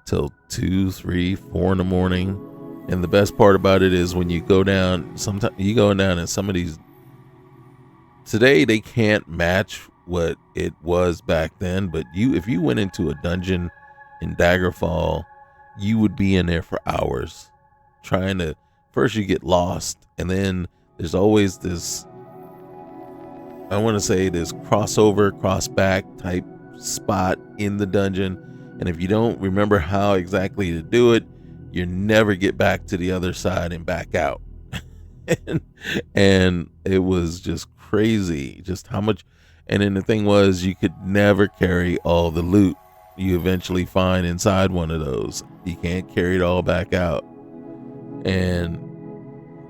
till 2, 3, 4 in the morning. And the best part about it is when you go down, sometimes you go down and some of these, today they can't match what it was back then, but if you went into a dungeon in Daggerfall, you would be in there for hours trying to, first you get lost, and then there's always this, I want to say, this crossover, cross-back type spot in the dungeon. And if you don't remember how exactly to do it, you never get back to the other side and back out. and it was just crazy, just how much. And then the thing was, you could never carry all the loot you eventually find inside one of those. You can't carry it all back out. And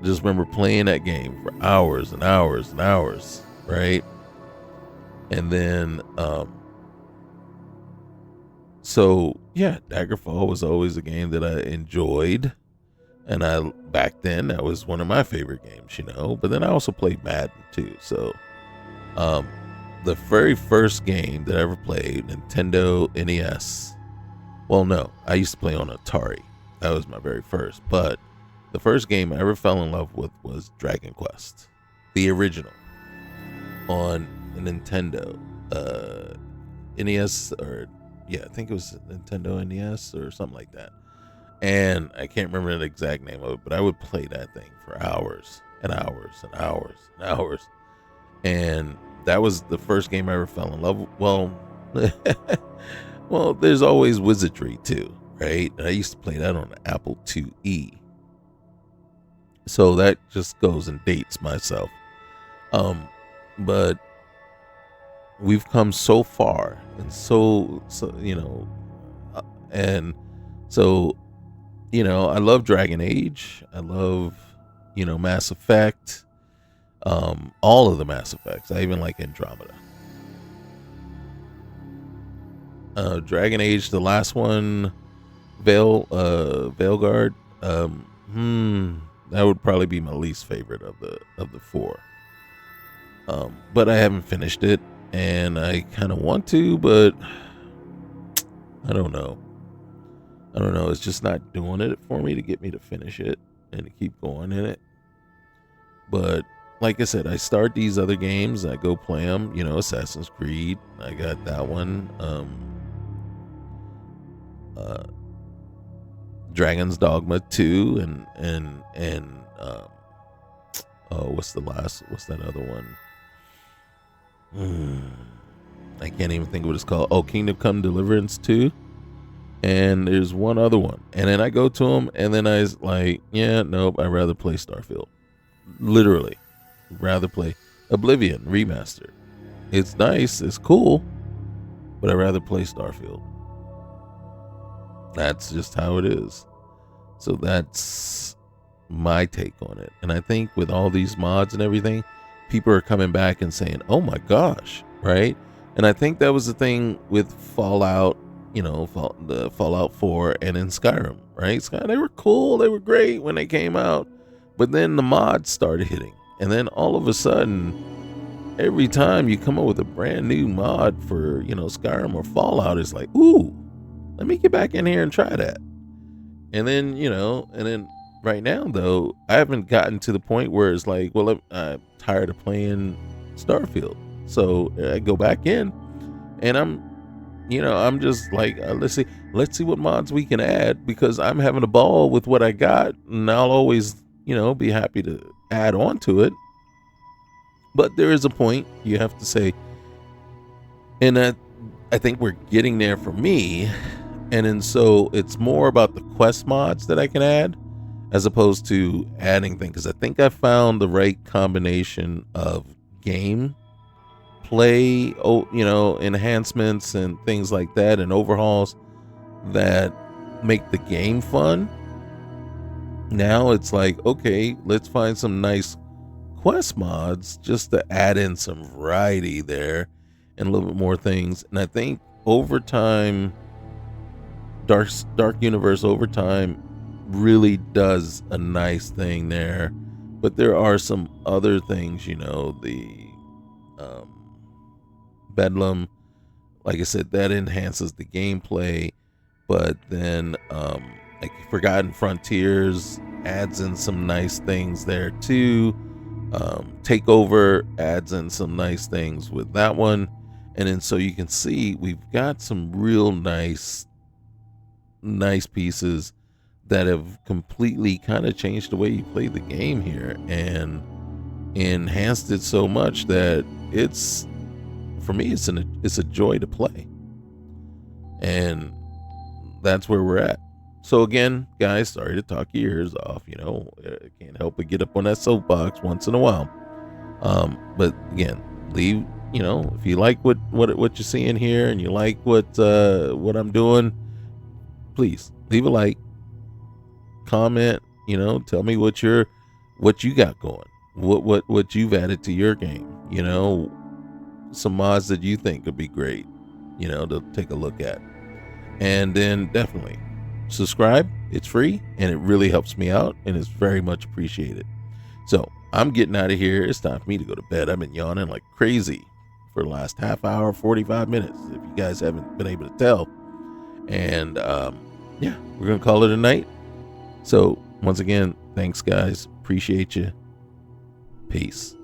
just remember playing that game for hours and hours and hours, right? And then so yeah, Daggerfall was always a game that I enjoyed, and back then that was one of my favorite games, you know. But then I also played Madden too. So the very first game that I ever played, Nintendo NES, well, no, I used to play on Atari. That was my very first. But the first game I ever fell in love with was Dragon Quest, the original, on Nintendo NES, or yeah, I think it was Nintendo NES or something like that. And I can't remember the exact name of it, but I would play that thing for hours and hours and hours and hours. And that was the first game I ever fell in love with. Well, well, there's always Wizardry too, right? And I used to play that on the Apple IIe. So that just goes and dates myself. But we've come so far, and so you know, and so, you know, I love Dragon Age. I love, you know, Mass Effect. All of the Mass Effects. I even like Andromeda. Dragon Age, the last one, Veilguard. That would probably be my least favorite of the 4. But I haven't finished it, and I kind of want to, but I don't know. It's just not doing it for me to get me to finish it and to keep going in it. But like I said, I start these other games, I go play them. You know, Assassin's Creed, I got that one. Dragon's Dogma 2, and what's that other one? I can't even think of what it's called. Oh, Kingdom Come Deliverance 2. And there's one other one. And then I go to them, and then I was like, yeah, nope, I'd rather play Starfield. Literally. Rather play Oblivion Remastered. It's nice, it's cool, but I'd rather play Starfield. That's just how it is. So that's my take on it. And I think with all these mods and everything, people are coming back and saying, oh my gosh, right? And I think that was the thing with Fallout, the Fallout 4 and in Skyrim, right? They were cool, they were great when they came out, but then the mods started hitting, and then all of a sudden, every time you come up with a brand new mod for Skyrim or Fallout, it's like, ooh, let me get back in here and try that. And then right now though, I haven't gotten to the point where it's like, well, I'm tired of playing Starfield, so I go back in, and I'm just like, let's see what mods we can add, because I'm having a ball with what I got, and I'll always be happy to add on to it. But there is a point you have to say, and I think we're getting there for me. And then so it's more about the quest mods that I can add, as opposed to adding things, because I think I found the right combination of game play, enhancements and things like that, and overhauls that make the game fun. Now it's like, okay, let's find some nice quest mods just to add in some variety there and a little bit more things. And I think over time, Dark Universe over time really does a nice thing there. But there are some other things, the Bedlam, like I said, that enhances the gameplay. But then like Forgotten Frontiers adds in some nice things there too. Takeover adds in some nice things with that one. And then so you can see we've got some real nice pieces that have completely kind of changed the way you play the game here, and enhanced it so much that it's, for me, it's a joy to play. And that's where we're at. So again, guys, sorry to talk your ears off. I can't help but get up on that soapbox once in a while. But again, leave. If you like what you're seeing here, and you like what I'm doing, please leave a like, comment. Tell me what you got going, what you've added to your game. Some mods that you think would be great, to take a look at. And then definitely subscribe. It's free, and it really helps me out, and it's very much appreciated. So I'm getting out of here. It's time for me to go to bed. I've been yawning like crazy for the last half hour, 45 minutes, if you guys haven't been able to tell. And yeah, we're gonna call it a night. So once again, thanks guys, appreciate you. Peace.